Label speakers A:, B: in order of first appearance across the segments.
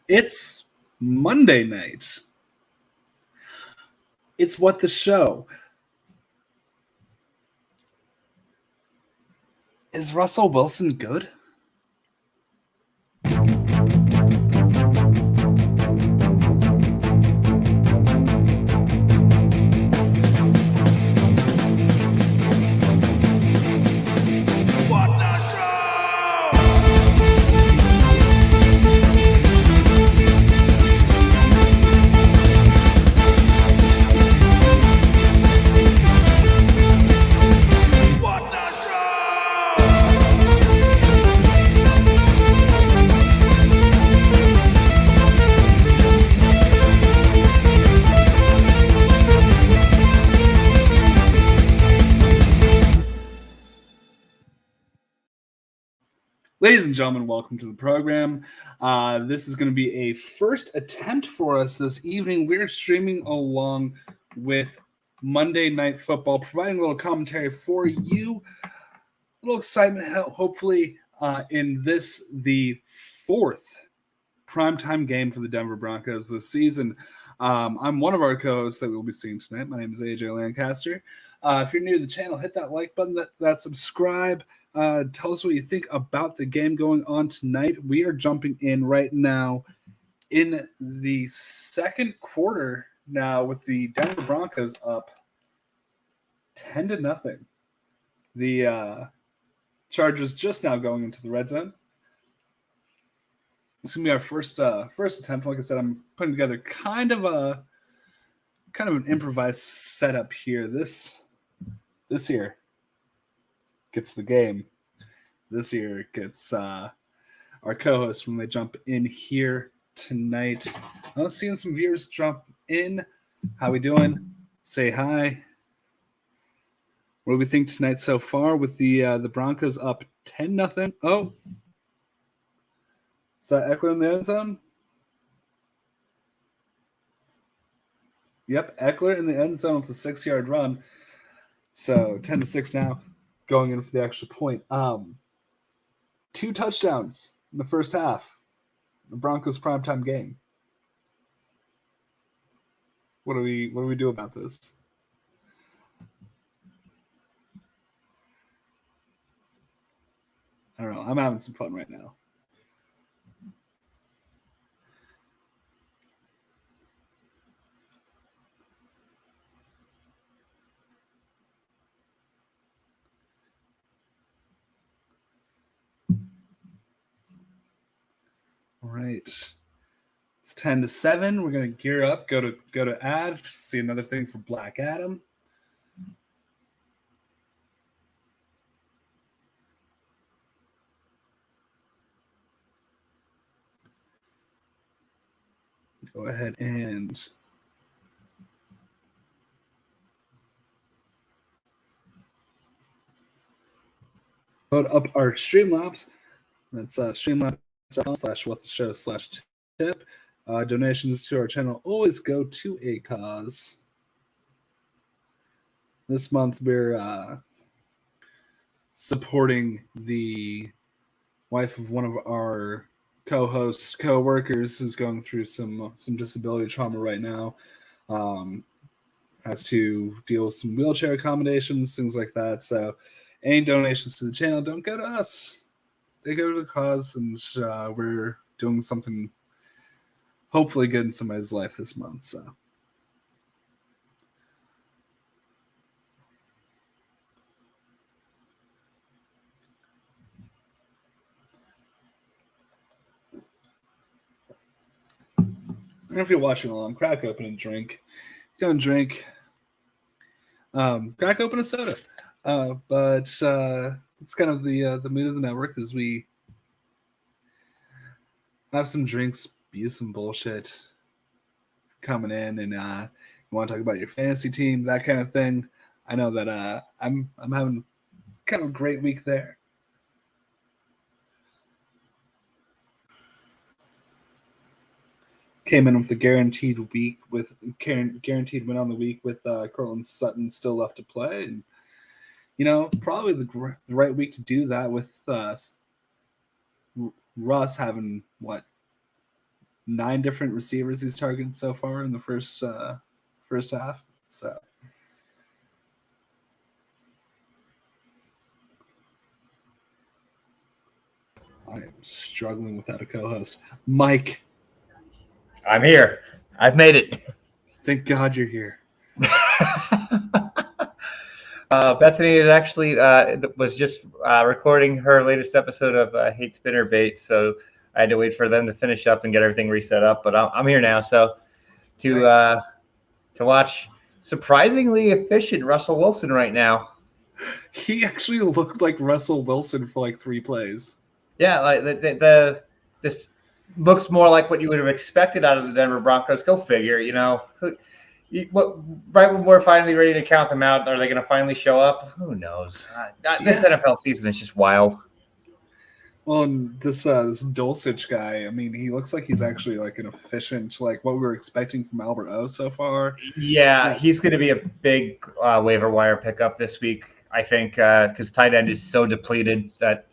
A: It's Monday night. It's What the Show. Is Russell Wilson good? Ladies and gentlemen, welcome to the program. This is going to be a first attempt for us this evening. We're streaming along with Monday Night Football, providing a little commentary for you, a little excitement, hopefully, in this, the fourth primetime game for the Denver Broncos this season. I'm one of our co-hosts that we'll be seeing tonight. My name is AJ Lancaster. If you're new to the channel, hit that like button, that subscribe. Tell us what you think about the game going on tonight. We are jumping in right now in the second quarter now with the Denver Broncos up 10-0. The Chargers just now going into the red zone. It's gonna be our first attempt. Like I said, I'm putting together kind of an improvised setup here. This here gets the game. This year gets our co-host when they jump in here tonight. I'm seeing some viewers jump in. How we doing? Say hi. What do we think tonight so far with the Broncos up 10-0? Oh, is that Eckler in the end zone? Yep, Eckler in the end zone with a 6-yard run. So 10-6 now, going in for the extra point. 2 touchdowns in the first half. The Broncos primetime game. What do we do about this? I don't know. I'm having some fun right now. All right. It's 10-7. We're gonna gear up. Go to ad. See another thing for Black Adam. Go ahead and load up our Streamlabs. That's streamlabs.com/whattheshow/tip. Donations to our channel always go to a cause. This month we're supporting the wife of one of our co-hosts, co-workers, who's going through some disability trauma right now. Has to deal with some wheelchair accommodations, things like that. So any donations to the channel don't go to us. They go to the cause, and we're doing something hopefully good in somebody's life this month. So and if you're watching along, crack open and drink. Go and drink. Crack open a soda. But it's kind of the mood of the network as we have some drinks, spew some bullshit coming in, and you want to talk about your fantasy team, that kind of thing. I know that I'm having kind of a great week there. Came in with a guaranteed win on the week with Cortland Sutton still left to play, and probably the right week to do that with Russ having 9 different receivers he's targeted so far in the first half. So I am struggling without a co-host. Mike.
B: I'm here. I've made it.
A: Thank God you're here.
B: Bethany is actually was just recording her latest episode of Hate Spinner Bait, so I had to wait for them to finish up and get everything reset up. But I'm here now, so to watch surprisingly efficient Russell Wilson right now.
A: He actually looked like Russell Wilson for like 3 plays.
B: Yeah, like this looks more like what you would have expected out of the Denver Broncos. Go figure, right when we're finally ready to count them out, are they going to finally show up? Who knows? This NFL season is just wild.
A: Well, and this Dulcich guy, I mean, he looks like he's actually like an efficient, like what we were expecting from Albert O so far.
B: Yeah, he's going to be a big waiver wire pickup this week, I think, because tight end is so depleted that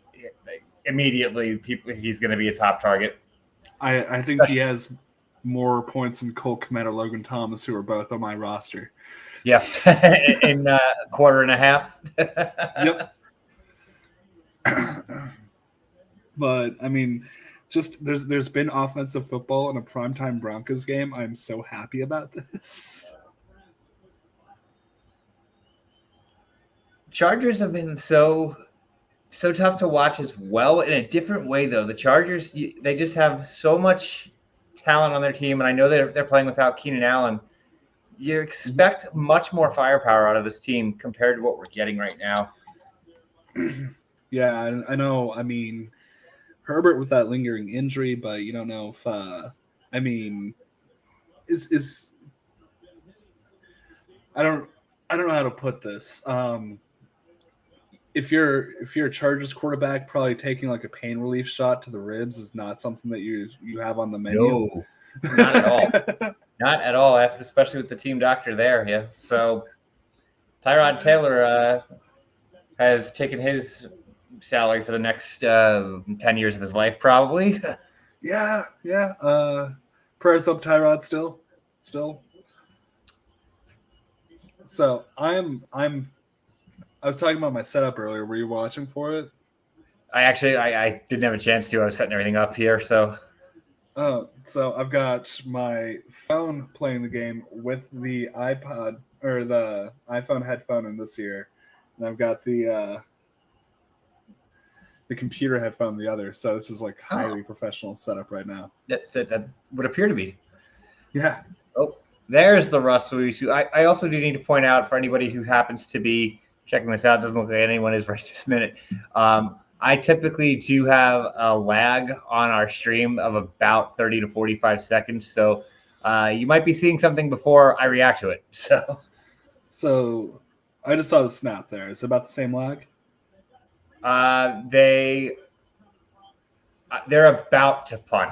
B: immediately he's going to be a top target.
A: I think he has more points than Cole Kmet or Logan Thomas, who are both on my roster.
B: Yeah, in a quarter and a half.
A: Yep. But I mean, just there's been offensive football in a primetime Broncos game. I'm so happy about this.
B: Chargers have been so tough to watch as well, in a different way though. The Chargers, they just have so much talent on their team, and I know they're playing without Keenan Allen. You expect much more firepower out of this team compared to what we're getting right now.
A: Yeah, I know. I mean, Herbert with that lingering injury, but you don't know if I mean, is I don't know how to put this. If you're a Chargers quarterback, probably taking like a pain relief shot to the ribs is not something that you have on the menu.
B: No, not at all. Not at all, especially with the team doctor there. Yeah. So Tyrod Taylor has taken his salary for the next 10 years of his life, probably.
A: Yeah. Prayers up, Tyrod. Still. So I was talking about my setup earlier. Were you watching for it?
B: I didn't have a chance to. I was setting everything up here, so.
A: So I've got my phone playing the game with the iPod or the iPhone headphone in this ear, and I've got the computer headphone the other. So this is like highly professional setup right now.
B: That would appear to be.
A: Yeah.
B: Oh, there's the Russell. I also do need to point out for anybody who happens to be checking this out, doesn't look like anyone is right this minute. I typically do have a lag on our stream of about 30 to 45 seconds. So you might be seeing something before I react to it.
A: So I just saw the snap there. Is it about the same lag?
B: They're about to punt.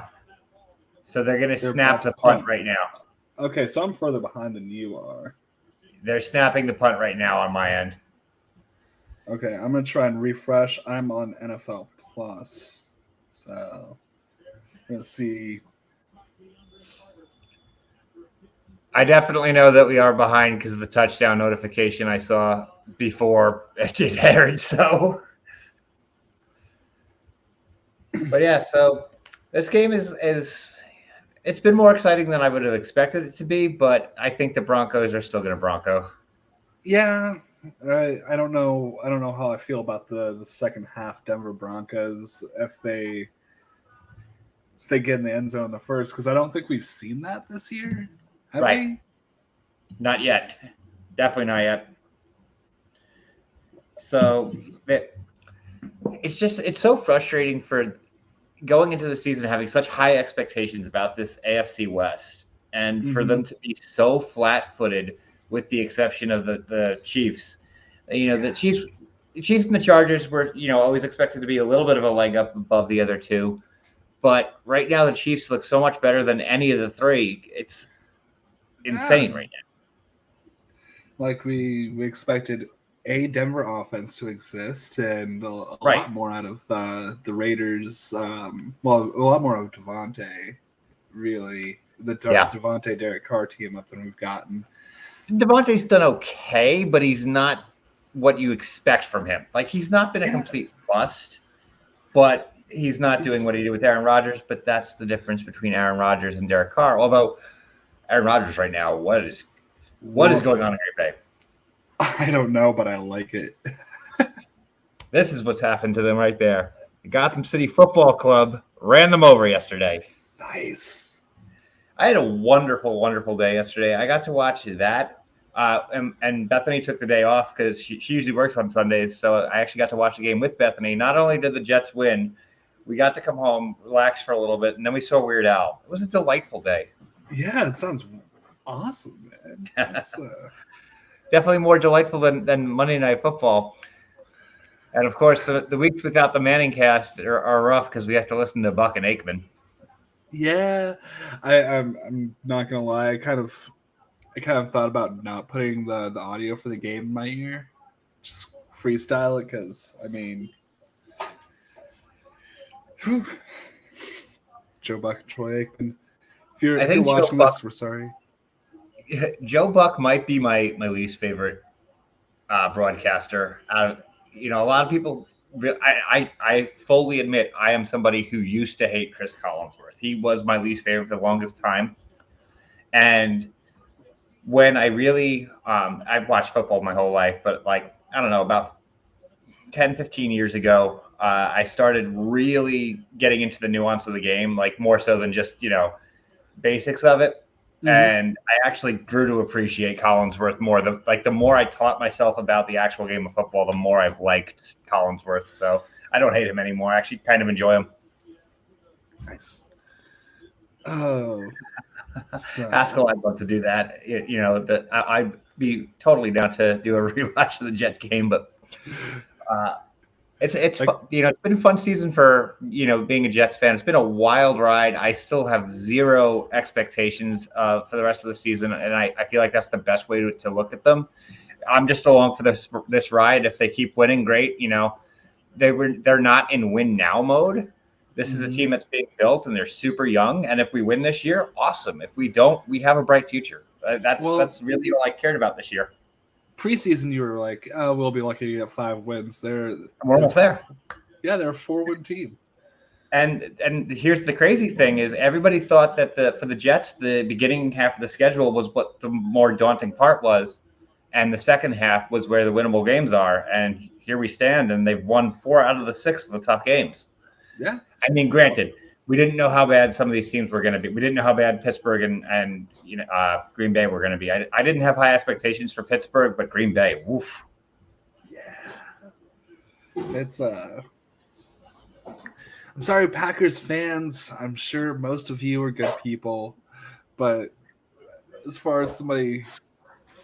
B: So they're going to snap the punt right now.
A: Okay, so I'm further behind than you are.
B: They're snapping the punt right now on my end.
A: Okay, I'm going to try and refresh. I'm on NFL Plus. So I'm going to see.
B: I definitely know that we are behind because of the touchdown notification I saw before it aired. So, but yeah, so this game is it's been more exciting than I would have expected it to be, but I think the Broncos are still going to Bronco.
A: Yeah, I don't know. I don't know how I feel about the second half Denver Broncos if they get in the end zone in the first, because I don't think we've seen that this year. Have we?
B: Not yet. Definitely not yet. So it's so frustrating for going into the season having such high expectations about this AFC West, and for them to be so flat-footed, with the exception of the Chiefs. The Chiefs and the Chargers were always expected to be a little bit of a leg up above the other two, but right now the Chiefs look so much better than any of the three. It's insane right now.
A: Like we expected a Denver offense to exist, and a lot more out of the Raiders. A lot more of Devontae. really, the
B: Yeah.
A: Devontae Derek Carr team up than we've gotten.
B: Devontae's done okay, but he's not what you expect from him. Like, he's not been a complete bust, but he's not doing what he did with Aaron Rodgers. But that's the difference between Aaron Rodgers and Derek Carr. Although Aaron Rodgers right now, what is going on in Green Bay?
A: I don't know, but I like it.
B: This is what's happened to them right there. The Gotham City Football Club ran them over yesterday.
A: Nice.
B: I had a wonderful, wonderful day yesterday. I got to watch that. And Bethany took the day off because she usually works on Sundays. So I actually got to watch the game with Bethany. Not only did the Jets win, we got to come home, relax for a little bit, and then we saw Weird Al. It was a delightful day.
A: Yeah, it sounds awesome, man. It's,
B: definitely more delightful than Monday Night Football. And, of course, the weeks without the Manning cast are rough because we have to listen to Buck and Aikman.
A: Yeah, I'm not gonna lie. I kind of thought about not putting the audio for the game in my ear, just freestyle it because I mean, whew. Joe Buck and Troy Aikman. If you're watching this, we're sorry.
B: Joe Buck might be my least favorite broadcaster. A lot of people. I fully admit I am somebody who used to hate Chris Collinsworth. He was my least favorite for the longest time. And when I really, I've watched football my whole life, but like, I don't know, about 10, 15 years ago, I started really getting into the nuance of the game, like more so than just, basics of it. Mm-hmm. And I actually grew to appreciate Collinsworth more. The more I taught myself about the actual game of football, the more I've liked Collinsworth. So I don't hate him anymore. I actually kind of enjoy him.
A: Nice. Oh, so.
B: Haskell, I'd love to do that. I'd be totally down to do a rewatch of the Jets game, but it's like, it's been a fun season for being a Jets fan. It's been a wild ride. I still have zero expectations for the rest of the season, and I feel like that's the best way to look at them. I'm just along for this ride. If they keep winning, great. They're not in win now mode. This is a team that's being built, and they're super young. And if we win this year, awesome. If we don't, we have a bright future. That's really all I cared about this year.
A: Preseason, you were like, "Oh, we'll be lucky to get 5 wins."
B: We're almost there.
A: Yeah, they're a 4-win team.
B: And here's the crazy thing: is everybody thought that for the Jets, the beginning half of the schedule was what the more daunting part was, and the second half was where the winnable games are. And here we stand, and they've won 4 out of the 6 of the tough games.
A: Yeah.
B: I mean, granted, we didn't know how bad some of these teams were going to be. We didn't know how bad Pittsburgh and Green Bay were going to be. I didn't have high expectations for Pittsburgh, but Green Bay, woof.
A: Yeah. It's I'm sorry, Packers fans. I'm sure most of you are good people, but as far as somebody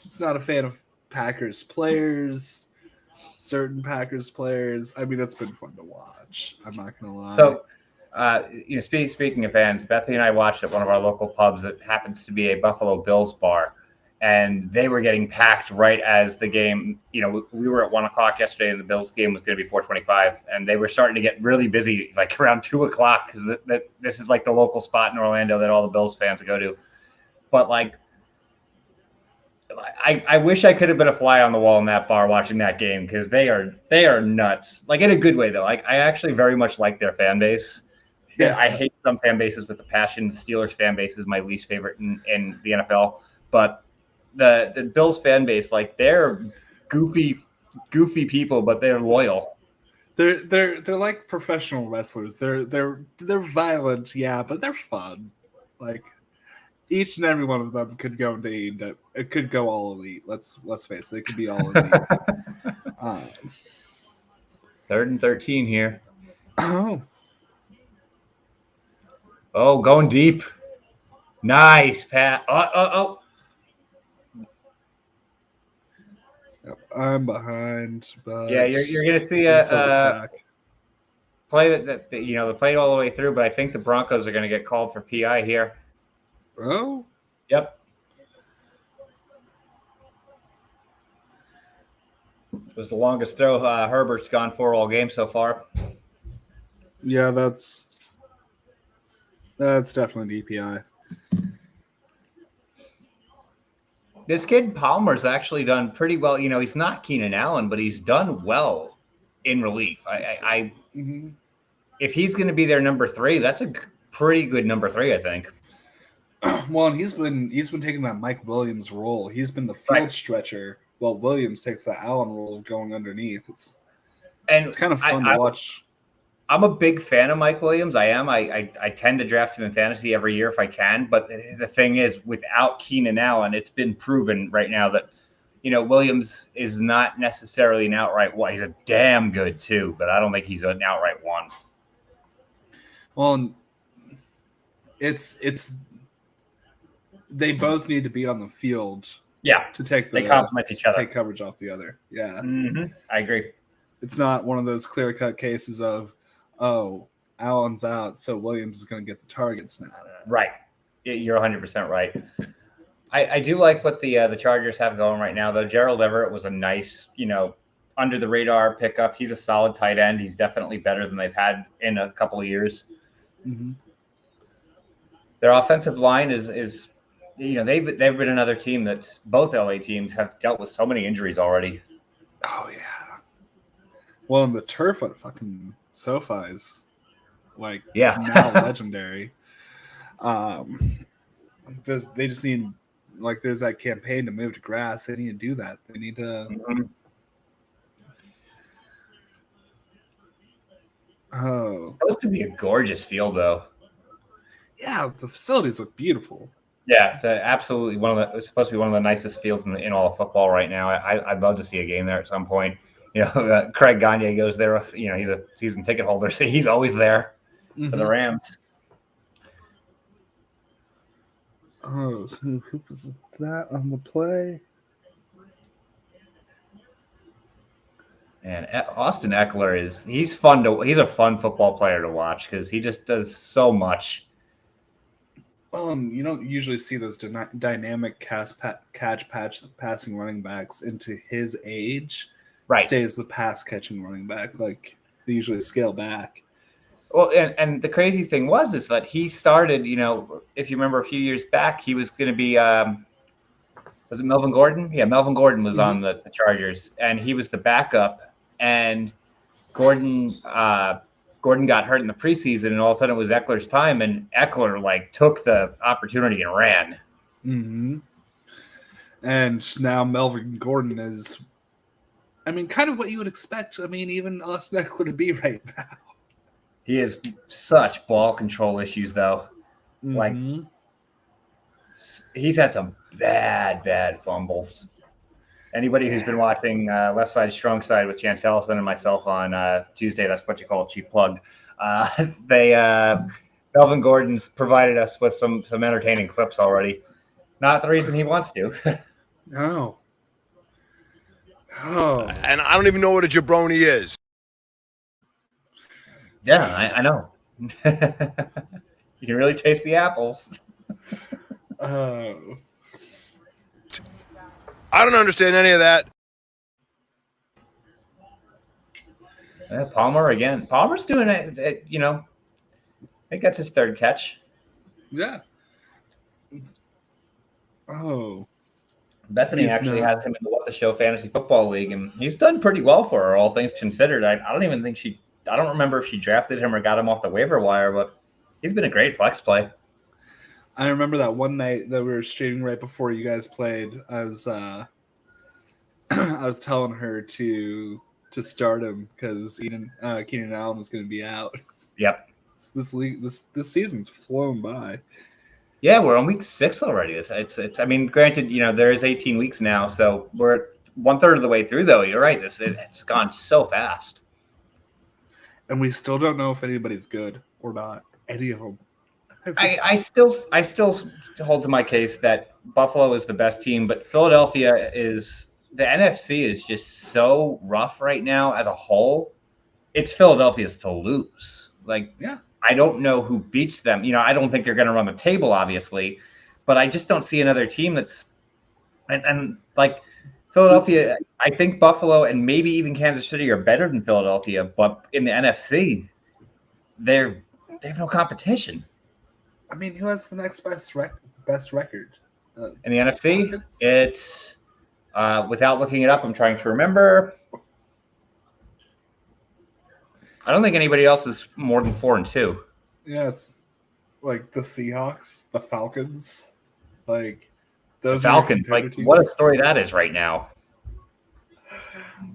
A: who's not a fan of Packers players, certain Packers players, I mean, it's been fun to watch. I'm not gonna lie.
B: So, speaking of fans, Bethany and I watched at one of our local pubs. It happens to be a Buffalo Bills bar, and they were getting packed right as the game. We were at 1:00 yesterday, and the Bills game was going to be 4:25, and they were starting to get really busy, like around 2:00, because this is like the local spot in Orlando that all the Bills fans go to. But like, I wish I could have been a fly on the wall in that bar watching that game, because they are nuts, like in a good way though. Like, I actually very much like their fan base. Yeah. I hate some fan bases with a passion. The Steelers fan base is my least favorite in the NFL, but the Bills fan base, like, they're goofy people, but they're loyal.
A: They're like professional wrestlers. They're violent, yeah, but they're fun. Like, each and every one of them could go into AEW. It could go all elite. Let's face it. It could be all elite.
B: 3rd and 13 here.
A: Oh,
B: going deep. Nice, Pat.
A: I'm behind, but
B: yeah, you're gonna see a play that the play all the way through. But I think the Broncos are gonna get called for PI here.
A: Oh,
B: yep. It was the longest throw Herbert's gone for all game so far.
A: Yeah, that's That's definitely DPI.
B: This kid Palmer's actually done pretty well. You know, he's not Keenan Allen, but he's done well in relief. If he's going to be their number 3, that's a pretty good number 3, I think.
A: Well, and he's been taking that Mike Williams role. He's been the field stretcher, while Williams takes that Allen role of going underneath. It's kind of fun to watch.
B: I'm a big fan of Mike Williams. I am. I tend to draft him in fantasy every year if I can. But the thing is, without Keenan Allen, it's been proven right now that, you know, Williams is not necessarily an outright one. He's a damn good 2, but I don't think he's an outright 1.
A: Well, it's they both need to be on the field.
B: Yeah,
A: to take
B: they complement each other.
A: Take coverage off the other. Yeah,
B: I agree.
A: It's not one of those clear-cut cases of, oh, Allen's out, so Williams is going to get the targets now.
B: Right. You're 100% right. I do like what the Chargers have going right now, though. Gerald Everett was a nice, you know, under-the-radar pickup. He's a solid tight end. He's definitely better than they've had in a couple of years.
A: Mm-hmm.
B: Their offensive line is you know, they've been another team that both LA teams have dealt with so many injuries already.
A: Oh, yeah. Well, and the turf at fucking SoFi is, like, now legendary. They just need, like, there's that campaign to move to grass. They need to do that. They need to. Oh,
B: it's supposed to be a gorgeous field, though.
A: Yeah, the facilities look beautiful.
B: Yeah, it's absolutely it's supposed to be one of the nicest fields in all of football right now. I'd love to see a game there at some point. You know, Craig Gagne goes there. You know, he's a season ticket holder, so he's always there for the Rams.
A: Oh, so who was that on the play?
B: And Austin Eckler he's a fun football player to watch because he just does so much.
A: You don't usually see those dynamic passing running backs into his age.
B: Right.
A: Stays the pass catching running back. Like, they usually scale back.
B: Well, and the crazy thing is that he started, you know, if you remember a few years back, he was going to be, was it Melvin Gordon? Yeah, Melvin Gordon was on the Chargers, and he was the backup, and Gordon got hurt in the preseason, and all of a sudden it was Eckler's time, and Eckler, like, took the opportunity and ran.
A: Mm-hmm. And now Melvin Gordon is, I mean, kind of what you would expect. I mean, even Austin Eckler to be right now.
B: He has such ball control issues, though. Like, he's had some bad fumbles. Anybody who's been watching Left Side, Strong Side with Chance Ellison and myself on Tuesday, that's what you call a cheap plug. Melvin Gordon's provided us with some entertaining clips already. Not the reason he wants to.
A: No. Oh.
C: And I don't even know what a jabroni is.
B: Yeah, I know. You can really taste the apples.
A: Oh.
C: I don't understand any of that.
B: Palmer again. Palmer's doing it, you know. I think that's his third catch.
A: Yeah. Oh.
B: Bethany actually has him in the What the Show Fantasy Football League, and he's done pretty well for her, all things considered. I don't remember if she drafted him or got him off the waiver wire, but he's been a great flex play.
A: I remember that one night that we were streaming right before you guys played. I was I was telling her to start him because Keenan Allen was going to be out.
B: Yep.
A: This season's flown by.
B: Yeah, we're on week 6 already. It's. I mean, granted, you know, there is 18 weeks now, so we're 1/3 of the way through. Though you're right, it's gone so fast.
A: And we still don't know if anybody's good or not. Any of them.
B: I still hold to my case that Buffalo is the best team, but Philadelphia is the NFC is just so rough right now as a whole. It's Philadelphia's to lose. Like,
A: yeah.
B: I don't know who beats them. You know, I don't think they're going to run the table, obviously, but I just don't see another team that's and like Philadelphia. I think Buffalo and maybe even Kansas City are better than Philadelphia, but in the NFC, they have no competition.
A: I mean, who has the next best record?
B: In the NFC,
A: Falcons?
B: it's without looking it up, I'm trying to remember. I don't think anybody else is more than 4-2.
A: Yeah, it's like the Seahawks, the Falcons, like
B: The
A: those are your
B: Falcons,
A: contender
B: like
A: teams.
B: what a story that is right now.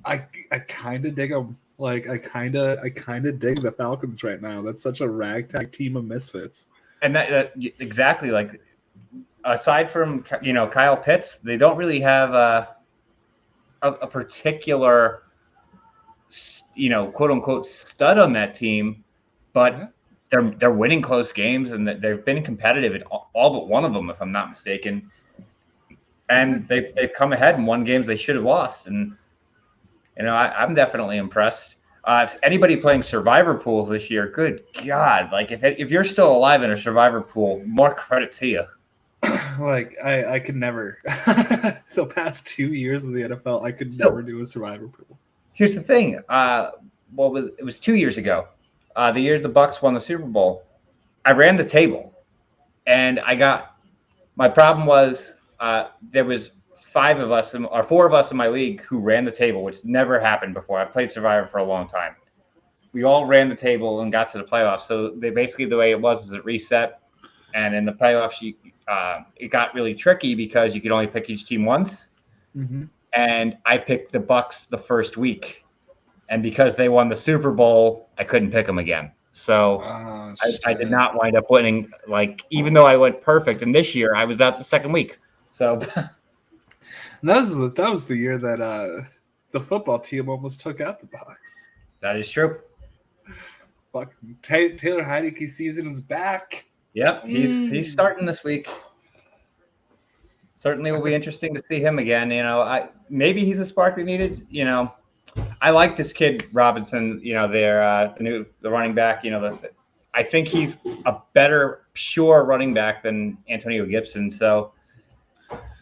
A: I kind of dig them. Like I kind of dig the Falcons right now. That's such a ragtag team of misfits.
B: And that exactly, like aside from Kyle Pitts, they don't really have a particular quote unquote stud on that team, but they're winning close games and they've been competitive in all but one of them, if I'm not mistaken. And they've come ahead and won games they should have lost. And I'm definitely impressed. If anybody playing survivor pools this year, good God! Like if you're still alive in a survivor pool, more credit to you.
A: Like I could never. The past 2 years of the NFL, I could never do a survivor pool.
B: Here's the thing. It was 2 years ago, the year the Bucs won the Super Bowl. I ran the table, and my problem was there was 4 of us in my league who ran the table, which never happened before. I've played Survivor for a long time. We all ran the table and got to the playoffs. So they basically, the way it was is it reset, and in the playoffs, it got really tricky because you could only pick each team once.
A: Mm-hmm.
B: And I picked the Bucs the first week, and because they won the Super Bowl, I couldn't pick them again. So I did not wind up winning. Like even though I went perfect, and this year I was out the second week. So
A: that was the year that the football team almost took out the Bucs.
B: That is true.
A: Fucking Taylor Heinicke season is back.
B: Yep, he's starting this week. Certainly will be interesting to see him again. Maybe he's a spark they needed. I like this kid Robinson. The running back. I think he's a better pure running back than Antonio Gibson. So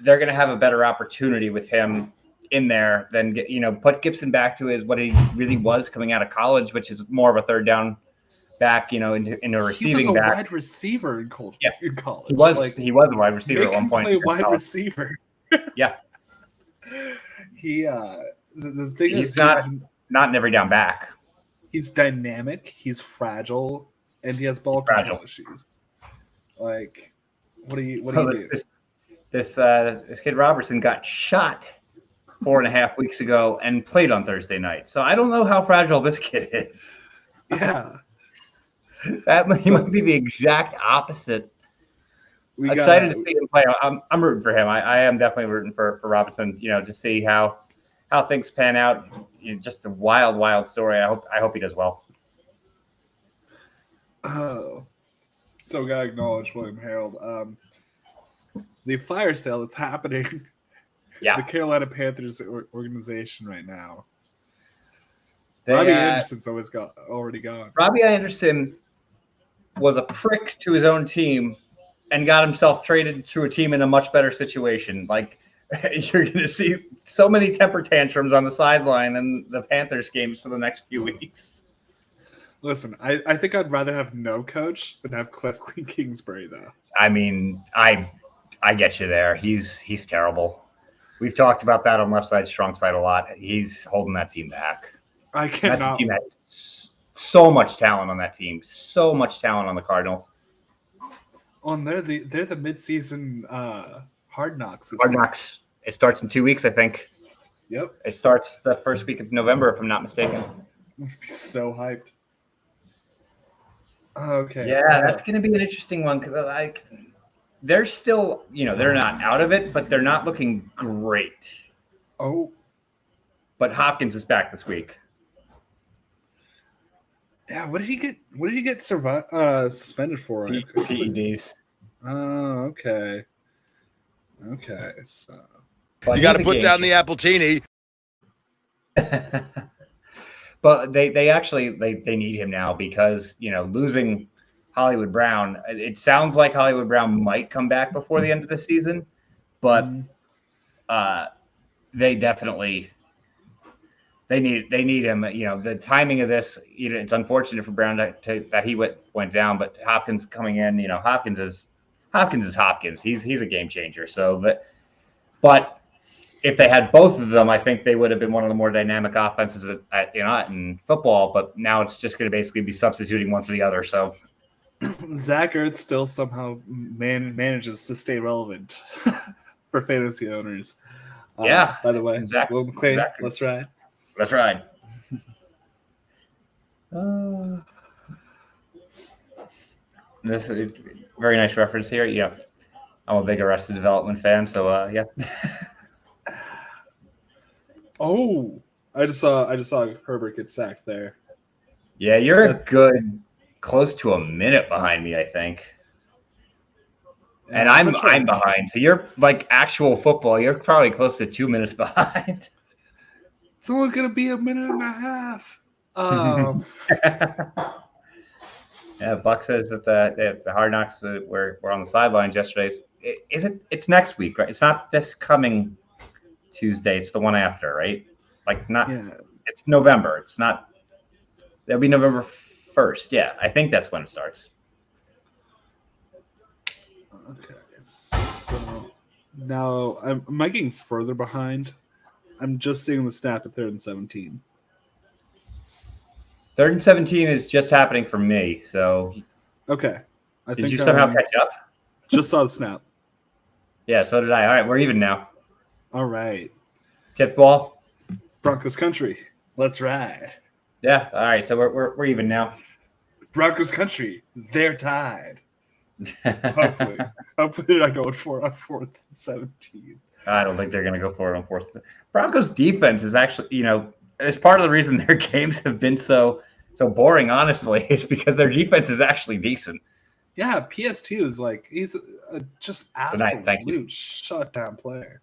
B: they're going to have a better opportunity with him in there than put Gibson back to what he really was coming out of college, which is more of a third down back, into a receiving
A: he was a
B: back.
A: Wide receiver in college.
B: He was a wide receiver at one point.
A: Play wide receiver.
B: Yeah.
A: The thing
B: he's
A: is,
B: not an every down back.
A: He's dynamic. He's fragile, and he has ball control issues. Like, what do you do?
B: This kid Robertson got shot 4.5 weeks ago and played on Thursday night. So I don't know how fragile this kid is.
A: Yeah.
B: He might be the exact opposite. Excited to see him play. I'm rooting for him. I am definitely rooting for Robinson. To see how things pan out. Just a wild story. I hope he does well.
A: Oh, so we gotta acknowledge William Harold. The fire sale that's happening.
B: Yeah.
A: The Carolina Panthers organization right now. Robbie Anderson's already gone.
B: Robbie Anderson was a prick to his own team and got himself traded to a team in a much better situation. Like, you're going to see so many temper tantrums on the sideline in the Panthers games for the next few weeks.
A: Listen, I think I'd rather have no coach than have Cliff Kingsbury, though.
B: I mean, I get you there. He's terrible. We've talked about that on Left Side, Strong Side a lot. He's holding that team back.
A: I cannot.
B: That team has so much talent on that team. So much talent on the Cardinals.
A: They're the midseason Hard Knocks.
B: Hard Knocks. It starts in 2 weeks, I think.
A: Yep.
B: It starts the first week of November, if I'm not mistaken.
A: So hyped. Okay.
B: Yeah, that's going to be an interesting one because they're still, they're not out of it, but they're not looking great.
A: Oh.
B: But Hopkins is back this week.
A: Yeah, what did he get suspended for?
B: PEDs.
A: Oh, okay. Okay, so
C: you got to put down the Appletini.
B: But they actually need him now because losing Hollywood Brown. It sounds like Hollywood Brown might come back before the end of the season, but they definitely They need him. The timing of this, it's unfortunate for Brown that he went down, but Hopkins coming in, Hopkins is Hopkins. He's a game changer. So but if they had both of them, I think they would have been one of the more dynamic offenses in football. But now it's just going to basically be substituting one for the other. So
A: Zach Ertz still somehow manages to stay relevant for fantasy owners.
B: Yeah.
A: By the way,
B: Zach,
A: Will McClain,
B: Zach,
A: let's ride.
B: Let's ride. This is a very nice reference here. Yeah, I'm a big Arrested Development fan, so yeah.
A: Oh, I just saw Herbert get sacked there.
B: Yeah, you're a good close to a minute behind me, I think. Yeah, and I'm behind. So you're like actual football. You're probably close to 2 minutes behind.
A: It's only gonna be a minute and a half.
B: Yeah, Buck says that the Hard Knocks were on the sidelines yesterday. It's next week, right? It's not this coming Tuesday. It's the one after, right? It's November. It's not. That'll be November 1st. Yeah, I think that's when it starts.
A: Okay, so now am I getting further behind? I'm just seeing the snap at 3rd and 17.
B: 3rd and 17 is just happening for me. So
A: okay,
B: did you somehow catch up?
A: Just saw the snap.
B: Yeah, so did I. All right, we're even now.
A: All right.
B: Tip ball.
A: Broncos country. Let's ride.
B: Yeah. All right. So we're even now.
A: Broncos country. They're tied. Hopefully they're not going for it on 4th and 17.
B: I don't think they're going to go for it on 4th. Broncos defense is actually, it's part of the reason their games have been so boring. Honestly, is because their defense is actually decent.
A: Yeah, PS2 is he's just absolute shutdown player.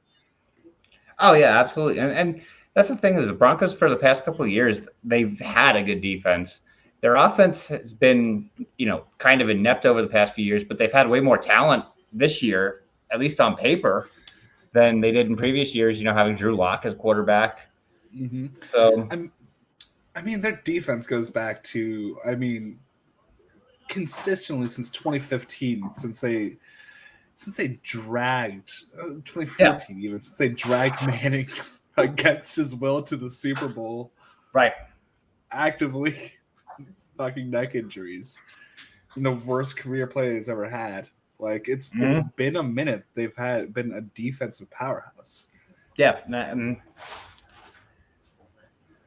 B: Oh yeah, absolutely, and that's the thing is the Broncos for the past couple of years they've had a good defense. Their offense has been kind of inept over the past few years, but they've had way more talent this year, at least on paper, than they did in previous years. Having Drew Lock as quarterback.
A: Mm-hmm.
B: So
A: their defense goes back to consistently since 2015, since they dragged 2014 even since they dragged Manning against his will to the Super Bowl,
B: right?
A: Actively fucking neck injuries in the worst career play he's ever had. It's been a minute. They've been a defensive powerhouse.
B: Yeah.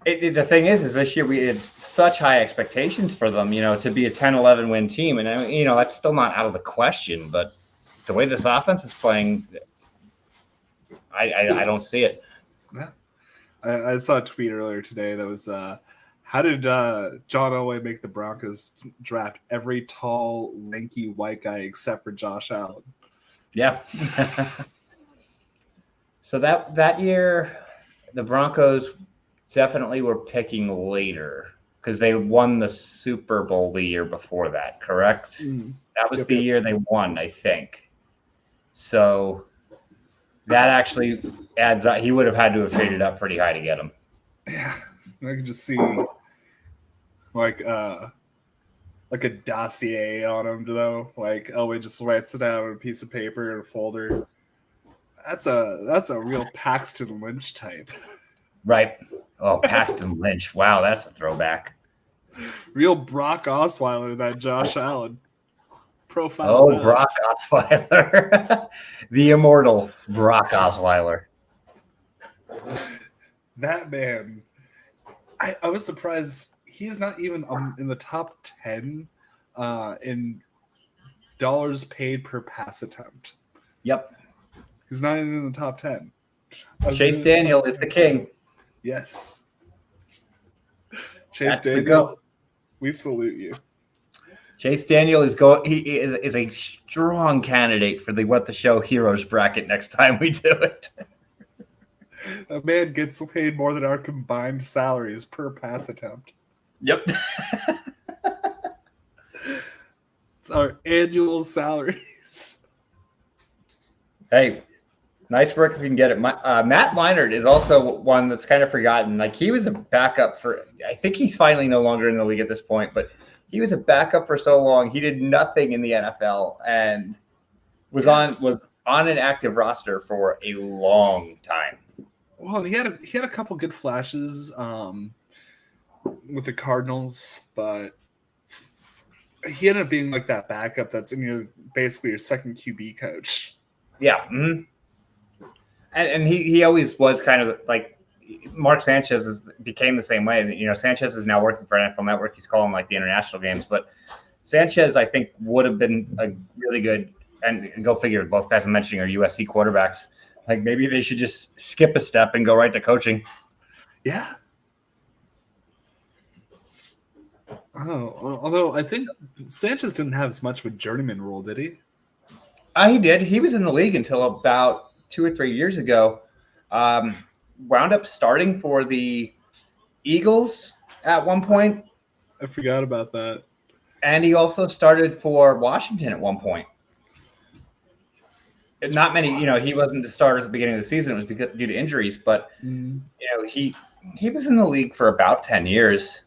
B: The thing is this year we had such high expectations for them, to be a 10-11 win team. And, that's still not out of the question. But the way this offense is playing, I don't see it.
A: Yeah. I saw a tweet earlier today that was, how did John Elway make the Broncos draft every tall, lanky white guy except for Josh Allen?
B: Yeah. So that year, the Broncos definitely were picking later because they won the Super Bowl the year before that, correct? That was the year they won, I think. So that actually adds up. He would have had to have traded up pretty high to get him.
A: Yeah, I can just see a dossier on him, though. Elway just writes it out on a piece of paper and a folder. That's a real Paxton Lynch type.
B: Right. Oh, Paxton Lynch. Wow, that's a throwback.
A: Real Brock Osweiler, that Josh Allen profile.
B: Oh, Brock Osweiler. The immortal Brock Osweiler.
A: That man. I was surprised he is not even in the top 10 in dollars paid per pass attempt.
B: Yep.
A: He's not even in the top 10.
B: Chase Daniel is the king.
A: Yes. Chase Daniel,
B: Daniel,
A: we salute you.
B: Chase Daniel is He is a strong candidate for the What the Show Heroes bracket next time we do it.
A: A man gets paid more than our combined salaries per pass attempt.
B: Yep.
A: It's our annual salaries.
B: Hey, Nice work if you can get it. Matt Leinart is also one that's kind of forgotten. Like he was a backup for. I think he's finally no longer in the league at this point, but he was a backup for so long. He did nothing in the NFL and was on an active roster for a long time.
A: Well, he had a couple good flashes with the Cardinals, but he ended up being like that backup that's in basically your second QB coach.
B: Yeah. Mm-hmm. And he always was kind of like Mark Sanchez became the same way. You know, Sanchez is now working for NFL Network. He's calling like the international games, but Sanchez, I think, would have been a really good, and go figure, both guys I'm mentioning are USC quarterbacks. Like maybe they should just skip a step and go right to coaching.
A: Yeah. Oh, although I think Sanchez didn't have as much of a journeyman role, did he?
B: He did. He was in the league until about 2 or 3 years ago. Wound up starting for the Eagles at one point.
A: I forgot about that. And
B: he also started for Washington at one point. It's not many, you know, he wasn't the starter at the beginning of the season. It was due to injuries, but you know, he was in the league for about 10 years.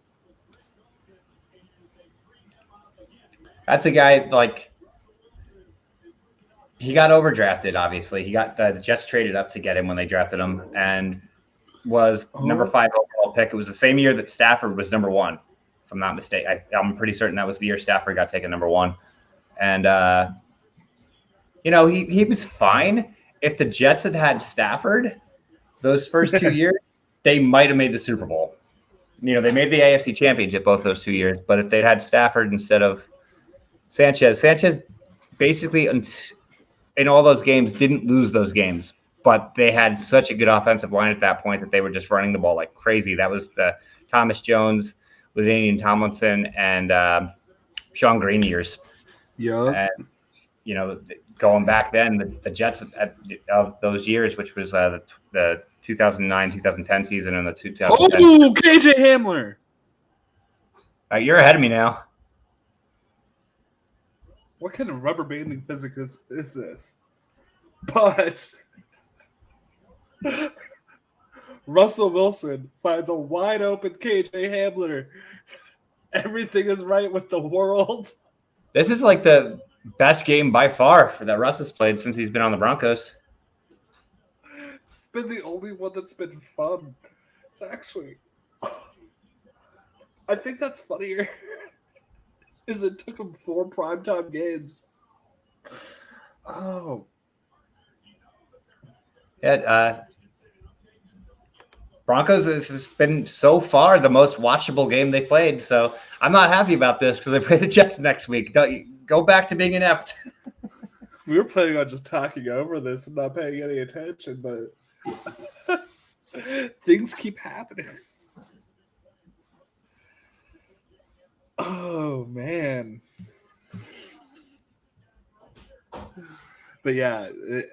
B: That's a guy like he got overdrafted, obviously. He got the Jets traded up to get him when they drafted him and was number 5 overall pick. It was the same year that Stafford was number 1, if I'm not mistaken. I'm pretty certain that was the year Stafford got taken number 1. And, you know, he was fine. If the Jets had Stafford those first 2 years, they might have made the Super Bowl. You know, they made the AFC Championship both those 2 years. But if they'd had Stafford instead of Sanchez basically in all those games didn't lose those games, but they had such a good offensive line at that point that they were just running the ball like crazy. That was the Thomas Jones, LaDainian Tomlinson, and Sean Green years.
A: Yeah.
B: And, you know, going back then, the Jets of those years, which was the 2009-2010 season and the 2010.
A: Oh, KJ Hamler.
B: You're ahead of me now.
A: What kind of rubber banding physics is this? But Russell Wilson finds a wide open KJ Hamler. Everything is right with the world.
B: This is like the best game by far that Russ has played since he's been on the Broncos.
A: It's been the only one that's been fun. It's actually, I think that's funnier. Is it took him 4 primetime games. Oh.
B: Yeah, Broncos has been so far the most watchable game they played. So I'm not happy about this because they play the Jets next week. Go back to being inept.
A: We were planning on just talking over this and not paying any attention, but things keep happening. Oh, man. But yeah,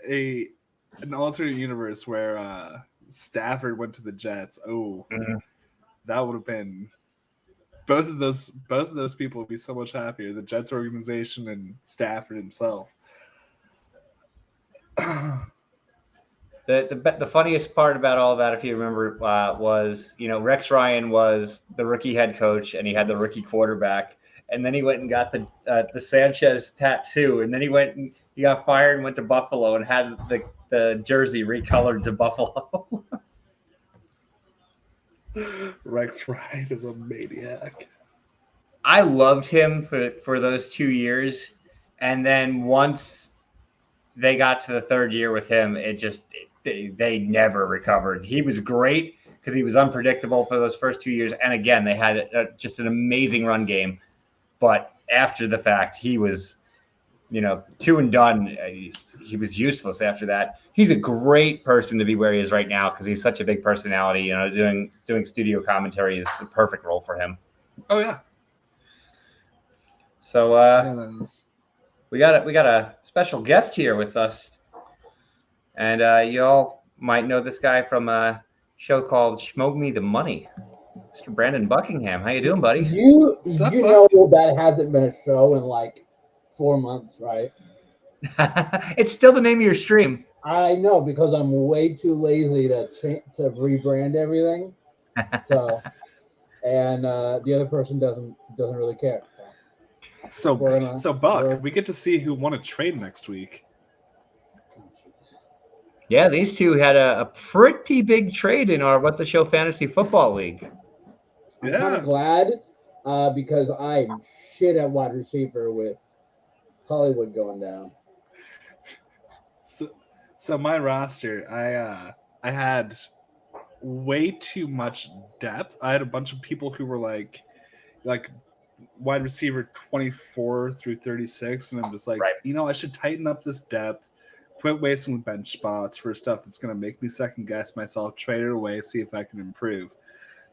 A: an alternate universe where Stafford went to the Jets. Oh, that would have been both of those people would be so much happier. The Jets organization and Stafford himself.
B: The funniest part about all that, if you remember, was, you know, Rex Ryan was the rookie head coach and he had the rookie quarterback, and then he went and got the Sanchez tattoo, and then he got fired and went to Buffalo and had the jersey recolored to Buffalo.
A: Rex Ryan is a maniac.
B: I loved him for those 2 years, and then once they got to the third year with him, they never recovered. He was great because he was unpredictable for those first 2 years, and again, they had just an amazing run game. But after the fact, he was, you know, 2 and done. He was useless after that. He's a great person to be where he is right now because he's such a big personality. You know, doing studio commentary is the perfect role for him.
A: Oh yeah.
B: So we got a special guest here with us, and you all might know this guy from a show called Schmoke Me the Money. Mr. Brandon Buckingham, how you doing, buddy?
D: You know that hasn't been a show in like 4 months, right?
B: It's still the name of your stream.
D: I know because I'm way too lazy to rebrand everything. So, and the other person doesn't really care.
A: So Buck, we get to see who won a trade next week.
B: Yeah, these two had a pretty big trade in our What the Show Fantasy Football League.
D: I'm kind of glad because I'm shit at wide receiver with Hollywood going down.
A: So my roster, I had way too much depth. I had a bunch of people who were like wide receiver 24 through 36, and I'm just like, I should tighten up this depth, quit wasting bench spots for stuff that's going to make me second guess myself, trade it away, see if I can improve.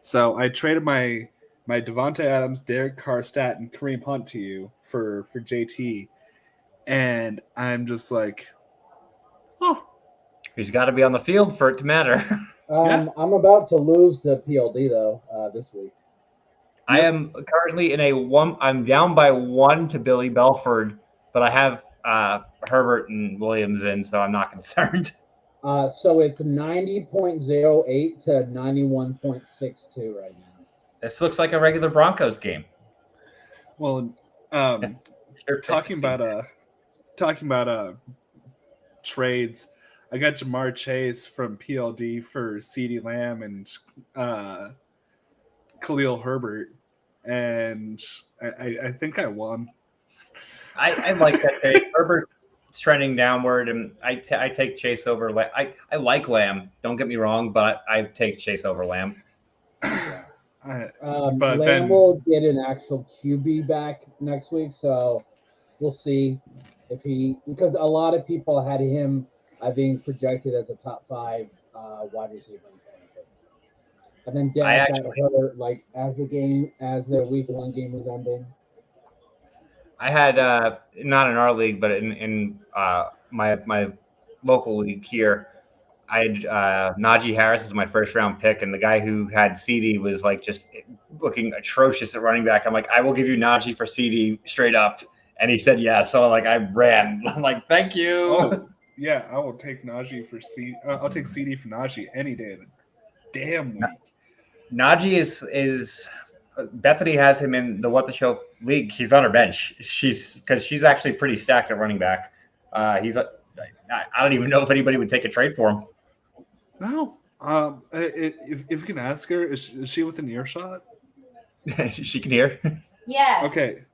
A: So I traded my Devontae Adams, Derek Carr, Stat, and Kareem Hunt to you for JT, and I'm just like, oh,
B: he's got to be on the field for it to matter.
D: I'm about to lose the PLD though this week.
B: I am currently in I'm down by 1 to Billy Belford, but I have Herbert and Williams in, so I'm not concerned.
D: So it's 90.08 to 91.62 right now.
B: This looks like a regular Broncos game.
A: Well, talking about trades, I got Jamar Chase from PLD for CeeDee Lamb and Khalil Herbert, and I think I won.
B: I like that trade. Herbert's trending downward, and I take Chase over. I like Lamb. Don't get me wrong, but I take Chase over Lamb.
D: But Lamb will get an actual QB back next week, so we'll see if because a lot of people had him being projected as a top 5 wide receiver. And then Dak got hurt as the week 1 game was ending.
B: I had not in our league, but in my local league here, I had Najee Harris as my first round pick, and the guy who had CD was just looking atrocious at running back. I'm like, I will give you Najee for CD straight up, and he said yeah. So I ran. I'm like, thank you.
A: Oh yeah, I will take Najee for CD. I'll take CD for Najee any day of the damn week.
B: Najee is Bethany has him in the What the Show league. He's on her bench. She's actually pretty stacked at running back. I don't even know if anybody would take a trade for him.
A: No. If you can ask her, is she within earshot?
B: She can hear.
E: Yeah.
A: Okay.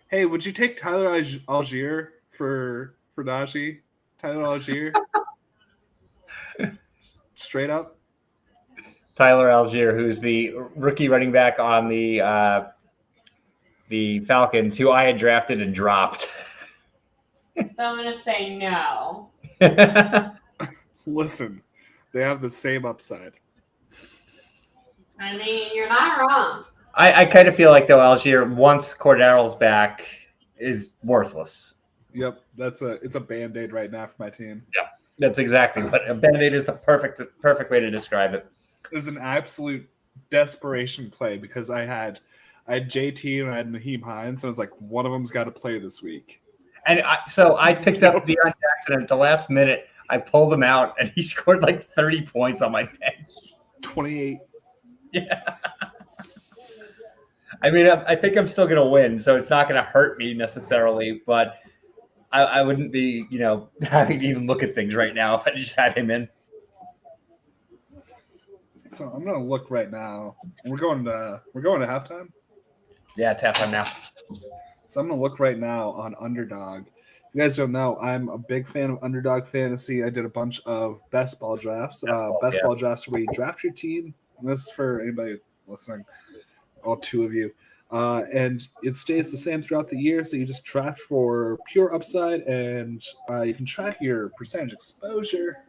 A: Hey, would you take Tyler Algier for Najee? Tyler Algier. Straight up.
B: Tyler Algier, who's the rookie running back on the Falcons, who I had drafted and dropped.
E: So I'm going to say no.
A: Listen, they have the same upside.
E: I mean, you're not wrong.
B: I kind of feel like, though, Algier, once Cordarrelle's back, is worthless.
A: Yep, it's a Band-Aid right now for my team.
B: Yeah, that's exactly what a Band-Aid is. The perfect way to describe it.
A: It was an absolute desperation play because I had JT and I had Naheem Hines, and I was like, one of them's got to play this week.
B: And so I picked up Deion Jackson at the last minute. I pulled him out, and he scored 30 points on my bench.
A: 28.
B: Yeah. I mean, I think I'm still going to win, so it's not going to hurt me necessarily, but I wouldn't be, having to even look at things right now if I just had him in.
A: So I'm going to look right now. We're going to halftime?
B: Yeah, it's halftime now.
A: So I'm going to look right now on Underdog. You guys don't know, I'm a big fan of Underdog Fantasy. I did a bunch of best ball drafts. Ball drafts where you draft your team. And this is for anybody listening, all 2 of you. And it stays the same throughout the year. So you just draft for pure upside, and you can track your percentage exposure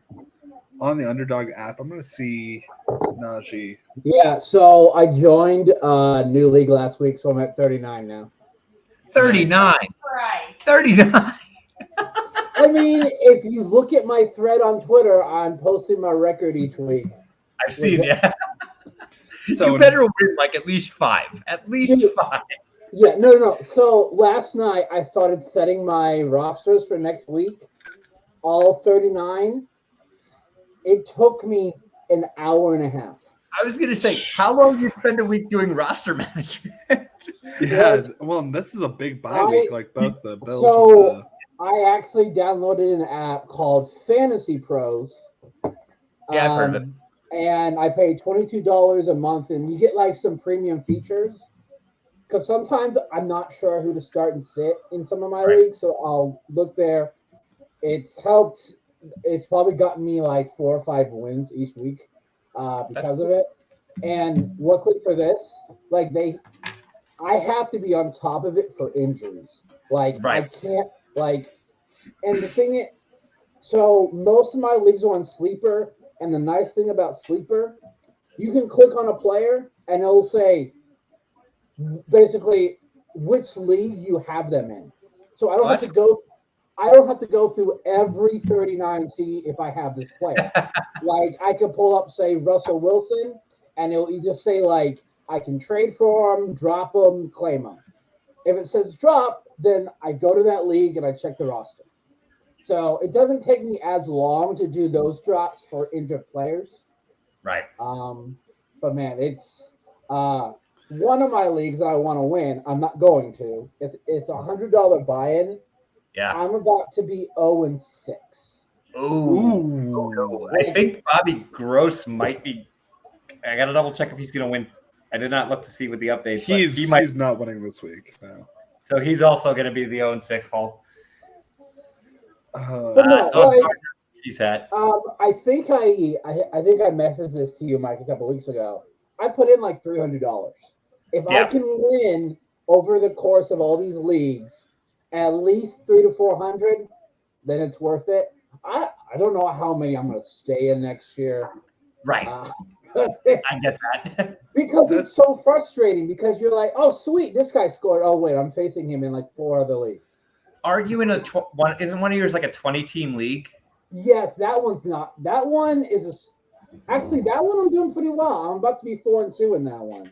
A: on the Underdog app. I'm going to see Najee.
D: Yeah, so I joined a new league last week, so I'm at 39 now.
B: 39.
E: Right.
B: 39.
D: I mean, if you look at my thread on Twitter, I'm posting my record each week.
B: I've seen it.
A: So
B: you better win at least 5. At least 5.
D: Yeah, no. So last night I started setting my rosters for next week, all 39, it took me an hour and a half.
B: I was gonna say, how long do you spend a week doing roster management?
A: Yeah, well, this is a big bye week, like both the Bills.
D: So I actually downloaded an app called Fantasy Pros.
B: Yeah, I've heard of it.
D: And I pay $22 a month, and you get like some premium features. Because sometimes I'm not sure who to start and sit in some of my leagues, so I'll look there. It's helped. It's probably gotten me like 4 or 5 wins each week because of it. And luckily for this, like I have to be on top of it for injuries. Like I can't and the thing is, so most of my leagues are on Sleeper, and the nice thing about Sleeper, you can click on a player and it'll say basically which league you have them in. So I don't have to go. I don't have to go through every 39 see if I have this player. Like I could pull up, say, Russell Wilson, and it'll just say like I can trade for him, drop him, claim him. If it says drop, then I go to that league and I check the roster. So it doesn't take me as long to do those drops for injured players.
B: Right.
D: But man, it's one of my leagues that I want to win. I'm not going to. It's $100 buy-in.
B: Yeah.
D: I'm about to be 0-6.
B: Ooh. I think Bobby Gross might be. I got to double check if he's going to win. I did not look to see what the updates.
A: He's not winning this week. No.
B: So he's also going to be the 0-6 hole. He's had.
D: I think I messaged this to you, Mike, a couple weeks ago. I put in like $300. If I can win over the course of all these leagues at least 300 to 400, then it's worth it. I don't know how many I'm going to stay in next year.
B: Right. I get that.
D: Because it's so frustrating because you're like, oh, sweet, this guy scored. Oh, wait, I'm facing him in like 4 other leagues.
B: Are you in isn't one of yours like a 20-team league?
D: Yes, that one's not. That one is actually that one I'm doing pretty well. I'm about to be 4-2 in that one.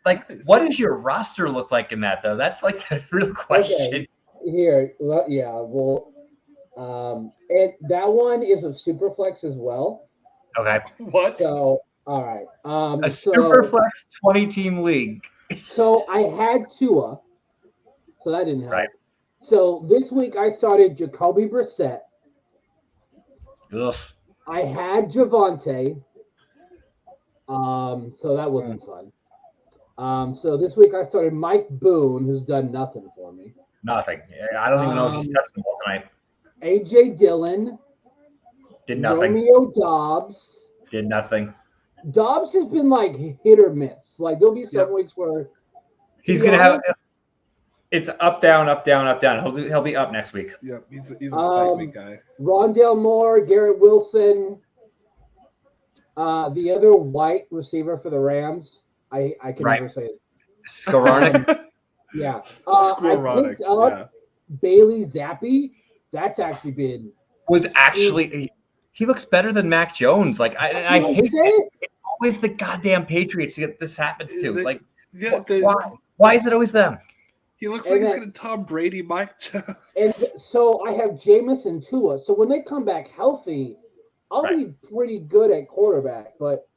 B: Like, what does your roster look like in that though? That's like the real question.
D: Okay. Here, yeah, well, and that one is a super flex as well.
B: Okay.
A: What?
D: So, all right.
B: A super flex 20-team league.
D: So I had Tua, so that didn't help.
B: Right.
D: So this week I started Jacoby Brissett.
B: Ugh.
D: I had Javonte. So that wasn't fun. So this week I started Mike Boone, who's done nothing for me.
B: Nothing. I don't even know if he's touched the ball tonight.
D: AJ Dillon.
B: Did nothing.
D: Romeo Dobbs.
B: Did nothing.
D: Dobbs has been like hit or miss. Like there'll be some weeks where
B: he's gonna have. It's up, down, up, down, up, down. He'll be up next week.
A: Yep, he's a spike week guy.
D: Rondale Moore, Garrett Wilson, the other white receiver for the Rams. I can never say it.
B: Skowronek.
D: Yeah.
A: Skowronek.
D: I picked up Bailey Zappi. That's actually been
B: he looks better than Mac Jones. Like I hate it. It's always the goddamn Patriots that this happens to. Like why is it always them?
A: He looks like he's going to Tom Brady, Mike Jones.
D: And so I have Jameis and Tua. So when they come back healthy, I'll be pretty good at quarterback. But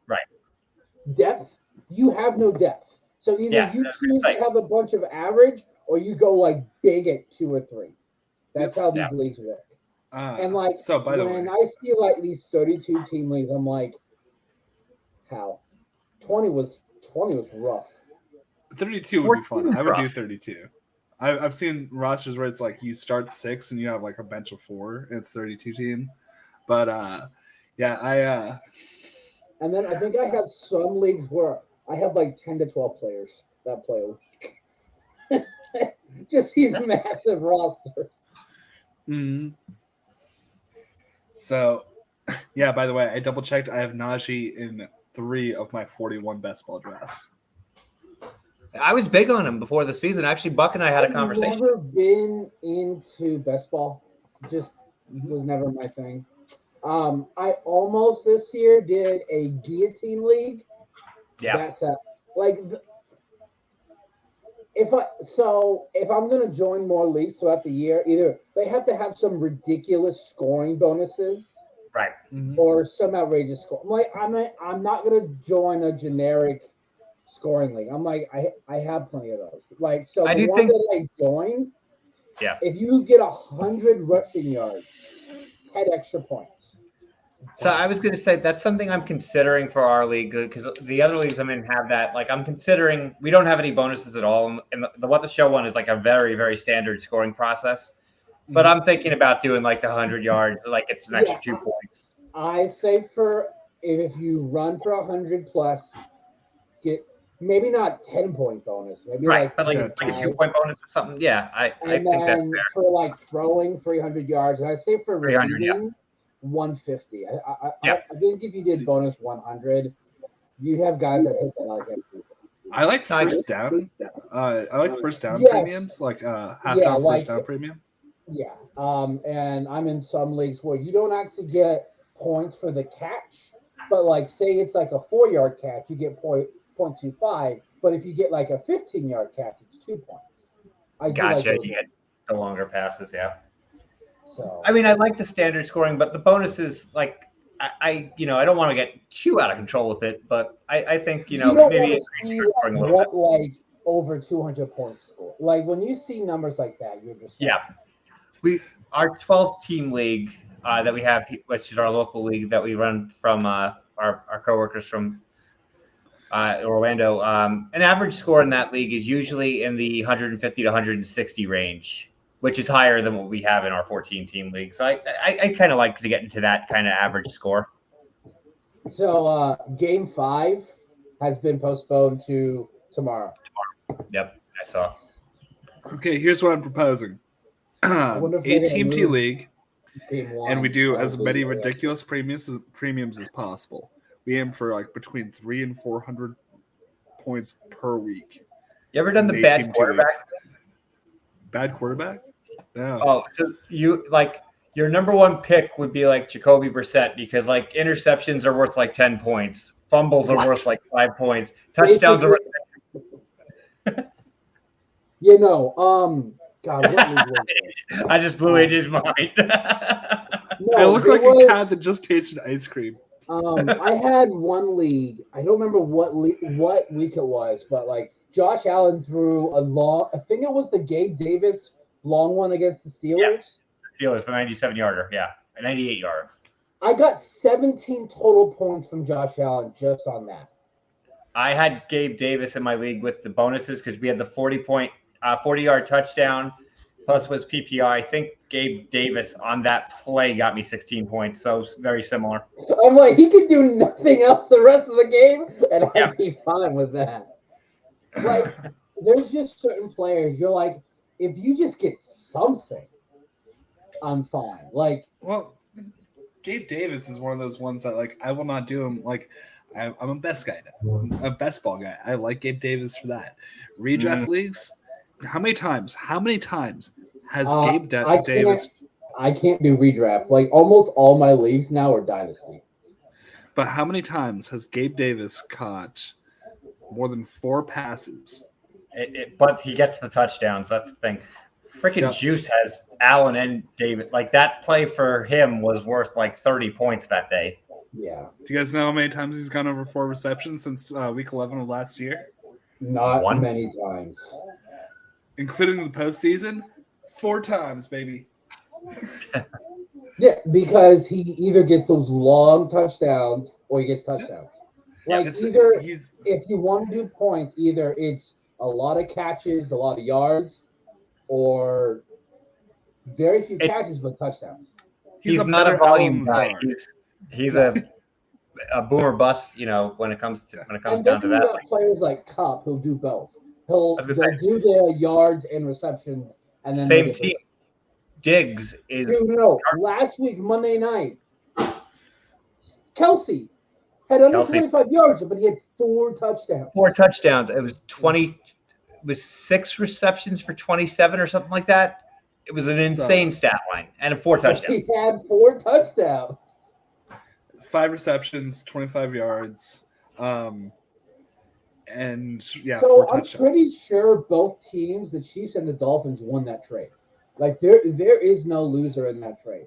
D: depth, you have no depth. So either you choose to have a bunch of average or you go like big at 2 or 3. That's how these leagues work. And like when I see like these 32 team leagues, I'm like, how? 20 was rough.
A: 32 would be fun. I would do 32. I've seen rosters where it's like you start 6 and you have like a bench of 4 and it's 32 team. But and
D: then I think I have some leagues where I have like 10 to 12 players that play a week. Just these massive rosters.
A: Mm-hmm. So, yeah, by the way, I double checked. I have Najee in 3 of my 41 best ball drafts.
B: I was big on him before the season. Actually, Buck and I had a conversation.
D: I've never been into best ball. Just was never my thing. I almost this year did a guillotine league.
B: Yeah.
D: That's if I'm going to join more leagues throughout the year, either they have to have some ridiculous scoring bonuses,
B: right,
D: or some outrageous score. I'm not going to join a generic scoring league. I'm like, I have plenty of those. Like, so the one that I joined, if you get 100 rushing yards, 10 extra points.
B: So I was going to say that's something I'm considering for our league, because the other leagues I'm in have that. Like, I'm considering, we don't have any bonuses at all, and the What the Show one is like a very, very standard scoring process. But I'm thinking about doing like the 100 yards, like it's an extra 2 points.
D: I say if you run for 100 plus, get maybe not 10-point bonus, maybe
B: but like a 2-point bonus or something. Yeah, I think that's fair.
D: For like throwing 300 yards, and I say for receiving 150. I think if you did bonus 100, you have guys that hit that like every week.
A: I like first down. I like first down premiums, like half-down first down premium.
D: Yeah, and I'm in some leagues where you don't actually get points for the catch, but like say it's like a 4-yard catch, you get 0.25. But if you get like a 15-yard catch, it's 2 points.
B: Gotcha. You get the longer passes, yeah.
D: So
B: I mean, I like the standard scoring, but the bonuses, like I don't want to get too out of control with it, but I think maybe
D: what like over 200 points score. Like when you see numbers like that, you're just
B: our 12-team league that we have, which is our local league that we run from our coworkers from Orlando. An average score in that league is usually in the 150 to 160 range, which is higher than what we have in our 14-team league. So I kind of like to get into that kind of average score.
D: So Game 5 has been postponed to tomorrow.
B: Yep, I saw.
A: Okay, here's what I'm proposing. 8-team league, and we do as many ridiculous premiums as possible. We aim for like between 300 and 400 points per week.
B: You ever done the bad quarterback?
A: Bad quarterback? No.
B: Oh, so you like your number one pick would be like Jacoby Brissett, because like interceptions are worth like 10 points, fumbles are worth like 5 points, touchdowns are worth.
D: God, what league was it?
B: I just blew AJ's mind.
A: I look like a cat that just tasted ice cream.
D: I had one league. I don't remember what week it was, but like Josh Allen threw a long. I think it was the Gabe Davis long one against the Steelers.
B: Yeah, the Steelers, the 97-yarder. Yeah, a 98-yarder.
D: I got 17 total points from Josh Allen just on that.
B: I had Gabe Davis in my league with the bonuses because we had the 40-yard touchdown plus was PPR. I think Gabe Davis on that play got me 16 points, so very similar.
D: I'm like, he could do nothing else the rest of the game, and I'd be fine with that. Like, there's just certain players, you're like, if you just get something, I'm fine. Like,
A: well, Gabe Davis is one of those ones that, like, I will not do him. Like, I'm a best guy now. I'm a best ball guy. I like Gabe Davis for that. Redraft leagues, how many times has Gabe Davis?
D: I can't do redraft. Like, almost all my leagues now are dynasty.
A: But how many times has Gabe Davis caught more than 4 passes?
B: But he gets the touchdowns. That's the thing. Freaking Juice has Allen and David. Like, that play for him was worth like 30 points that day.
D: Yeah.
A: Do you guys know how many times he's gone over 4 receptions since week 11 of last year?
D: Not many times.
A: Including the postseason? 4 times, baby.
D: Yeah, because he either gets those long touchdowns or he gets touchdowns. Like, if you want to do points, either it's a lot of catches, a lot of yards, or very few catches but touchdowns.
B: He's not a volume guy. He's a boomer bust, when it comes down to that.
D: Got players like Cup who'll do both. They'll do the yards and receptions, and then
B: same team. Diggs is.
D: Dude, no. Last week, Monday night, Kelsey had under 25 yards, but he had 4 touchdowns.
B: 4 touchdowns. It was 20. It was 6 receptions for 27 or something like that. It was an insane stat line, and 4 touchdowns.
D: He had 4 touchdowns.
A: 5 receptions, 25 yards. And yeah,
D: so I'm pretty sure both teams, the Chiefs and the Dolphins, won that trade. Like there is no loser in that trade.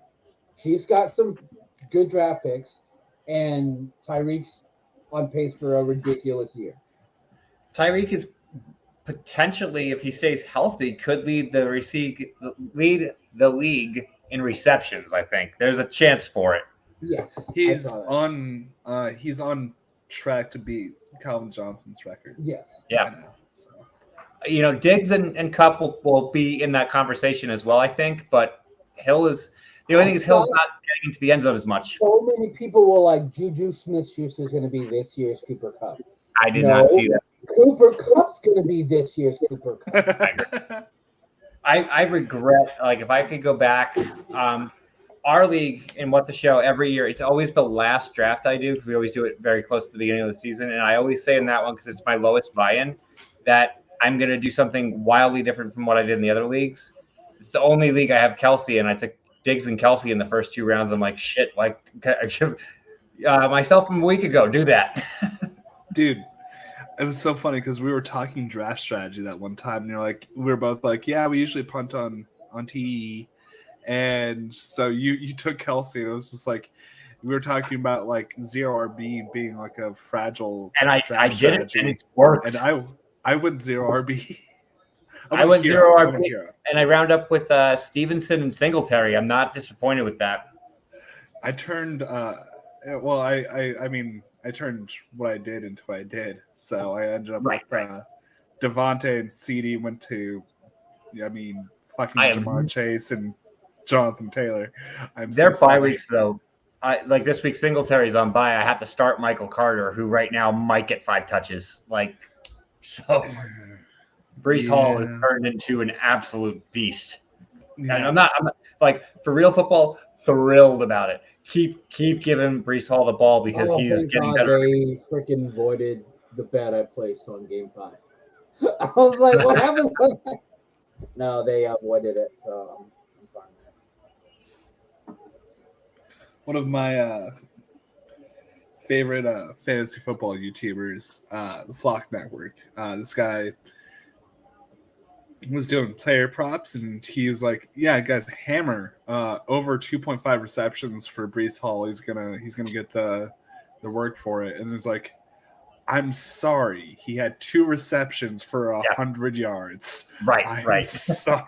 D: Chiefs got some good draft picks, and Tyreek's on pace for a ridiculous year.
B: Tyreek is potentially, if he stays healthy, could lead the league in receptions. I think there's a chance for it.
D: Yes,
A: he's on track to beat Calvin Johnson's record.
D: Yes,
B: yeah. Right now, so. Diggs and Kupp will be in that conversation as well, I think. But Hill is the only thing is Hill's not getting into the end zone as much.
D: So many people were like, Juju Smith-Schuster is going to be this year's Cooper Kupp.
B: I did not see that.
D: Cooper Kupp's going to be this year's Cooper Kupp.
B: I regret, like, if I could go back, our league and What the Show every year, it's always the last draft I do because we always do it very close to the beginning of the season. And I always say in that one, because it's my lowest buy-in, that I'm going to do something wildly different from what I did in the other leagues. It's the only league I have Kelsey, and I took Diggs and Kelsey in the first 2 rounds. I'm like, shit, like, I should, myself from a week ago, do that.
A: Dude. It was so funny because we were talking draft strategy that one time, and we were both like, yeah, we usually punt on TE. And so you took Kelsey, and it was just like we were talking about like 0 RB being like a fragile
B: and I did
A: strategy.
B: It, and it worked.
A: And I went 0 RB.
B: I went 0 RB, and I round up with Stevenson and Singletary. I'm not disappointed with that.
A: I turned I turned what I did into what I did. So I ended up with Devontae and CD went to, fucking Jamar Chase and Jonathan Taylor.
B: They're bye weeks, though. Like this week, Singletary's on bye. I have to start Michael Carter, who right now might get 5 touches. Breece Hall has turned into an absolute beast. Yeah. And I'm not like, for real football, thrilled about it. Keep giving Breece Hall the ball because he's getting better.
D: They freaking voided the bet I placed on Game 5. I was like, what happened? No, they avoided it. So I'm fine.
A: One of my favorite fantasy football YouTubers, the Flock Network. This guy was doing player props, and he was like, yeah, guys, hammer over 2.5 receptions for Breece Hall. He's gonna get the work for it. And it was like, I'm sorry, he had 2 receptions for 100 yards. I'm sorry.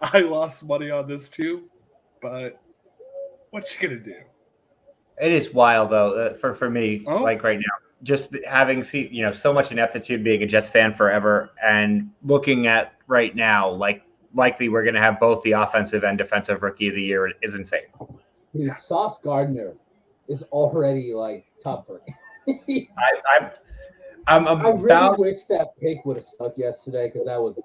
A: I lost money on this too, but what you gonna do?
B: It is wild though, for me, like right now. Just having seen, so much ineptitude being a Jets fan forever, and looking at right now, like likely we're going to have both the offensive and defensive rookie of the year is insane.
D: Dude, Sauce Gardner is already like top 3.
B: I
D: really wish that pick would have stuck yesterday because that was.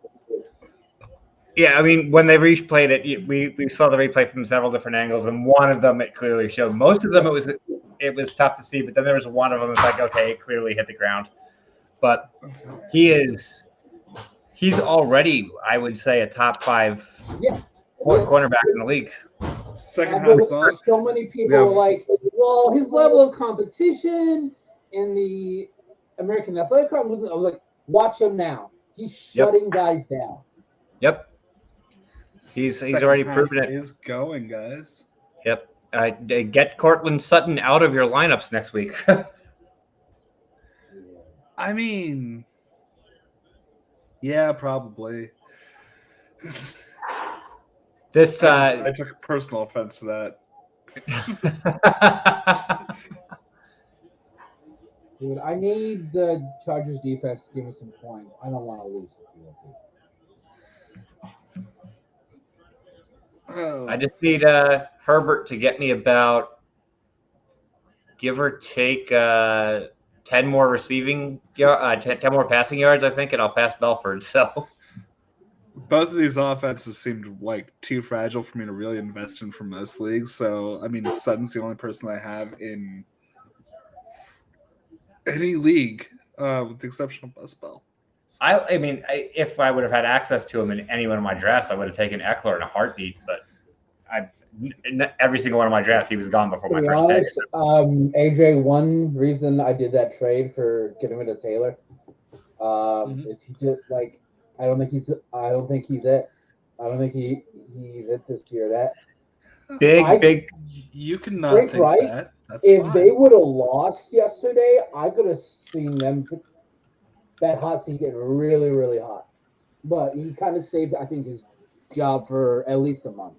B: Yeah, I mean, when they replayed it, we saw the replay from several different angles, and one of them it clearly showed. Most of them it was tough to see, but then there was one of them it's like, okay, it clearly hit the ground. But he's already, I would say, a top 5 cornerback in the league.
A: Second half on.
D: So many people were like, well, his level of competition in the American Athletic Conference, I was like, watch him now. He's shutting guys down.
B: Yep. He's already proven it.
A: Is going, guys.
B: Yep. Get Cortland Sutton out of your lineups next week.
A: I mean, yeah, probably. I took personal offense to
D: that. Dude, I need the Chargers defense to give me some points. I don't want to lose.
B: I just need Herbert to get me about, give or take, 10 more receiving, 10 more passing yards, I think, and I'll pass Belford. So
A: both of these offenses seemed like too fragile for me to really invest in for most leagues. So, I mean, Sutton's the only person I have in any league, with the exception of Buzz Bell.
B: I mean, if I would have had access to him in any one of my drafts, I would have taken Eckler in a heartbeat. But every single one of my drafts, he was gone before my first
D: honest, AJ, one reason I did that trade for getting rid of Taylor is he just like I don't think he's it. I don't think he's it this year. That
B: big.
A: You cannot think
D: right?
A: that. That's
D: if
A: fine.
D: they would have lost yesterday, I could have seen them that hot seat getting really, really hot. But he kind of saved, I think, his job for at least a month.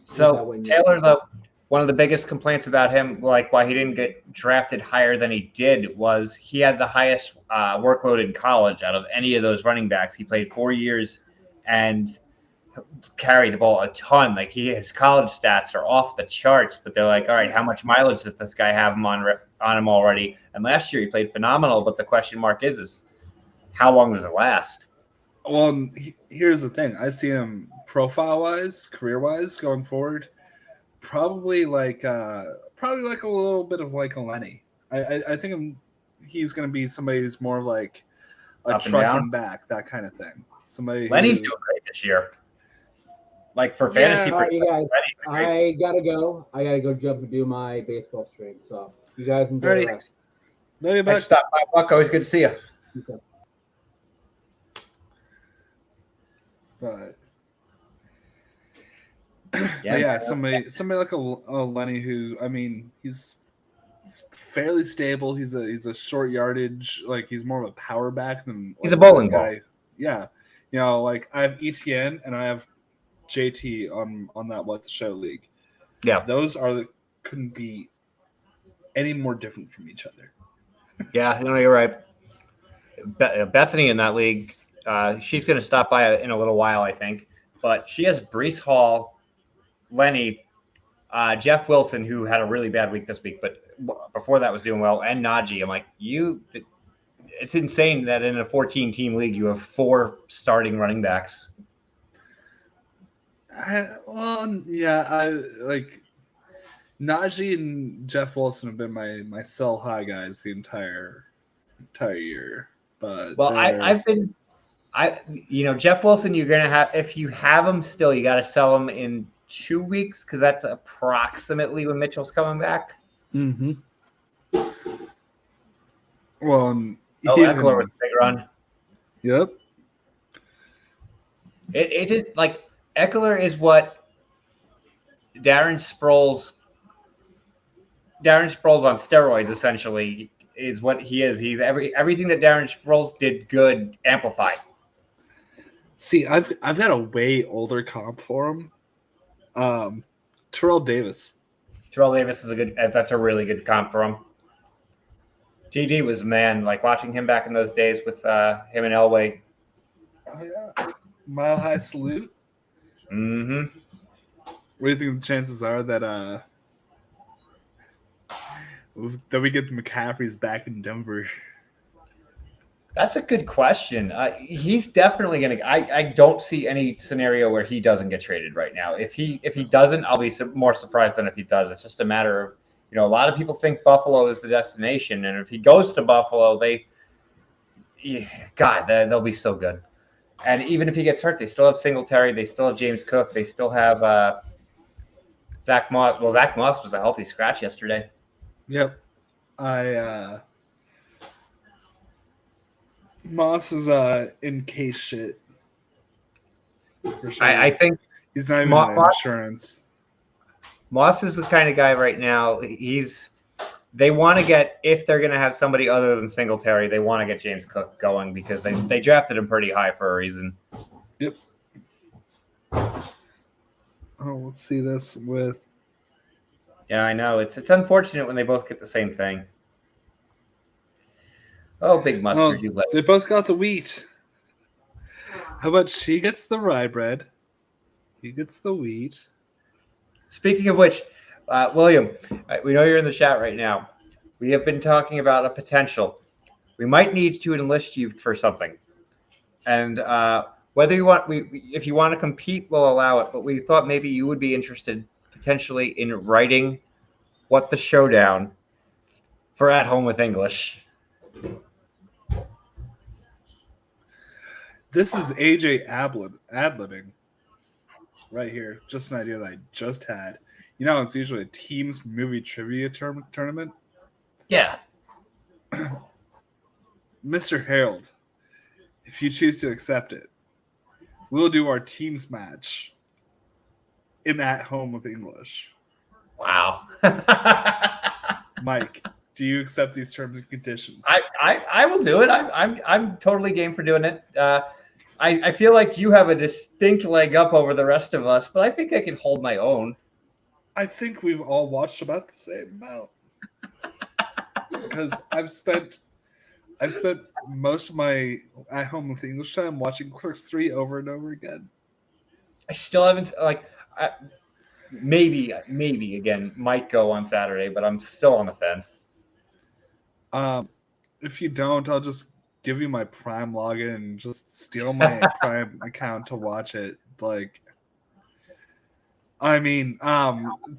B: So Taylor, though, one of the biggest complaints about him, like why he didn't get drafted higher than he did, was he had the highest workload in college out of any of those running backs. He played 4 years and carried the ball a ton. Like his college stats are off the charts, but they're like, all right, how much mileage does this guy have on him already? And last year he played phenomenal, but the question mark is how long does it last?
A: Well, here's the thing. I see him profile-wise, career-wise, going forward, probably like a little bit of like a Lenny. I think he's going to be somebody who's more like a trucking back, that kind of thing.
B: Lenny's doing great this year. Like for fantasy,
D: all right, you guys, I gotta go. I gotta go jump and do my baseball stream. So you guys enjoy the rest.
A: Love you,
B: Stop by, Buck. Always good to see you.
D: Okay.
A: But yeah, somebody like a Lenny who, I mean, he's fairly stable. He's a short yardage, like he's more of a power back than
B: he's a bowling ball.
A: Yeah, you know, like I have ETN and I have JT on that What the Show league.
B: Yeah,
A: those couldn't be any more different from each other.
B: Yeah, no, you're right. Bethany in that league, she's going to stop by in a little while, I think. But she has Breece Hall, Lenny, Jeff Wilson, who had a really bad week this week, but before that was doing well, and Najee. I'm like, it's insane that in a 14-team league you have 4 starting running backs.
A: I like Najee and Jeff Wilson have been my sell high guys the entire year. But
B: Jeff Wilson, you're gonna have, if you have him still, you got to sell him in 2 weeks because that's approximately when Mitchell's coming back.
A: Mm-hmm. Well,
B: Eckler with a big run.
A: Yep.
B: It is like Eckler is what Darren Sproles on steroids essentially is what he is. He's everything that Darren Sproles did good amplified.
A: See, I've got a way older comp for him. Terrell Davis.
B: Terrell Davis is that's a really good comp for him. TD was, man, like watching him back in those days with him and Elway.
A: Oh yeah. Mile High Salute.
B: Mm-hmm.
A: What do you think the chances are that we get the McCaffreys back in Denver?
B: That's a good question. He's definitely going to. I don't see any scenario where he doesn't get traded right now. If he doesn't, I'll be more surprised than if he does. It's just a matter of, a lot of people think Buffalo is the destination, and if he goes to Buffalo, they'll be so good. And even if he gets hurt, they still have Singletary, they still have James Cook, they still have Zach Moss. Well, Zach Moss was a healthy scratch yesterday.
A: Yep. Moss is in case shit. For sure.
B: I think
A: he's not even in insurance.
B: Moss is the kind of guy right now. They want to get, if they're going to have somebody other than Singletary, they want to get James Cook going because they drafted him pretty high for a reason.
A: Yep. Oh, let's see this with.
B: Yeah, I know. It's unfortunate when they both get the same thing. Oh, Big Mustard, you let.
A: They both got the wheat. How about she gets the rye bread? He gets the wheat.
B: Speaking of which, William, we know you're in the chat right now. We have been talking about a potential. We might need to enlist you for something. And whether you want, if you want to compete, we'll allow it. But we thought maybe you would be interested potentially in writing What the Showdown for At Home with English.
A: This is AJ ad-libbing. right here. Just an idea that I just had. You know, it's usually a team's movie trivia tournament.
B: Yeah.
A: Mr. Harold, if you choose to accept it, we'll do our teams match in At Home with English.
B: Wow.
A: Mike, do you accept these terms and conditions?
B: I will do it. I'm totally game for doing it. I feel like you have a distinct leg up over the rest of us, but I think I can hold my own.
A: I think we've all watched about the same amount. Because I've spent most of my At Home with English time watching Clerks 3 over and over again.
B: I still haven't maybe again might go on Saturday, but I'm still on the fence.
A: If you don't, I'll just give you my Prime login and just steal my Prime account to watch it. Like, I mean,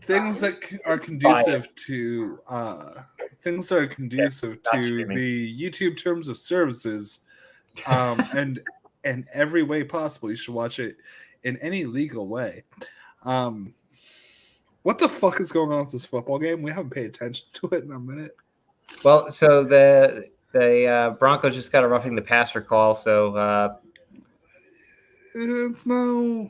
A: things that are conducive to the YouTube terms of services, and in every way possible. You should watch it in any legal way. What the fuck is going on with this football game? We haven't paid attention to it in a minute.
B: Well, so the Broncos just got a roughing the passer call, so
A: it's no.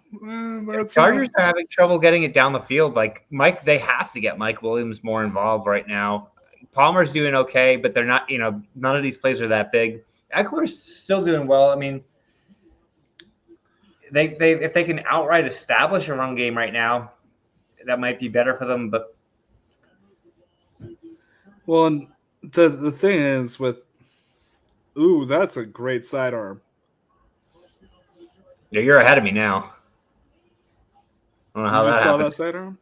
B: Chargers are having trouble getting it down the field. Like Mike, they have to get Mike Williams more involved right now. Palmer's doing okay, but they're not. None of these plays are that big. Eckler's still doing well. I mean, they if they can outright establish a run game right now, that might be better for them. But
A: well, and the thing is with, that's a great sidearm.
B: Yeah, you're ahead of me now. I don't know how that happened.
A: You saw that sidearm?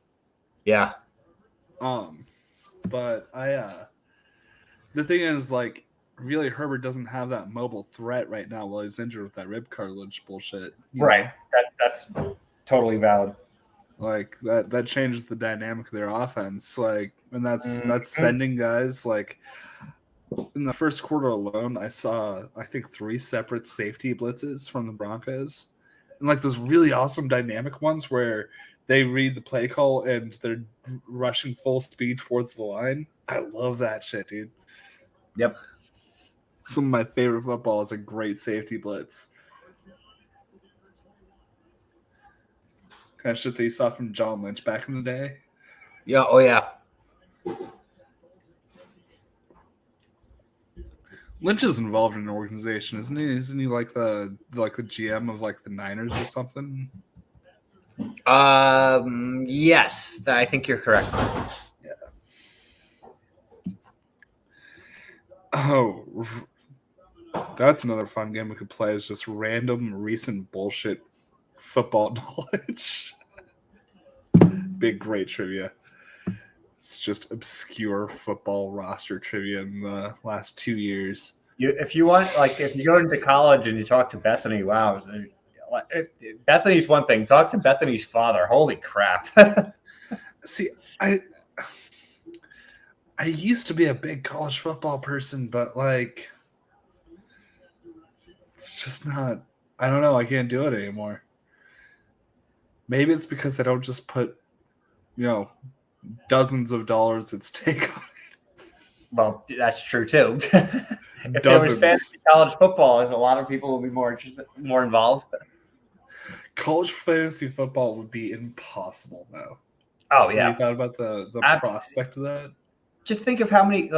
B: Yeah.
A: But the thing is, like, really, Herbert doesn't have that mobile threat right now while he's injured with that rib cartilage bullshit.
B: Right. That's totally valid.
A: Like that changes the dynamic of their offense. Like, and that's sending guys like. In the first quarter alone, I saw, I think, 3 separate safety blitzes from the Broncos. And, like, those really awesome dynamic ones where they read the play call and they're rushing full speed towards the line. I love that shit, dude.
B: Yep.
A: Some of my favorite football is a great safety blitz. Kind of shit that you saw from John Lynch back in the day.
B: Yeah. Oh, yeah.
A: Lynch is involved in an organization, isn't he? Isn't he like the GM of like the Niners or something?
B: Yes, I think you're correct.
A: Yeah. Oh, that's another fun game we could play. Is just random recent bullshit football knowledge. Big great trivia. It's just obscure football roster trivia in the last 2 years.
B: If you want, like, if you go into college and you talk to Bethany, wow. Bethany's one thing. Talk to Bethany's father. Holy crap.
A: See, I used to be a big college football person, but, like, it's just not, I don't know. I can't do it anymore. Maybe it's because I don't just put, dozens of dollars at stake on it.
B: Well, that's true too. If there was fantasy college football, a lot of people would be more interested, more involved.
A: College fantasy football would be impossible, though.
B: Oh yeah.
A: Have you thought about the prospect of that?
B: Just think of how many.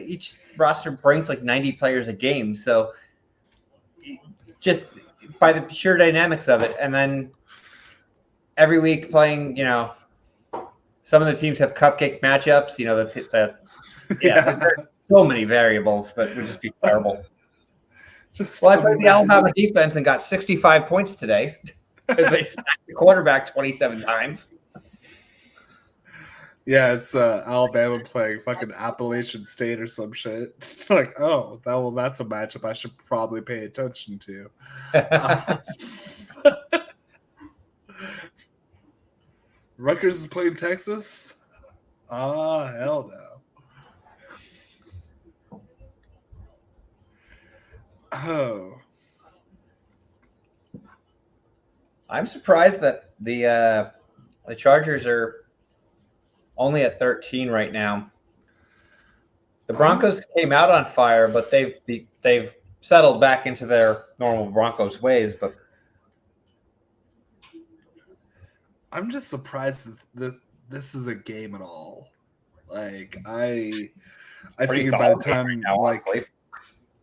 B: Each roster brings like 90 players a game, so just by the sheer dynamics of it, and then every week playing, some of the teams have cupcake matchups. There's so many variables that would just be terrible. I played the Alabama defense and got 65 points today because they sacked the quarterback 27 times.
A: Yeah, it's Alabama playing fucking Appalachian State or some shit. Like, that's a matchup I should probably pay attention to. Rutgers is playing Texas? Hell no.
B: I'm surprised that The Chargers are only at 13 right now. The Broncos came out on fire, but they've settled back into their normal Broncos ways. But
A: I'm just surprised that this is a game at all. Like I figured by the time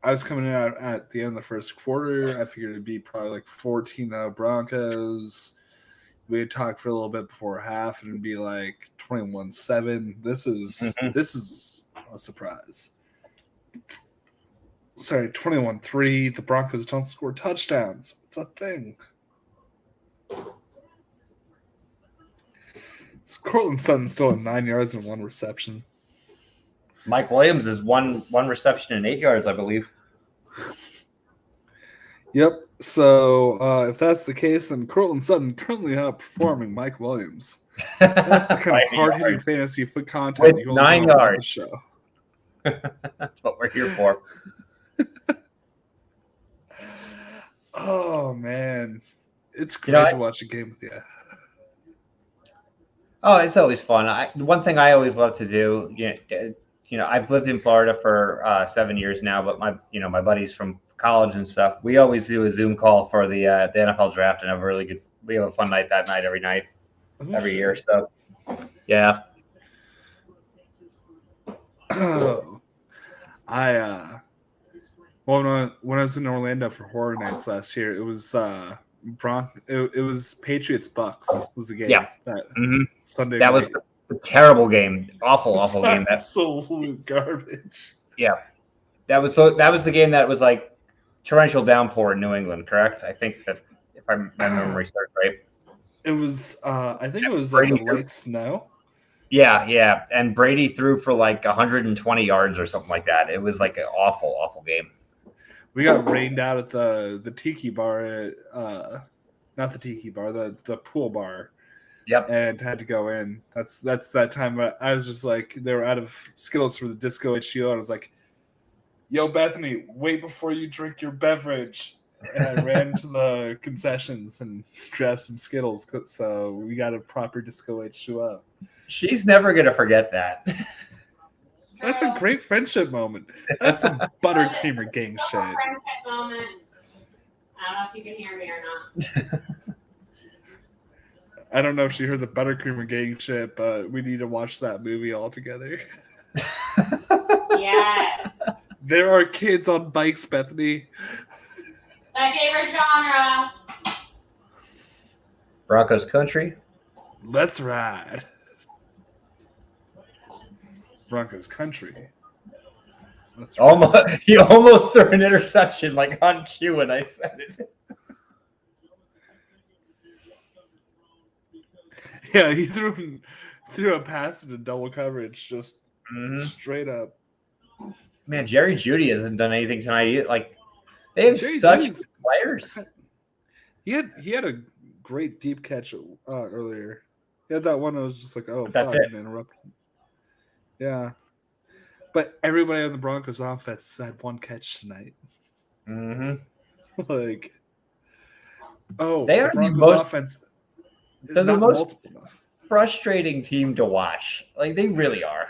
A: I was coming out at the end of the first quarter, I figured it'd be probably like 14-0 Broncos. We had talked for a little bit before half, and it'd be like 21-7. This is a surprise. Sorry, 21-3. The Broncos don't score touchdowns. It's a thing. Cortland Sutton still at 9 yards and 1 reception.
B: Mike Williams is one reception and 8 yards, I believe.
A: Yep. So if that's the case, then Cortland Sutton currently outperforming Mike Williams. That's the kind of hard-hitting fantasy foot content
B: with 9 yards on the
A: show.
B: That's what we're here for.
A: Oh man, it's great to watch a game with you.
B: Oh, it's always fun. The one thing I always love to do, I've lived in Florida for 7 years now, but my buddies from college and stuff, we always do a Zoom call for the NFL draft, and we have a fun night that night every year. So, yeah.
A: Oh, when I was in Orlando for Horror Nights last year, it was it was Patriots Bucks was the game.
B: Yeah.
A: Sunday.
B: That night. Was a terrible game. Awful game.
A: Absolute garbage.
B: Yeah. That was the game that was like torrential downpour in New England, correct? I think that if my memory serves right.
A: It was I think it was like a light snow.
B: Yeah. And Brady threw for like 120 yards or something like that. It was like an awful game.
A: We got rained out at the tiki bar not the tiki bar, the pool bar.
B: Yep.
A: And had to go in. That's that time I was just like, they were out of Skittles for the Disco HGO. I was like, yo, Bethany, wait before you drink your beverage. And I ran to the concessions and grabbed some Skittles. So we got a proper Disco H2O.
B: She's never going to forget that.
A: That's a great friendship moment. That's some buttercreamer gang shit.
E: Friendship moment. I don't know if you can hear me or not.
A: I don't know if she heard the buttercreamer gang shit, but we need to watch that movie all together.
E: Yes.
A: There are kids on bikes, Bethany.
E: My favorite genre.
B: Broncos country.
A: Let's ride. Broncos country. Let's ride.
B: You almost threw an interception like on cue when I said it.
A: Yeah, he threw a pass into double coverage, just straight up.
B: Man, Jerry Jeudy hasn't done anything tonight either. Like, they have such good players.
A: He had a great deep catch earlier. He had that one that was just like, oh,
B: that's
A: fuck,
B: it.
A: Interrupted. Yeah. But everybody on the Broncos offense had one catch tonight. Like,
B: they are
A: the Broncos offense.
B: They're the most frustrating team to watch. Like, they really are.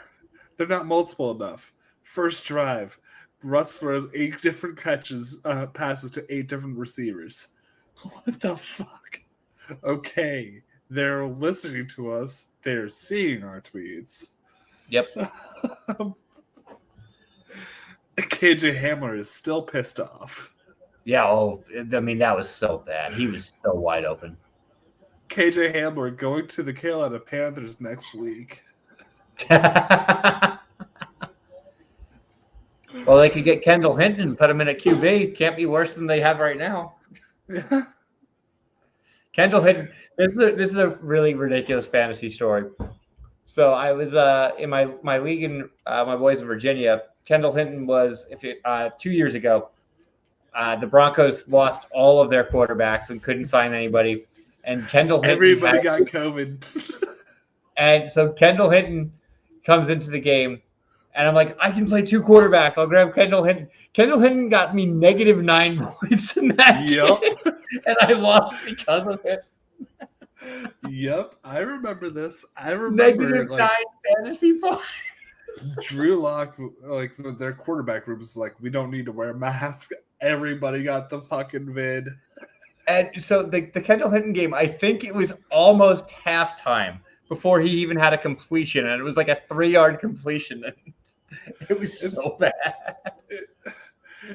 A: They're not multiple enough. First drive, Russ throws 8 different passes to 8 different receivers. What the fuck? Okay, they're listening to us. They're seeing our tweets.
B: Yep.
A: KJ Hamler is still pissed off.
B: Yeah, I mean, that was so bad. He was so wide open.
A: KJ Hamler going to the Carolina Panthers next week.
B: Well, they could get Kendall Hinton and put him in a QB. Can't be worse than they have right now. Kendall Hinton. This is a really ridiculous fantasy story. So I was in my league in my boys in Virginia. Kendall Hinton was 2 years ago. The Broncos lost all of their quarterbacks and couldn't sign anybody. And Kendall Hinton
A: everybody got COVID.
B: And so Kendall Hinton comes into the game, and I'm like, I can play 2 quarterbacks. I'll grab Kendall Hinton. Kendall Hinton got me -9 points in that game, and I lost because of it.
A: Yep, I remember this. I remember
B: -9 fantasy points.
A: Drew Lock, like their quarterback group was like, we don't need to wear masks. Everybody got the fucking vid.
B: And so the Kendall Hinton game, I think it was almost halftime before he even had a completion, and it was like a 3-yard completion. It was so bad.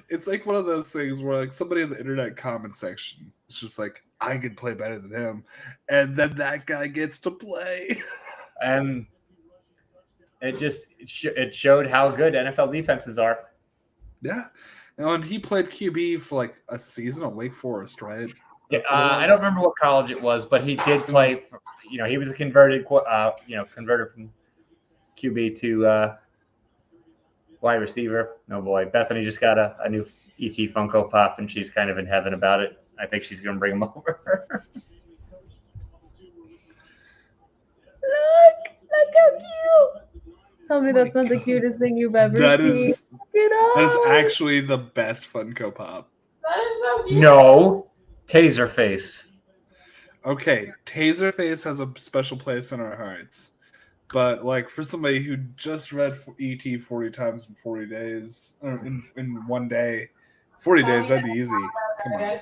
A: It's like one of those things where like somebody in the internet comment section is just like, I could play better than him, and then that guy gets to play.
B: And it showed how good NFL defenses are.
A: Yeah. And he played QB for like a season at Wake Forest, right?
B: I don't remember what college it was, but he did play. He was a converted from QB to wide receiver. Oh boy, Bethany just got a new ET Funko Pop, and she's kind of in heaven about it. I think she's going to bring him over.
F: Look how cute. Tell me that's not the cutest thing you've ever seen.
A: That is actually the best Funko Pop.
E: That is so cute.
B: No, Taserface.
A: Okay, Taserface has a special place in our hearts. But like for somebody who just read ET 40 times in 40 days, or in one day, 40 days, that'd be easy. Come on.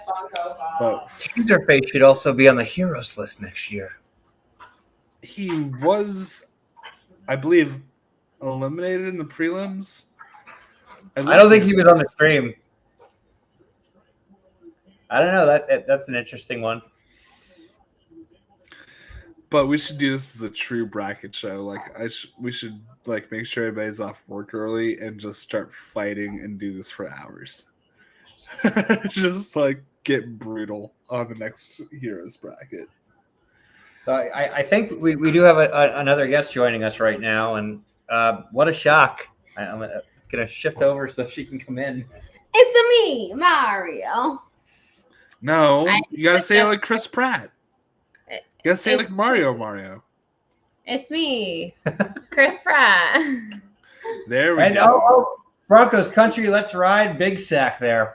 A: But
B: Taserface should also be on the heroes list next year.
A: he was, I believe, eliminated in the prelims.
B: I don't think he was on the stream. I don't know. That's an interesting one.
A: But we should do this as a true bracket show. Like we should like make sure everybody's off work early and just start fighting and do this for hours. Just like get brutal on the next Heroes bracket.
B: So I think we do have another guest joining us right now, and what a shock! I'm gonna shift over so she can come in.
F: It's me, Mario.
A: No, you gotta say it like Chris Pratt. You gotta say it like Mario.
F: It's me, Chris Pratt.
A: There we go.
B: Oh, Broncos country, let's ride! Big sack there.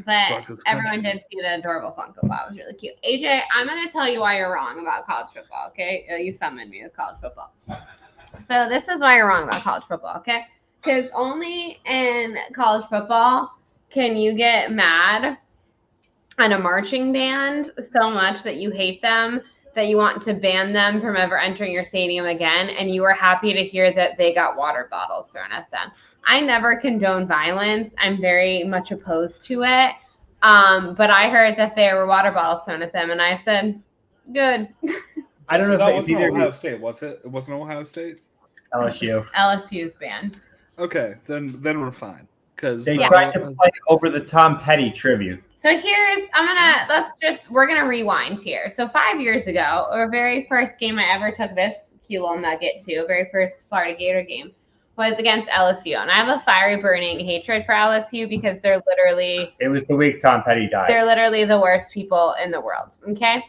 F: But everyone did see the adorable Funko Pop. It was really cute. AJ, I'm going to tell you why you're wrong about college football, okay? You summoned me with college football. So this is why you're wrong about college football, okay? Because only in college football can you get mad at a marching band so much that you hate them, that you want to ban them from ever entering your stadium again, and you are happy to hear that they got water bottles thrown at them. I never condone violence. I'm very much opposed to it. But I heard that there were water bottles thrown at them, and I said, good.
B: I don't know
A: that
B: if it's either
A: Ohio State, was it? It wasn't Ohio State?
B: LSU.
F: LSU's banned.
A: Okay, then we're fine. Because
B: they tried to play over the Tom Petty tribute.
F: So we're gonna rewind here. So 5 years ago, our very first game I ever took this cute little nugget to, very first Florida Gator game, was against LSU. And I have a fiery burning hatred for LSU because they're literally...
B: It was the week Tom Petty died.
F: They're literally the worst people in the world, okay?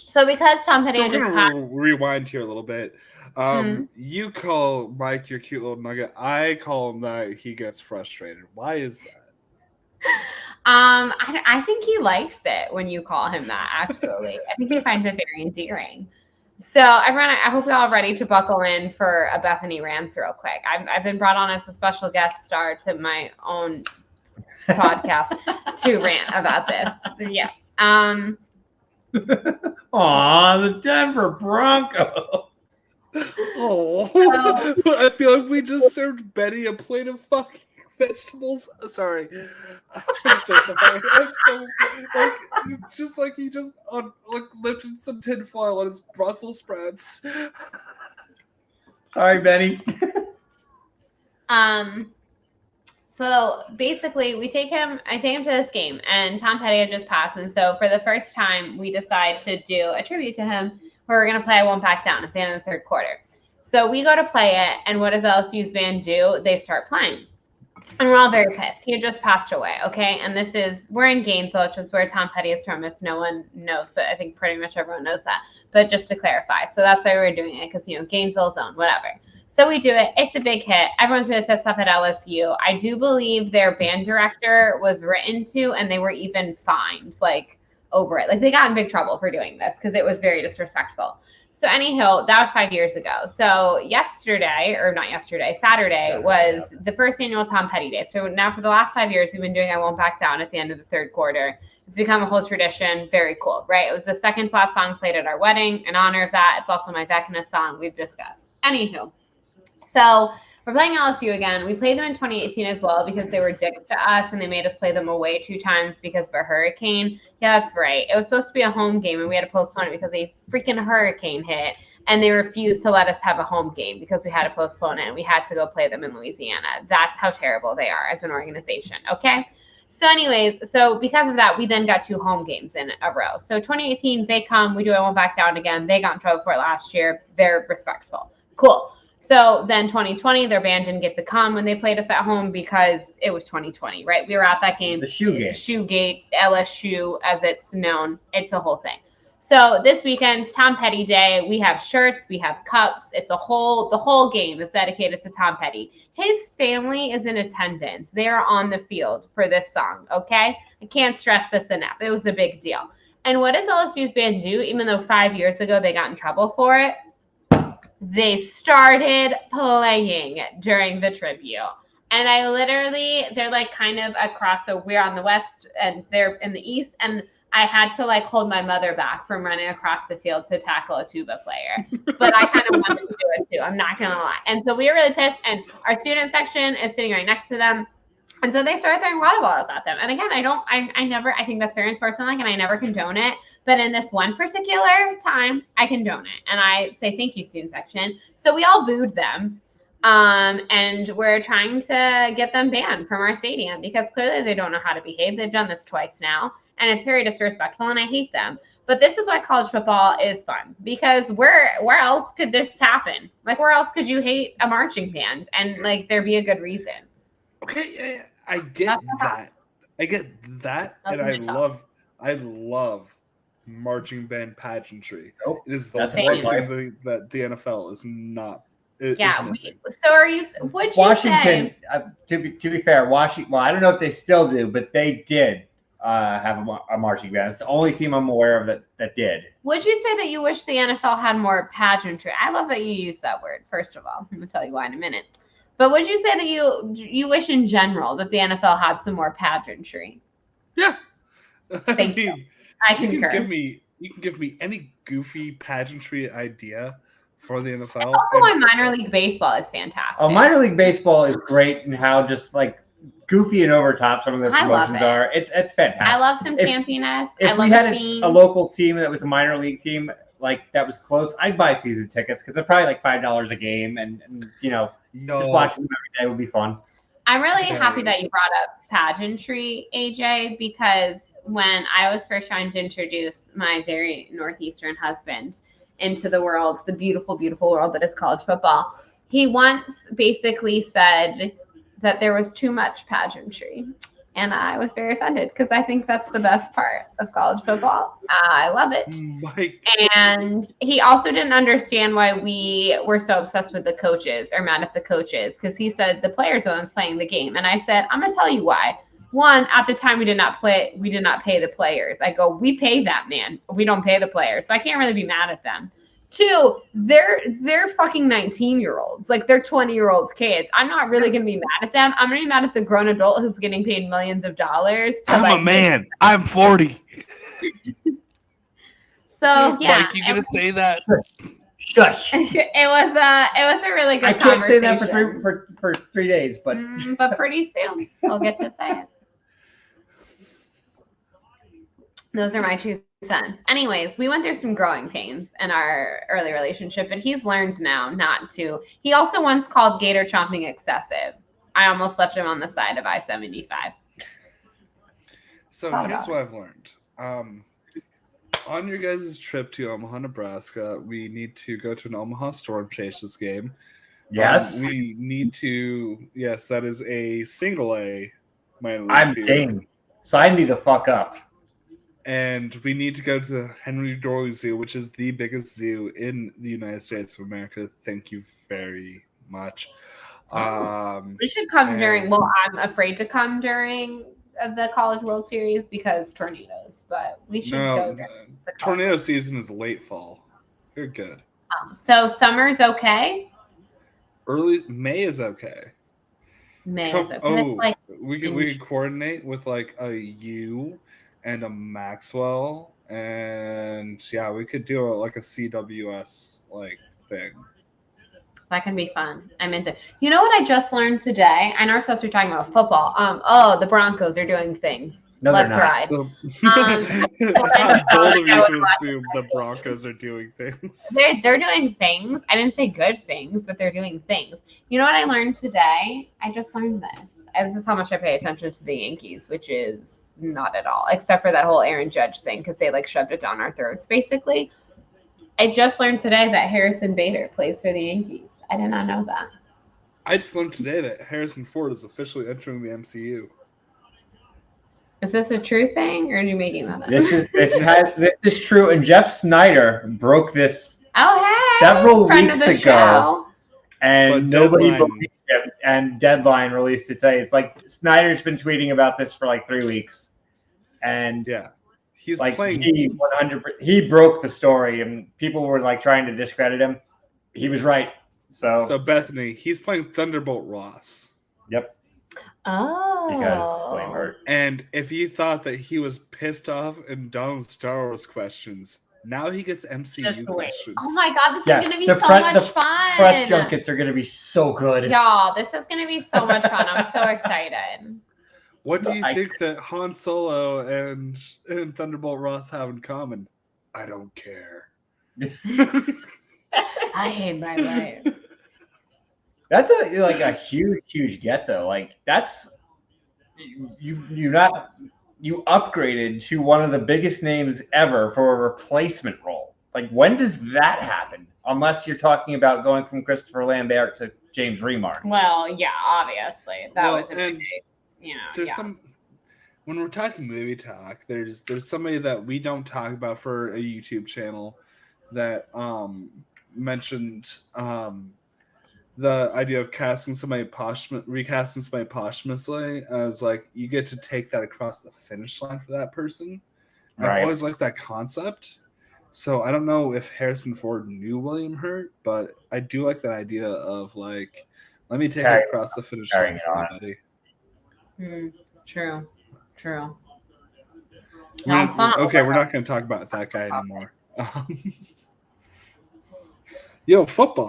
F: So because Tom Petty...
A: So we're going to rewind here a little bit. You call Mike your cute little nugget. I call him that he gets frustrated. Why is that?
F: I think he likes it when you call him that, actually. I think he finds it very endearing. So everyone, I hope you're all ready to buckle in for a Bethany Rants real quick. I've been brought on as a special guest star to my own podcast to rant about this. Yeah.
B: Aw, the Denver Broncos.
A: Oh, I feel like we just served Betty a plate of fucking vegetables. Sorry. I'm so sorry. I'm so like it's just like he just lifted some tinfoil on his Brussels sprouts.
B: Sorry, Betty.
F: So basically I take him to this game, and Tom Petty had just passed, and so for the first time we decide to do a tribute to him where we're gonna play I Won't Back Down at the end of the third quarter. So we go to play it, and what does LSU's band do? They start playing. And we're all very pissed. He had just passed away, okay? And we're in Gainesville, which is where Tom Petty is from, if no one knows, but I think pretty much everyone knows that. But just to clarify, so that's why we're doing it, because, Gainesville zone, whatever. So we do it. It's a big hit. Everyone's really pissed off at LSU. I do believe their band director was written to, and they were even fined, like over it. Like they got in big trouble for doing this because it was very disrespectful. So anyhow, that was 5 years ago. So Saturday was the first annual Tom Petty Day. So now for the last 5 years, we've been doing I Won't Back Down at the end of the third quarter. It's become a whole tradition. Very cool, right? It was the second to last song played at our wedding. In honor of that, it's also my Vecna song we've discussed. Anywho, so we're playing LSU again. We played them in 2018 as well because they were dicks to us and they made us play them away 2 times because of a hurricane. Yeah, that's right. It was supposed to be a home game and we had to postpone it because a freaking hurricane hit and they refused to let us have a home game because we had to postpone it and we had to go play them in Louisiana. That's how terrible they are as an organization, okay? So anyways, so because of that, we then got 2 home games in a row. So 2018, they come, we do I Won't Back Down again. They got in trouble for it last year. They're respectful. Cool. So then 2020, their band didn't get to come when they played us at home because it was 2020, right? We were at that game.
B: The
F: Shoegate, LSU, as it's known. It's a whole thing. So this weekend's Tom Petty Day. We have shirts, we have cups. The whole game is dedicated to Tom Petty. His family is in attendance. They are on the field for this song, okay? I can't stress this enough. It was a big deal. And what does LSU's band do, even though 5 years ago they got in trouble for it? They started playing during the tribute. And they're like kind of across, so we're on the west and they're in the east. And I had to like hold my mother back from running across the field to tackle a tuba player. But I kind of wanted to do it too. I'm not going to lie. And so we were really pissed. And our student section is sitting right next to them. And so they started throwing water bottles at them. And again, I think that's very unsportsmanlike and I never condone it. But in this one particular time, I condone it. And I say, thank you, student section. So we all booed them. And we're trying to get them banned from our stadium because clearly they don't know how to behave. They've done this twice now. And it's very disrespectful and I hate them. But this is why college football is fun because where else could this happen? Like where else could you hate a marching band and like there be a good reason?
A: Okay, I get that. And I love marching band pageantry.
B: Nope.
A: It is the one thing that the NFL is not. Would you
B: Washington, to be fair, Washington, well, I don't know if they still do, but they did have a marching band. It's the only team I'm aware of that did.
F: Would you say that you wish the NFL had more pageantry? I love that you use that word, first of all. I'm going to tell you why in a minute. But would you say that you wish in general that the NFL had some more pageantry?
A: Yeah.
F: Thank you. I concur.
A: You can give me any goofy pageantry idea for the NFL.
F: And also why minor league baseball is fantastic.
B: Oh, minor league baseball is great and how just like goofy and over top some of the promotions are. It's fantastic.
F: I love some campiness.
B: If we had a local team that was a minor league team like that was close, I'd buy season tickets because they're probably like $5 a game, and just watching them every day would be fun.
F: I'm really happy that you brought up pageantry, AJ, because when I was first trying to introduce my very Northeastern husband into the world, the beautiful, beautiful world that is college football, he once basically said that there was too much pageantry. And I was very offended because I think that's the best part of college football. I love it. And he also didn't understand why we were so obsessed with the coaches or mad at the coaches because he said the players are the ones playing the game. And I said, I'm going to tell you why. One, at the time we did not pay the players. I go, we pay that man. We don't pay the players. So I can't really be mad at them. Two, they're fucking 19-year-olds. Like they're 20-year-old kids. I'm not really gonna be mad at them. I'm gonna be mad at the grown adult who's getting paid millions of dollars.
A: I'm a man. I'm 40.
F: So yeah.
A: Mike, you gonna say that?
B: Shush.
F: It was a really good conversation.
B: I can't say that for 3 days, but
F: but pretty soon we'll get to say it. Those are my 2 cents. Anyways, we went through some growing pains in our early relationship, but he's learned now not to. He also once called gator chomping excessive. I almost left him on the side of I-75.
A: So here's what I've learned. On your guys' trip to Omaha, Nebraska, we need to go to an Omaha Storm Chasers game.
B: Yes.
A: We need to. Yes, that is a single A minor league
B: I'm
A: team.
B: dang. Sign me the fuck up.
A: And we need to go to the Henry Doorly Zoo, which is the biggest zoo in the United States of America. Thank you very much.
F: We should come during. Well, I'm afraid to come during the College World Series because tornadoes, but we should go there.
A: Tornado season is late fall. You're good.
F: So summer's okay.
A: Early May is okay.
F: May is okay.
A: We could coordinate with like a U and a Maxwell, and yeah, we could do like a CWS like thing.
F: That can be fun. I'm into. You know what I just learned today? I know we're supposed to be talking about football. The Broncos are doing things.
B: No,
F: let's ride.
A: Bold of you to assume the Broncos are doing things.
F: They're doing things. I didn't say good things, but they're doing things. You know what I learned today? I just learned this. And this is how much I pay attention to the Yankees, which is not at all, except for that whole Aaron Judge thing because they like shoved it down our throats, basically. I just learned today that Harrison Bader plays for the Yankees. I did not know that.
A: I just learned today that Harrison Ford is officially entering the MCU.
F: Is this a true thing, or are you making that up?
B: This is true, and Jeff Snyder broke this several weeks ago,
F: show.
B: And nobody believed him. And Deadline released it today. It's like Snyder's been tweeting about this for like 3 weeks, and
A: yeah, he's
B: like
A: playing.
B: He broke the story, and people were like trying to discredit him. He was right. So
A: Bethany, he's playing Thunderbolt Ross.
B: Yep.
F: Oh.
B: Because Flame hurt.
A: And if you thought that he was pissed off and done with Star Wars questions, now he gets MCU questions.
F: Oh my God, this is going to be so much fun.
B: Press junkets are going to be so good.
F: Y'all, this is going to be so much fun. I'm so excited.
A: What do you think that Han Solo and Thunderbolt Ross have in common? I don't care.
F: I hate my life.
B: That's a huge get though. Like that's you upgraded to one of the biggest names ever for a replacement role. Like when does that happen? Unless you're talking about going from Christopher Lambert to James Remar.
F: Well, yeah, obviously that was a big,
A: there's some when we're talking movie talk. There's somebody that we don't talk about for a YouTube channel that mentioned the idea of recasting somebody posthumously as like you get to take that across the finish line for that person. Right. I always liked that concept. So I don't know if Harrison Ford knew William Hurt, but I do like that idea of like, let me take it across the finish line for anybody.
F: True.
A: We're not going to talk about that guy anymore. Yo, football.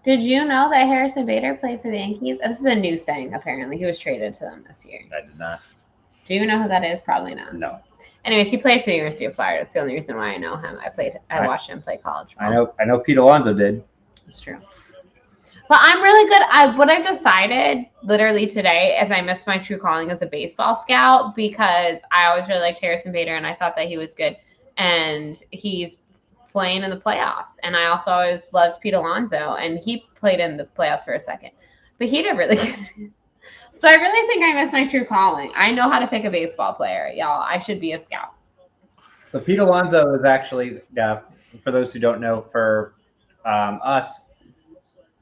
F: Did you know that Harrison Bader played for the Yankees? This is a new thing, apparently. He was traded to them this year.
B: I did not.
F: Do you know who that is? Probably not.
B: No.
F: Anyways, he played for the University of Florida. That's the only reason why I know him. I watched him play college ball.
B: I know Pete Alonso did.
F: That's true. But I'm really good. What I've decided literally today is I missed my true calling as a baseball scout because I always really liked Harrison Bader and I thought that he was good. And he's playing in the playoffs. And I also always loved Pete Alonso, and he played in the playoffs for a second. But he did really good. So I really think I missed my true calling. I know how to pick a baseball player, y'all. I should be a scout.
B: So Pete Alonso is actually, for those who don't know, for us,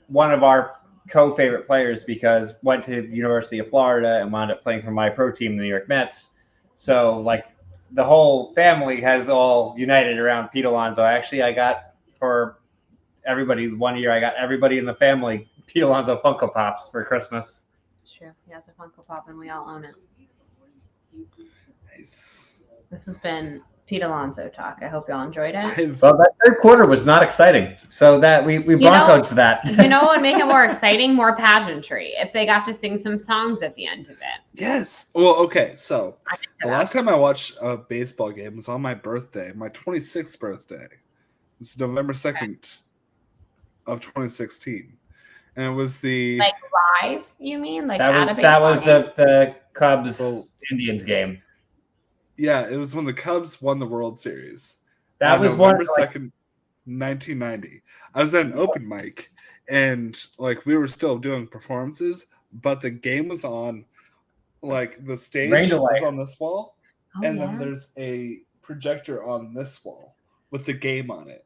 B: one of our co-favorite players because went to the University of Florida and wound up playing for my pro team, the New York Mets. So, like, the whole family has all united around Pete Alonso. Actually, I got for everybody one year, I got everybody in the family Pete Alonso Funko Pops for Christmas.
F: Sure. He has a Funko Pop and we all own it.
A: Nice.
F: This has been Pete Alonso talk. I hope y'all enjoyed it.
B: Well, that third quarter was not exciting. So that we Broncos to that.
F: You know what would make it more exciting? More pageantry. If they got to sing some songs at the end of it.
A: Yes. Well, okay. So the last time I watched a baseball game was on my birthday, my 26th birthday. It's November 2nd of 2016. And it was the
F: like live, you mean? Like
B: that was the Cubs Indians game.
A: Yeah, it was when the Cubs won the World Series.
B: That was
A: November 2nd, 1990. I was at an open mic, and like we were still doing performances, but the game was on. Like the stage was on this wall, then there's a projector on this wall with the game on it,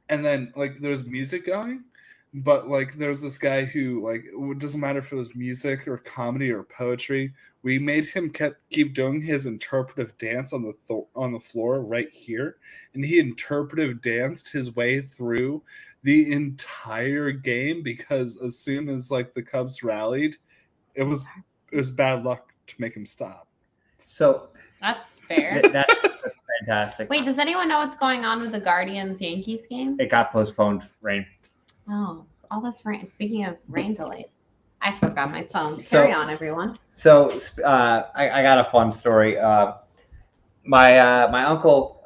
A: and then like there was music going, But like, there's this guy who like it doesn't matter if it was music or comedy or poetry. We made him keep doing his interpretive dance on the floor right here, and he interpretive danced his way through the entire game because as soon as like the Cubs rallied, it was bad luck to make him stop.
B: So
F: that's fair.
B: That's fantastic.
F: Wait, does anyone know what's going on with the Guardians-Yankees game?
B: It got postponed, rain.
F: Oh, all this rain. Speaking of rain delays, I forgot my phone. Carry on, everyone.
B: So I got a fun story. My uncle,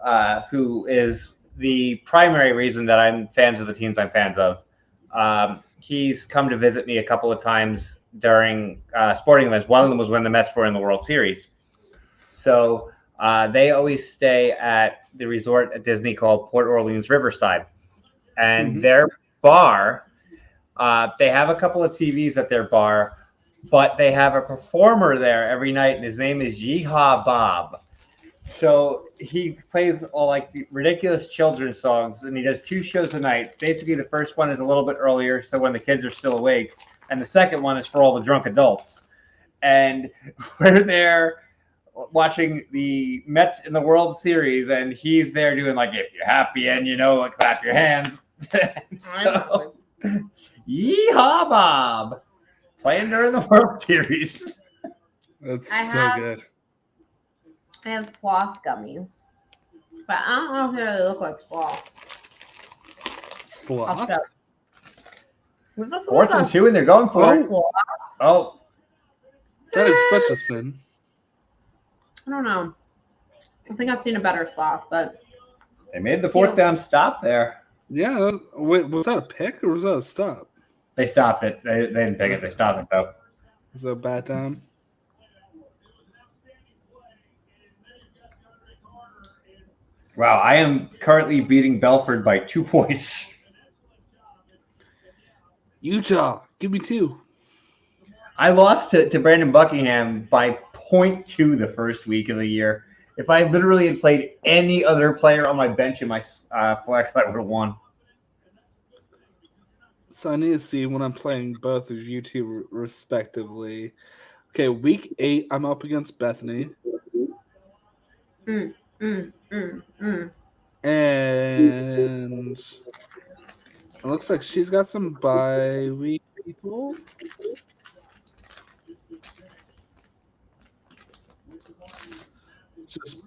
B: who is the primary reason that I'm fans of the teams I'm fans of, he's come to visit me a couple of times during sporting events. One of them was when the Mets were in the World Series. So they always stay at the resort at Disney called Port Orleans Riverside. And their bar, they have a couple of TVs at their bar, but they have a performer there every night, and his name is Yeehaw Bob. So he plays all like the ridiculous children's songs, and he does 2 shows a night. Basically, the first one is a little bit earlier, so when the kids are still awake, and the second one is for all the drunk adults. And we're there watching the Mets in the World Series, and he's there doing like, if you're happy and you know, like, clap your hands. So, Yeehaw Bob playing during the World Series.
A: That's so good.
F: I have sloth gummies, but I don't know if they really look like sloth.
A: Sloth?
F: Was this
B: 4th and 2, and they're going for it. Oh,
A: that is such a sin.
F: I don't know. I think I've seen a better sloth, but
B: they made the 4th down stop there.
A: Yeah, wait, was that a pick or was that a stop?
B: They stopped it. They didn't pick it. They stopped it, though.
A: Was that a bat down?
B: Wow, I am currently beating Belford by 2 points.
A: Utah, give me 2.
B: I lost to Brandon Buckingham by 0.2 the first week of the year. If I literally had played any other player on my bench in my flex, I would have won.
A: So I need to see when I'm playing both of you two respectively. Okay, week 8, I'm up against Bethany. And it looks like she's got some bye week people. Just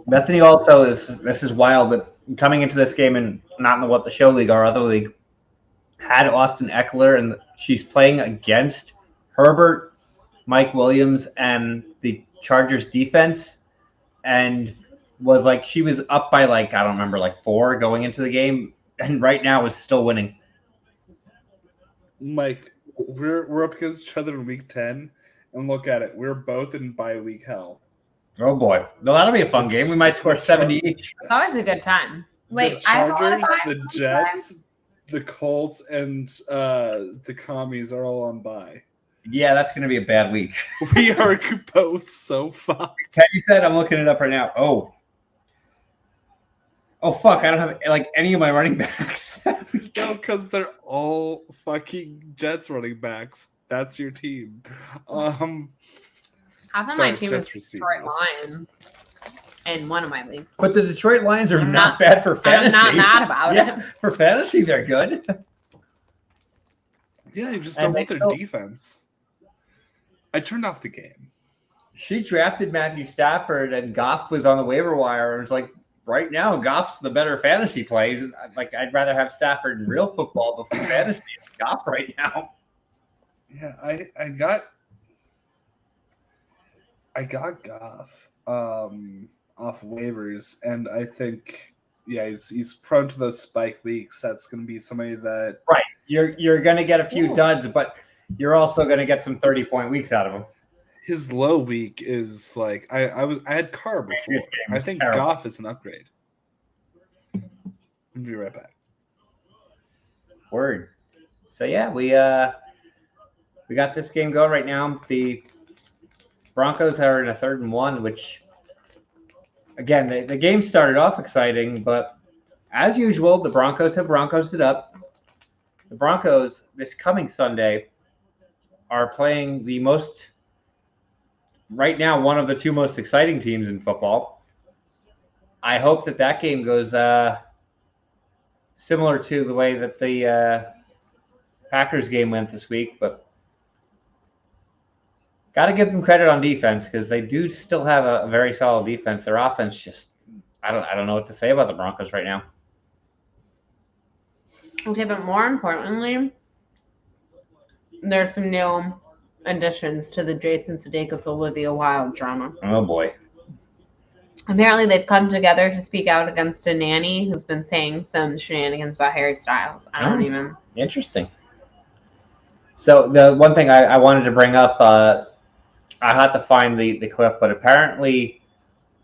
B: Bethany also this is wild that coming into this game and not in the What the Show League, our other league, had Austin Eckler, and she's playing against Herbert, Mike Williams, and the Chargers defense, and was like, she was up by like, I don't remember, like 4 going into the game, and right now is still winning.
A: Mike, we're up against each other in week 10, and look at it. We're both in bye week hell.
B: Oh boy. No, that'll be a fun game. We might score 70 each.
F: It's always a good time. Wait,
A: the Chargers, the Jets, the Colts, and the Commies are all on bye.
B: Yeah, that's going to be a bad week.
A: We are both so fucked.
B: Teddy said, I'm looking it up right now. Oh, fuck. I don't have like any of my running backs.
A: No, because they're all fucking Jets running backs. That's your team.
F: Half of my team is Detroit Lions in one of my leagues.
B: But the Detroit Lions are not bad for fantasy.
F: I'm not mad about it.
B: For fantasy, they're good.
A: Yeah, you just don't want their defense. I turned off the game.
B: She drafted Matthew Stafford, and Goff was on the waiver wire. And it's like, right now, Goff's the better fantasy plays. Like, I'd rather have Stafford in real football, but for fantasy, it's Goff right now.
A: Yeah, I got Goff off waivers, and I think he's prone to those spike weeks. That's going to be somebody that
B: right. You're going to get a few duds, but you're also going to get some 30-point weeks out of him.
A: His low week is like I had Carr before. I think terrible. Goff is an upgrade. I'll be right back.
B: Word. So yeah, we got this game going right now. The Broncos are in a 3rd and 1, which again, the game started off exciting, but as usual, the Broncos have Broncos it up. The Broncos this coming Sunday are playing right now, one of the two most exciting teams in football. I hope that game goes similar to the way that the Packers game went this week, but got to give them credit on defense because they do still have a very solid defense. Their offense just, I don't know what to say about the Broncos right now.
F: Okay, but more importantly, there's some new additions to the Jason Sudeikis Olivia Wilde drama.
B: Oh boy.
F: Apparently, they've come together to speak out against a nanny who's been saying some shenanigans about Harry Styles.
B: Interesting. So the one thing I wanted to bring up, I had to find the clip, but apparently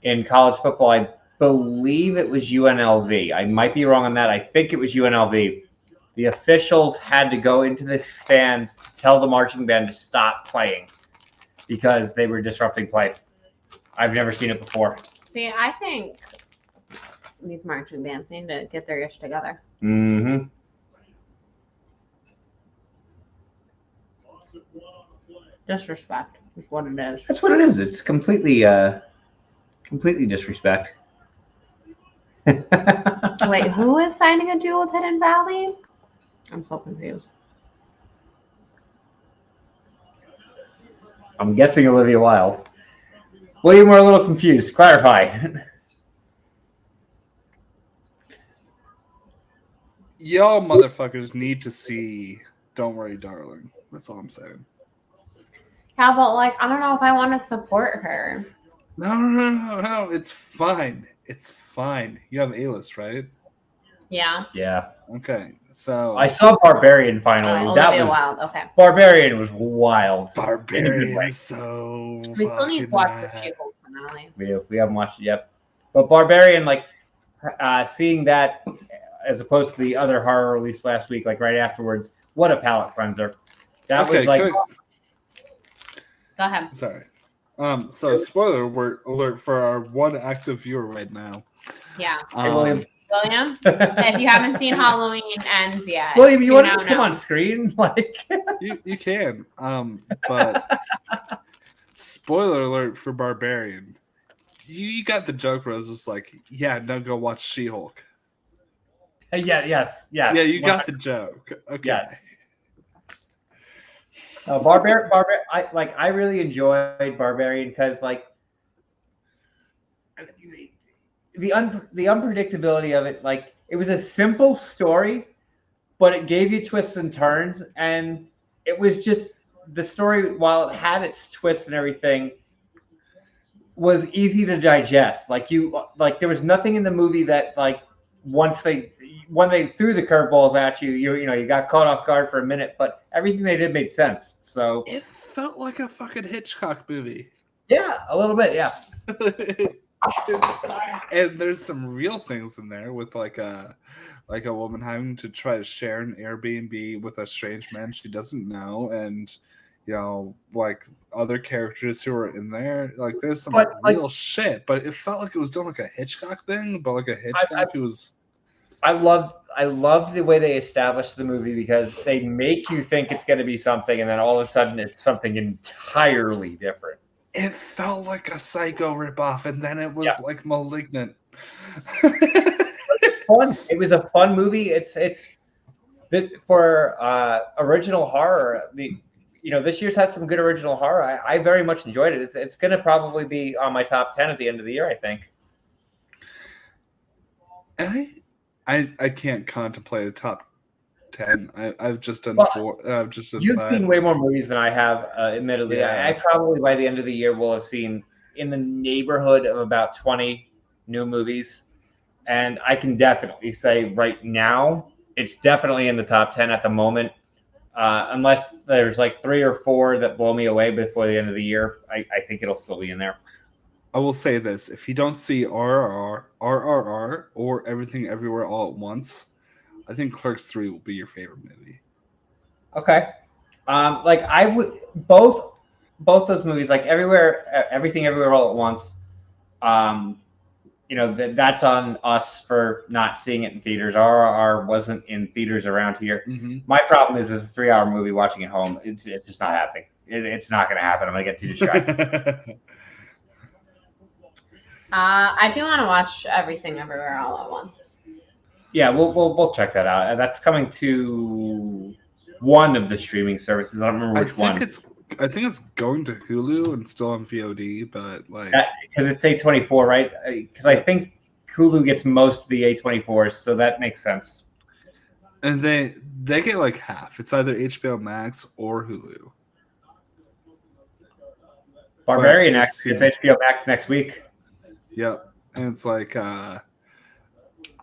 B: in college football, I believe it was UNLV. I might be wrong on that. I think it was UNLV. The officials had to go into the stands to tell the marching band to stop playing because they were disrupting play. I've never seen it before.
F: See, I think these marching bands need to get their ish together.
B: Mm-hmm.
F: Disrespect is what it is.
B: That's what it is. It's completely disrespect.
F: Wait, who is signing a deal with Hidden Valley? I'm so confused.
B: I'm guessing Olivia Wilde. William, we're a little confused. Clarify.
A: Y'all motherfuckers need to see Don't Worry, Darling. That's all I'm saying.
F: Yeah, but I don't know if I want to support her.
A: No. It's fine. It's fine. You have A-list, right?
F: Yeah.
B: Yeah.
A: Okay, so
B: I saw Barbarian finally. That
F: Olivia
B: was
F: Wilde. Okay.
B: Barbarian was wild.
A: Barbarian is so
F: We still need to watch the
A: mad.
F: She-Hulk finale.
B: We haven't watched it yet. But Barbarian, seeing that as opposed to the other horror released last week, right afterwards, what a palate cleanser. That was
F: Go ahead.
A: Sorry. So spoiler alert for our one active viewer right now.
F: Yeah.
B: Hey, William.
F: William, if you haven't seen Halloween Ends yet,
B: William, you want to come on screen?
A: You can. But spoiler alert for Barbarian. You got the joke where I was just like, yeah, no, go watch She-Hulk.
B: Yes.
A: Yeah, you got the joke. Okay.
B: Yes. Barbarian. I really enjoyed Barbarian because the unpredictability of it. It was a simple story, but it gave you twists and turns, and it was just the story. While it had its twists and everything, was easy to digest. There was nothing in the movie that when they threw the curveballs at you, you got caught off guard for a minute, but everything they did made sense. So
A: it felt like a fucking Hitchcock movie.
B: Yeah, a little bit, yeah.
A: And there's some real things in there with a woman having to try to share an Airbnb with a strange man she doesn't know, and other characters who are in there. There's some real shit, but it felt like it was done like a Hitchcock thing, but like a Hitchcock who was.
B: I love the way they established the movie because they make you think it's going to be something, and then all of a sudden it's something entirely different.
A: It felt like a Psycho ripoff, and then it was Malignant.
B: Fun. It was a fun movie. It's for original horror. This year's had some good original horror. I very much enjoyed it. It's going to probably be on my top 10 at the end of the year, I think.
A: I can't contemplate a top 10. I've just done 4. I've just done
B: You've
A: 5.
B: seen way more movies than I have, admittedly.
A: Yeah.
B: I probably by the end of the year will have seen in the neighborhood of about 20 new movies. And I can definitely say right now, it's definitely in the top 10 at the moment. Unless there's 3 or 4 that blow me away before the end of the year, I think it'll still be in there.
A: I will say this: if you don't see RRR, or Everything Everywhere All at Once, I think Clerks 3 will be your favorite movie.
B: Okay. I would both those movies, Everything Everywhere All at Once, that's on us for not seeing it in theaters. RRR wasn't in theaters around here.
A: Mm-hmm.
B: My problem is, a 3-hour movie watching at home. It's just not happening. It's not going to happen. I'm going to get too distracted.
F: I do want to watch Everything Everywhere All at Once.
B: Yeah, we'll check that out. That's coming to one of the streaming services. I don't remember which one.
A: I think it's going to Hulu and still on VOD, but like
B: because it's A24, right? Because I think Hulu gets most of the A24s, so that makes sense.
A: And they get like half. It's either HBO Max or Hulu.
B: Barbarian actually gets HBO Max next week.
A: Yep, and it's like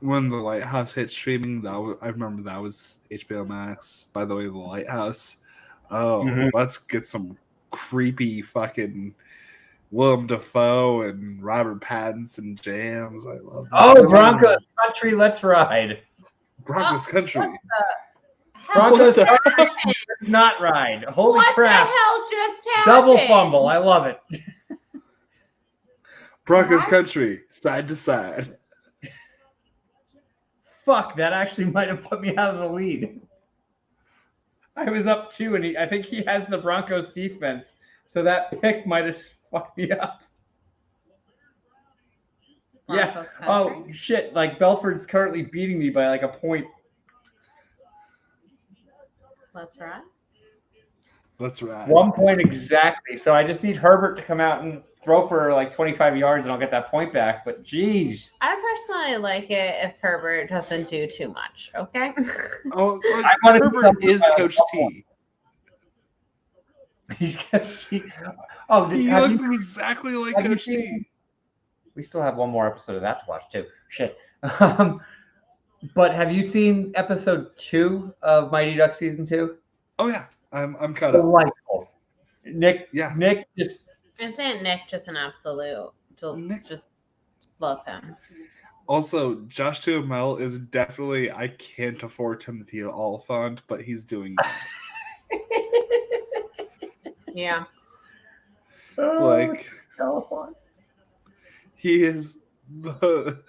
A: when The Lighthouse hit streaming, I remember that was HBO Max. By the way, The Lighthouse. Oh, let's get some creepy fucking Willem Dafoe and Robert Pattinson jams. I love that.
B: Oh, Broncos Country, let's ride.
A: Broncos Country.
B: Broncos Country, let's not ride. Holy crap.
F: What the hell just happened?
B: Double fumble. I love it.
A: Broncos Country, side to side.
B: Fuck, that actually might have put me out of the lead. I was up 2, and I think he has the Broncos defense, so that pick might have fucked me up.
F: Broncos
B: yeah. Oh, shit. Like, Belford's currently beating me by, like, a point.
F: Let's ride.
A: Let's ride.
B: 1 point exactly. So I just need Herbert to come out and throw for like 25 yards, and I'll get that point back. But geez,
F: I personally like it if Herbert doesn't do too much. Okay.
A: Oh, Herbert is Coach T.
B: He's Coach T. Oh,
A: he looks exactly like Coach T.
B: We still have one more episode of that to watch too. Shit. But have you seen episode 2 of Mighty Ducks season 2?
A: Oh yeah, I'm caught up.
B: Delightful. Nick just.
F: Isn't Nick just an absolute? Just love him.
A: Also, Josh Duhamel is definitely. I can't afford Timothy Oliphant, but he's doing it.
F: Yeah.
A: Like he is the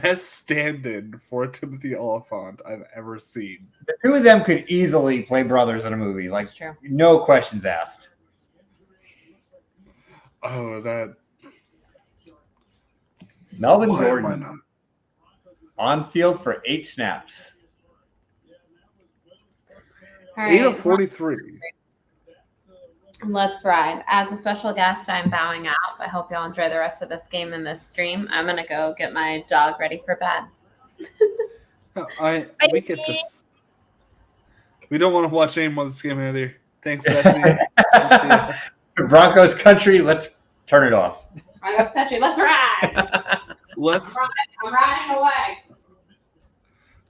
A: best stand-in for Timothy Oliphant I've ever seen.
B: The two of them could easily play brothers in a movie. Like,
F: true.
B: No questions asked.
A: Oh, that
B: Melvin Gordon on field for 8 snaps.
F: All right.
A: 8 of 43.
F: Let's ride. As a special guest, I'm bowing out. I hope y'all enjoy the rest of this game and this stream. I'm gonna go get my dog ready for bed.
A: We get this. We don't want to watch any more of this game either. Thanks, Bethany.
B: Broncos Country, let's turn it off.
F: Broncos Country, let's ride. I'm riding away.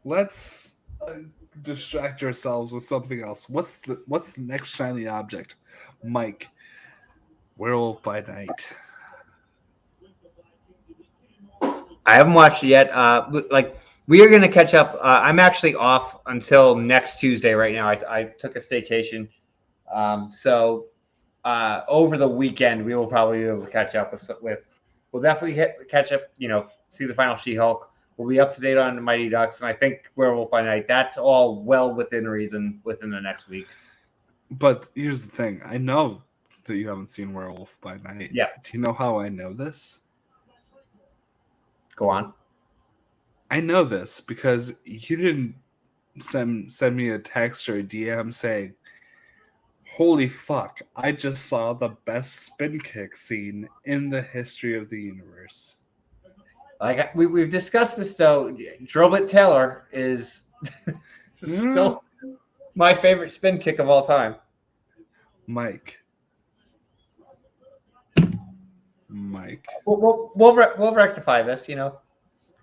A: Let's distract ourselves with something else. What's the next shiny object? Mike, Werewolf by Night.
B: I haven't watched it yet. We are going to catch up. I'm actually off until next Tuesday right now. I took a staycation. So over the weekend, we will probably be able to catch up with we'll definitely catch up, see the final She-Hulk. We'll be up to date on the Mighty Ducks. And I think Werewolf by Night, that's all well within reason within the next week.
A: But here's the thing. I know that you haven't seen Werewolf by Night.
B: Yeah.
A: Do you know how I know this?
B: Go on.
A: I know this because you didn't send me a text or a DM saying, holy fuck, I just saw the best spin kick scene in the history of the universe.
B: Like we've discussed this though. Drobit Taylor is still my favorite spin kick of all time.
A: Mike.
B: We'll rectify this,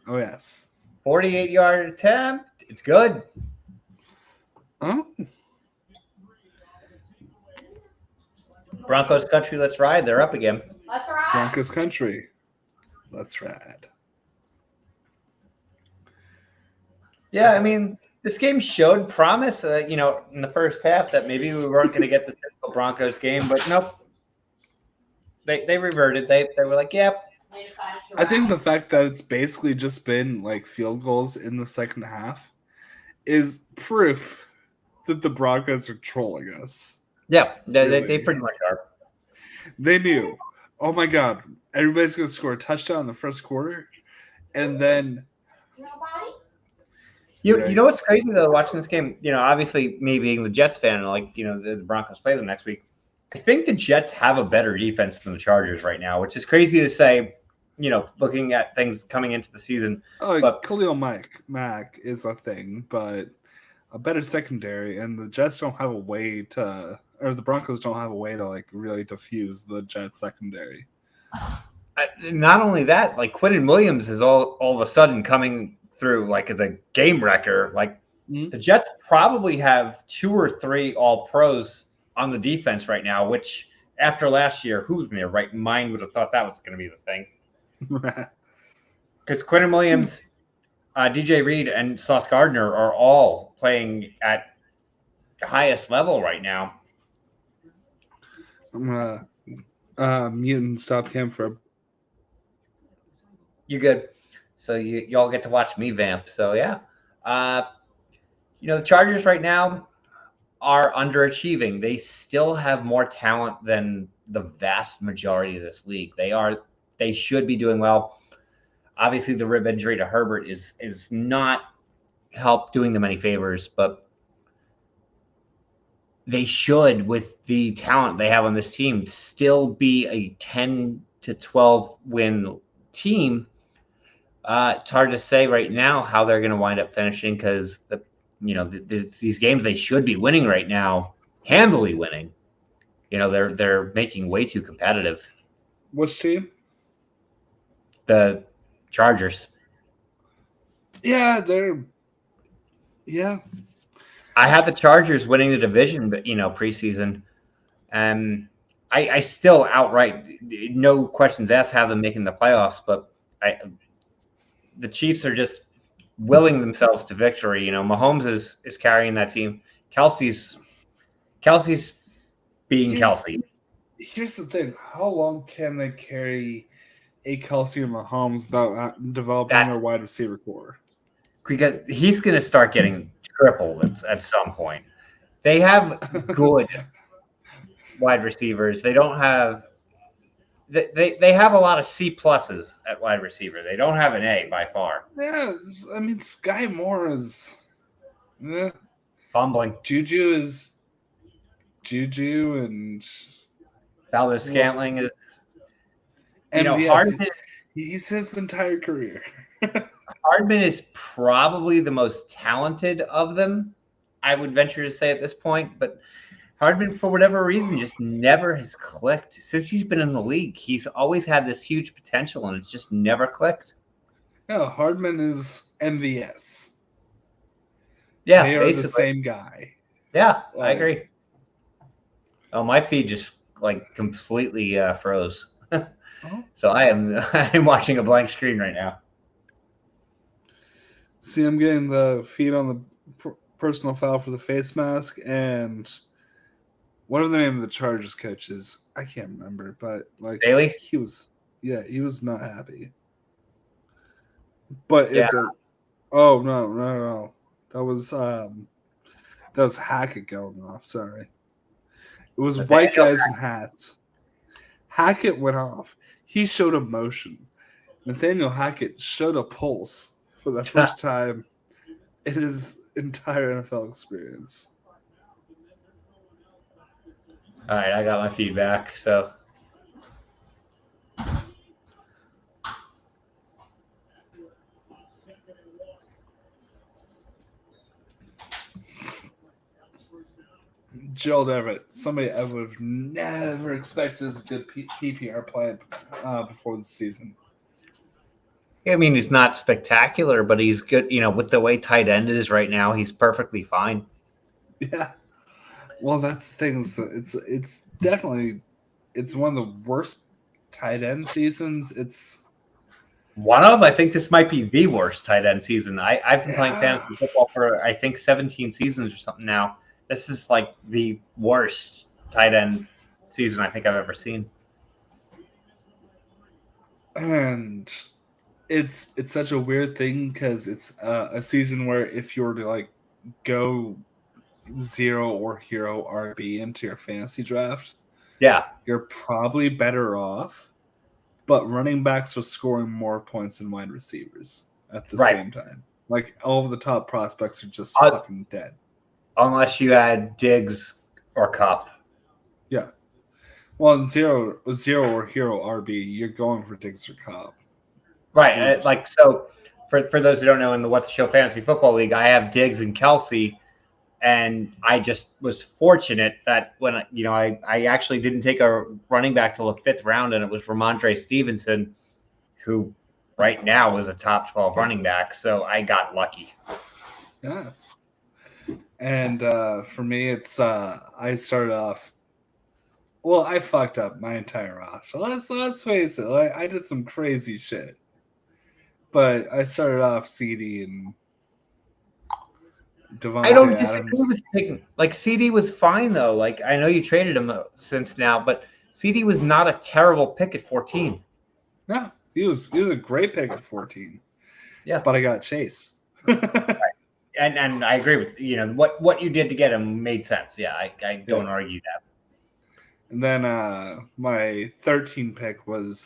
A: Oh yes.
B: 48-yard attempt. It's good.
A: Oh.
B: Broncos Country, let's ride. They're up again.
F: Let's ride.
A: Broncos Country. Let's ride.
B: Yeah, I mean, this game showed promise, in the first half that maybe we weren't going to get the typical Broncos game, but nope. They reverted. They were like, yep,
A: I think the fact that it's basically just been like field goals in the second half is proof that the Broncos are trolling us.
B: Yeah, they pretty much are.
A: They knew. Oh my God, everybody's going to score a touchdown in the first quarter, and then.
B: You know what's crazy though? Watching this game, obviously me being the Jets fan, the Broncos play them next week. I think the Jets have a better defense than the Chargers right now, which is crazy to say. Looking at things coming into the season.
A: But Khalil Mack is a thing, but a better secondary, and the Jets don't have a way to, or the Broncos don't have a way to like really diffuse the Jets secondary.
B: Not only that, like Quentin Williams is all of a sudden coming through like as a game wrecker. Like the Jets probably have 2 or 3 all pros on the defense right now, which after last year, who's in their right mind would have thought that was going to be the thing? Because Quentin Williams, DJ Reed, and Sauce Gardner are all playing at the highest level right now.
A: I'm muting stop cam for.
B: You good? So y'all get to watch me vamp. So yeah, the Chargers right now are underachieving. They still have more talent than the vast majority of this league. They should be doing well. Obviously, the rib injury to Herbert is not help doing them any favors, but they should, with the talent they have on this team, still be a 10 to 12 win team. It's hard to say right now how they're going to wind up finishing because these games they should be winning right now, handily winning. They're making way too competitive.
A: Which team?
B: The Chargers.
A: Yeah,
B: I had the Chargers winning the division, but preseason, and I still outright, no questions asked, have them making the playoffs. But the Chiefs are just willing themselves to victory. Mahomes is carrying that team. Kelsey's being Kelsey.
A: Here's the thing: how long can they carry a Kelsey and Mahomes without developing their wide receiver core?
B: Because he's going to start getting tripled at some point. They have good wide receivers. They don't have they have a lot of C pluses at wide receiver. They don't have an A by far.
A: Yeah, I mean Sky Moore is
B: fumbling.
A: Juju and
B: Valdez-Scantling is
A: Hardman. He's his entire career.
B: Hardman is probably the most talented of them, I would venture to say at this point. But Hardman, for whatever reason, just never has clicked. Since he's been in the league, he's always had this huge potential, and it's just never clicked.
A: No, Hardman is MVS.
B: Yeah,
A: they are the same guy.
B: Yeah, I agree. Oh, my feed just completely froze. So I'm watching a blank screen right now.
A: See, I'm getting the feed on the personal foul for the face mask, and what are the name of the Chargers coaches? I can't remember, but
B: Bailey?
A: he was not happy. But it's no. That was Hackett going off. Sorry. It was white guys in hats. Hackett went off. He showed emotion. Nathaniel Hackett showed a pulse for the first time in his entire NFL experience.
B: All right, I got my feedback. So,
A: Gerald Everett, somebody I would have never expected as a good PPR play before the season.
B: I mean, he's not spectacular, but he's good. With the way tight end is right now, he's perfectly fine.
A: Yeah. Well, that's the thing. It's definitely one of the worst tight end seasons. It's
B: one of. I think this might be the worst tight end season. I've been playing fantasy football for I think 17 seasons or something now. This is the worst tight end season I think I've ever seen.
A: And it's such a weird thing because it's a season where if you were to like go 0 or hero RB into your fantasy draft, you're probably better off. But running backs are scoring more points than wide receivers at the same time. Like all of the top prospects are just fucking dead.
B: Unless you add Diggs or Cup.
A: Yeah. Well, in zero or hero RB, you're going for Diggs or Cup.
B: Right. So for those who don't know, in the What's the Show Fantasy Football League, I have Diggs and Kelsey. And I just was fortunate that when I actually didn't take a running back till the 5th round, and it was Ramondre Stevenson, who right now is a top 12 running back. So I got lucky.
A: Yeah. And for me, it's I started off. Well, I fucked up my entire roster. Let's face it. I did some crazy shit, but I started off CD and Devontae
B: I don't
A: Adams.
B: disagree with taking CD was fine though. Like I know you traded him since now, but CD was not a terrible pick at 14.
A: No, he was a great pick at 14.
B: Yeah,
A: but I got Chase.
B: Right. And I agree with what you did to get him made sense. Yeah, I don't argue that.
A: And then my 13 pick was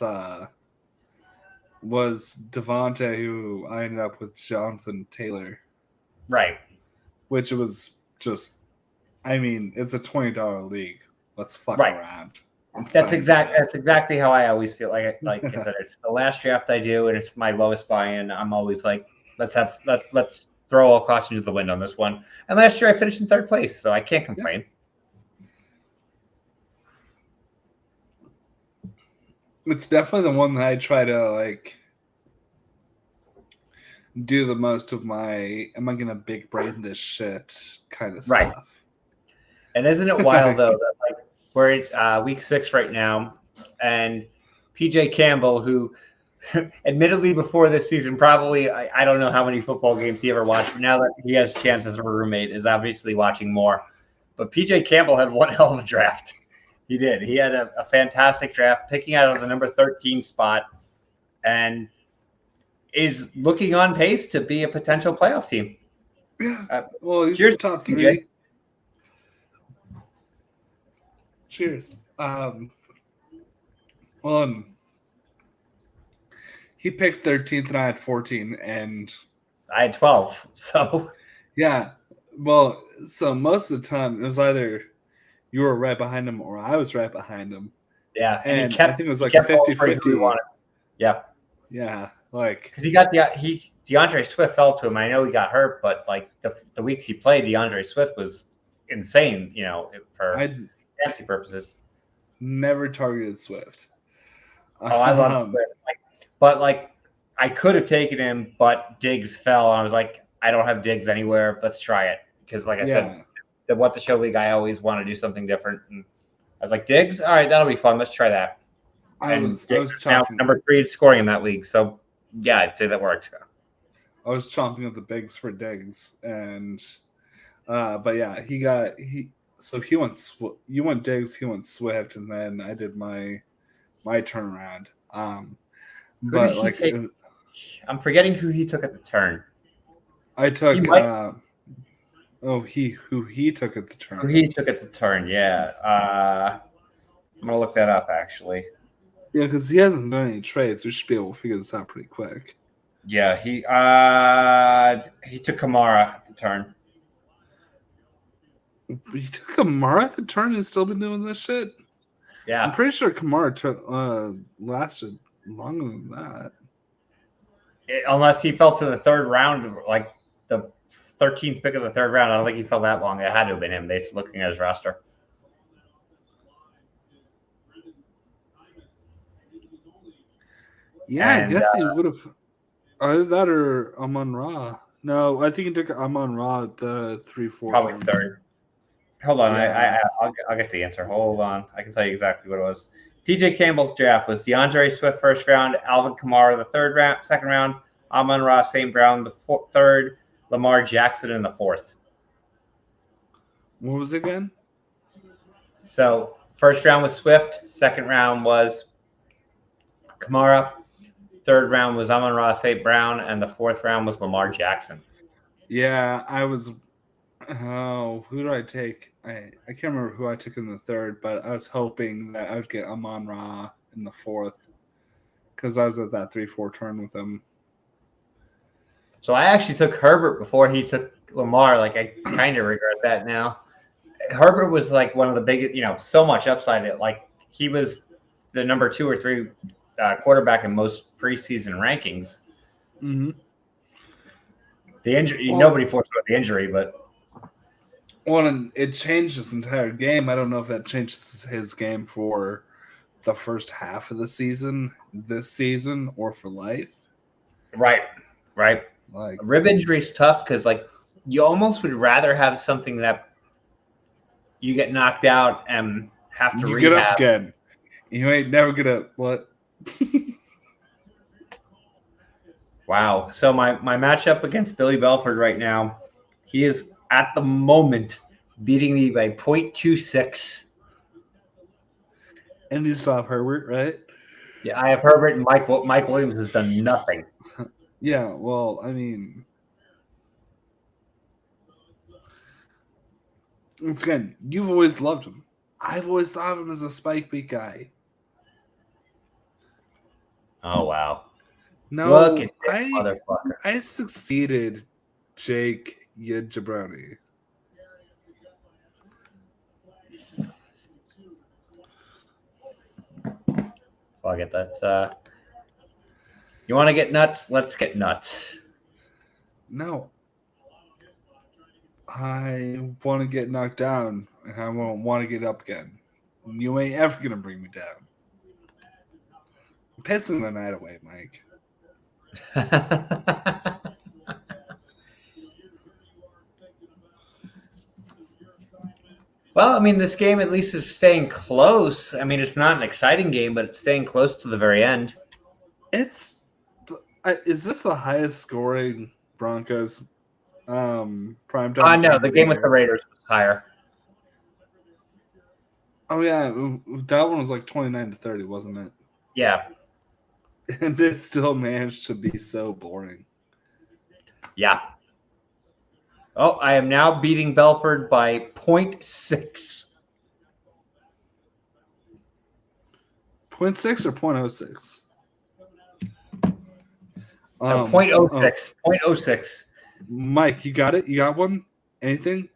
A: Devontae, who I ended up with Jonathan Taylor.
B: Right.
A: Which was just, I mean, it's a $20 league. Let's fuck around.
B: That's exactly how I always feel. Like I said, it's the last draft I do, and it's my lowest buy-in. I'm always like, let's throw all caution to the wind on this one. And last year I finished in 3rd place, so I can't complain.
A: It's definitely the one that I try to like do the most of my am I gonna big brain this shit kind of stuff.
B: And isn't it wild though that like we're at week 6 right now, and PJ Campbell, who admittedly before this season probably I don't know how many football games he ever watched, but now that he has a chance as a roommate is obviously watching more. But PJ Campbell had one hell of a draft. He did. He had a fantastic draft, picking out of the number 13 spot, and is looking on pace to be a potential playoff team.
A: Yeah. Well, he's the top 3. PJ. Cheers. Well, he picked 13th and I had 14, and
B: I had 12. So
A: yeah. Well, so most of the time it was either you were right behind him or I was right behind him.
B: Yeah.
A: And I think it was like 50-50.
B: Yeah.
A: Yeah. Like,
B: because he got DeAndre Swift fell to him. I know he got hurt, but like the weeks he played, DeAndre Swift was insane, for fantasy purposes.
A: Never targeted Swift.
B: Oh, I love Swift. But I could have taken him, but Diggs fell. And I was like, I don't have Diggs anywhere. Let's try it. Because like I said, the What the Show League, I always want to do something different. And I was like, Diggs? All right, that'll be fun. Let's try that.
A: I was
B: now number 3 scoring in that league. So yeah, I'd say that works.
A: I was chomping at the bigs for Diggs, and but yeah, you went Diggs, he went Swift, and then I did my turnaround. But like,
B: I'm forgetting who he took at the turn.
A: I took he took at the turn.
B: Who he took at the turn, yeah. I'm gonna look that up actually.
A: Yeah, because he hasn't done any trades. We should be able to figure this out pretty quick.
B: Yeah, he took Kamara at the turn.
A: He took Kamara at the turn and still been doing this shit?
B: Yeah.
A: I'm pretty sure Kamara lasted longer than that.
B: Unless he fell to the 3rd round, like the 13th pick of the 3rd round. I don't think he fell that long. It had to have been him based looking at his roster.
A: Yeah, I guess he would have. Either that or Amon-Ra. No, I think he took Amon-Ra at the 3-4.
B: Probably 3rd. Hold on, yeah. I'll get the answer. Hold on, I can tell you exactly what it was. PJ Campbell's draft was DeAndre Swift 1st round, Alvin Kamara the 2nd round, Amon-Ra St. Brown the 3rd, Lamar Jackson in the 4th.
A: What was it again?
B: So 1st round was Swift, 2nd round was Kamara, third round was Amon-Ra St. Brown, and the fourth round was Lamar Jackson.
A: Yeah, I was. Oh, who did I take? I can't remember who I took in the third, but I was hoping that I would get Amon-Ra in the fourth because I was at that 3-4 turn with him.
B: So I actually took Herbert before he took Lamar. Like, I kind of regret that now. Herbert was like one of the biggest, so much upside. Like, he was the number 2 or 3 quarterback in most preseason rankings.
A: Mm-hmm.
B: The injury, nobody foresaw the injury, but.
A: Well, and it changed his entire game. I don't know if that changes his game for the first half of the season, this season, or for life.
B: Right. Like, rib injury is tough because, like, you almost would rather have something that you get knocked out and have to rehab.
A: You get up again. You ain't never gonna what?
B: Wow. So my matchup against Billy Belford right now, he is at the moment beating me by 0.26.
A: And you still have Herbert, right?
B: Yeah, I have Herbert, and Mike Williams has done nothing.
A: Yeah, well, I mean, once again, you've always loved him. I've always thought of him as a spike beat guy.
B: Oh, wow.
A: No,
B: look at this motherfucker.
A: I succeeded Jake Jabroni.
B: I'll get that. You want to get nuts? Let's get nuts.
A: No. I want to get knocked down, and I won't want to get up again. You ain't ever going to bring me down. I'm pissing the night away, Mike.
B: Well, I mean, this game at least is staying close. I mean, it's not an exciting game, but it's staying close to the very end.
A: Is this the highest scoring Broncos primetime?
B: No, the game with the Raiders was higher.
A: Oh yeah, that one was like 29-30, wasn't it?
B: Yeah.
A: And it still managed to be so boring.
B: Yeah. Oh, I am now beating Belford by 0.6.
A: 0.6 or 0.06?
B: 0.06. 0.06.
A: Mike, you got it? You got one? Anything?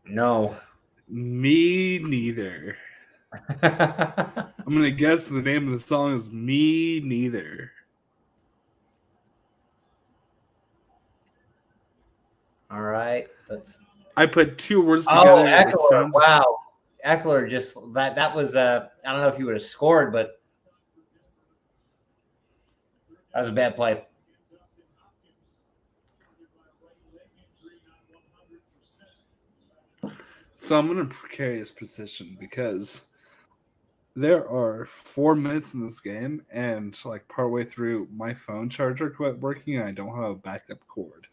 B: No.
A: Me neither. I'm going to guess the name of the song is Me Neither.
B: All right.
A: I put 2 words together.
B: Eckler. Wow. Eckler just that was I don't know if he would have scored, but that was a bad play.
A: So I'm in a precarious position because there are 4 minutes in this game, and like partway through, my phone charger quit working, and I don't have a backup cord.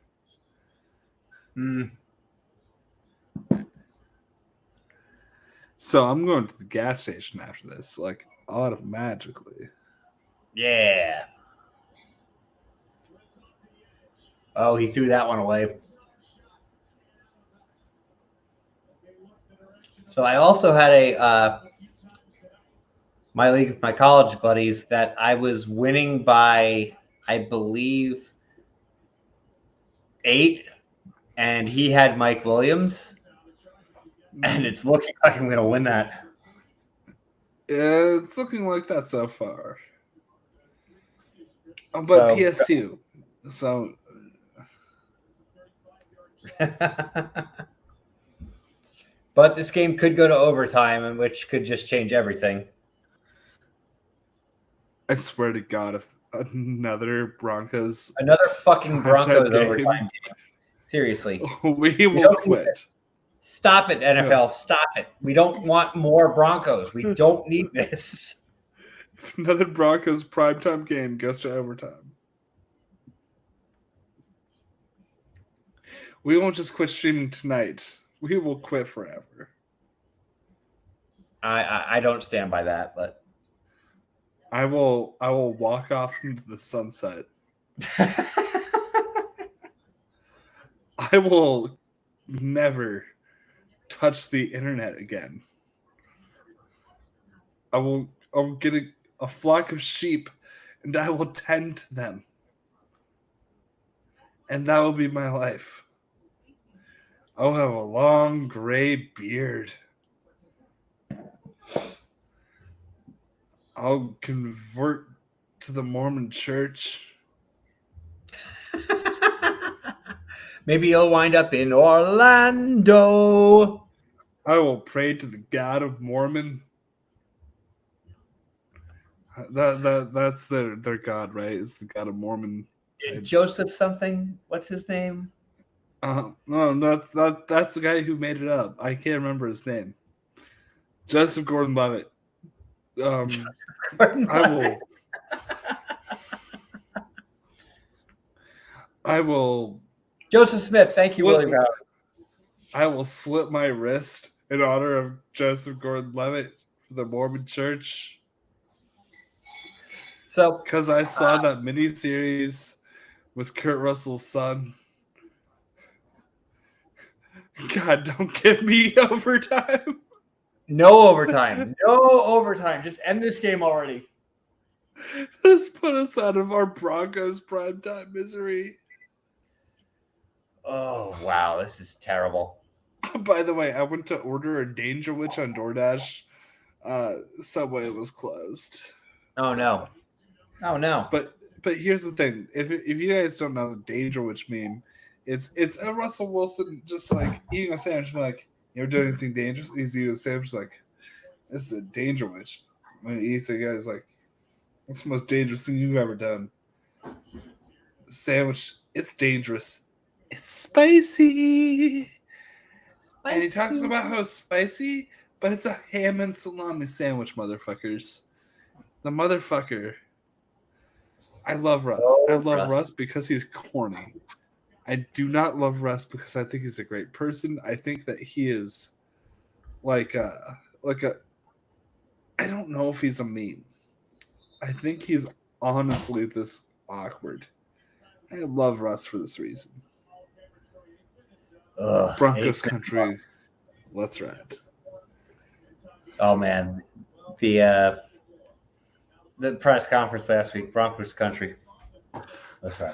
A: So I'm going to the gas station after this, like automatically.
B: Yeah. Oh, he threw that one away. So I also had my league with my college buddies that I was winning by, I believe, 8, and he had Mike Williams, and it's looking like I'm going to win that.
A: Yeah, it's looking like that so far. But PS2, so.
B: But this game could go to overtime, which could just change everything.
A: I swear to God, if another
B: fucking Broncos overtime game. Seriously.
A: We will quit.
B: Stop it, NFL. No. Stop it. We don't want more Broncos. We don't need this.
A: If another Broncos primetime game goes to overtime, we won't just quit streaming tonight. We will quit forever.
B: I don't stand by that, but
A: I will walk off into the sunset. I will never touch the internet again. I'll get a flock of sheep and I will tend to them. And that will be my life. I'll have a long gray beard. I'll convert to the Mormon church.
B: Maybe you'll wind up in Orlando.
A: I will pray to the God of Mormon. That's their God, right? It's the God of Mormon.
B: Joseph something? What's his name?
A: No, that's the guy who made it up. I can't remember his name. Joseph Gordon-Levitt. I will.
B: Joseph Smith. Thank you, Willie Brown.
A: I will slit my wrist in honor of Joseph Gordon-Levitt for the Mormon Church.
B: So,
A: because I saw that miniseries with Kurt Russell's son. God, don't give me overtime.
B: No overtime. No overtime. Just end this game already.
A: Let's put us out of our Broncos primetime misery.
B: Oh, wow. This is terrible.
A: By the way, I went to order a Danger Witch on DoorDash. Subway was closed.
B: Oh, no. Oh, no.
A: But here's the thing. If you guys don't know the Danger Witch meme, it's a Russell Wilson just like eating a sandwich. Like, you ever do anything dangerous? He's eating a sandwich like, this is a Danger Witch. When he eats it, he's like, what's the most dangerous thing you've ever done? The sandwich, it's dangerous. It's spicy. And he talks about how it's spicy, but it's a ham and salami sandwich, motherfuckers. The motherfucker. I love Russ. I love Russ because he's corny. I do not love Russ because I think he's a great person. I think that he is like a I don't know if he's a meme. I think he's honestly this awkward. I love Russ for this reason. Broncos country. Let's ride.
B: Oh man. The press conference last week, Broncos country. That's right.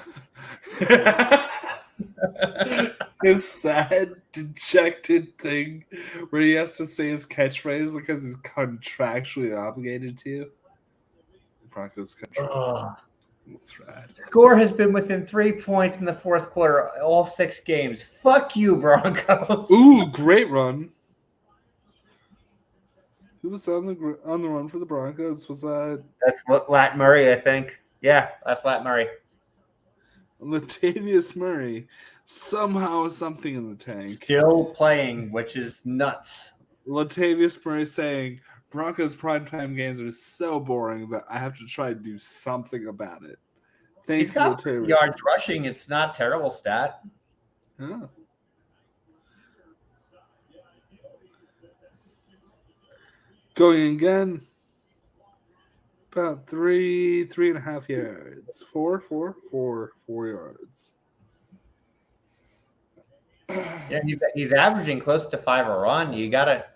A: His sad, dejected thing where he has to say his catchphrase because he's contractually obligated to. Broncos country. That's right.
B: Score has been within 3 points in the fourth quarter, all 6 games. Fuck you, Broncos.
A: Ooh, great run. Who was on the run for the Broncos? Was that?
B: That's Lat Murray, I think. Yeah, that's Lat Murray.
A: Latavius Murray, somehow something in the tank.
B: Still playing, which is nuts.
A: Latavius Murray saying, Broncos primetime games are so boring that I have to try to do something about it.
B: He's got yards rushing. It's not a terrible stat.
A: Yeah. Going again. About 3.5 yards. 4 yards.
B: Yeah, he's averaging close to 5 a run. You gotta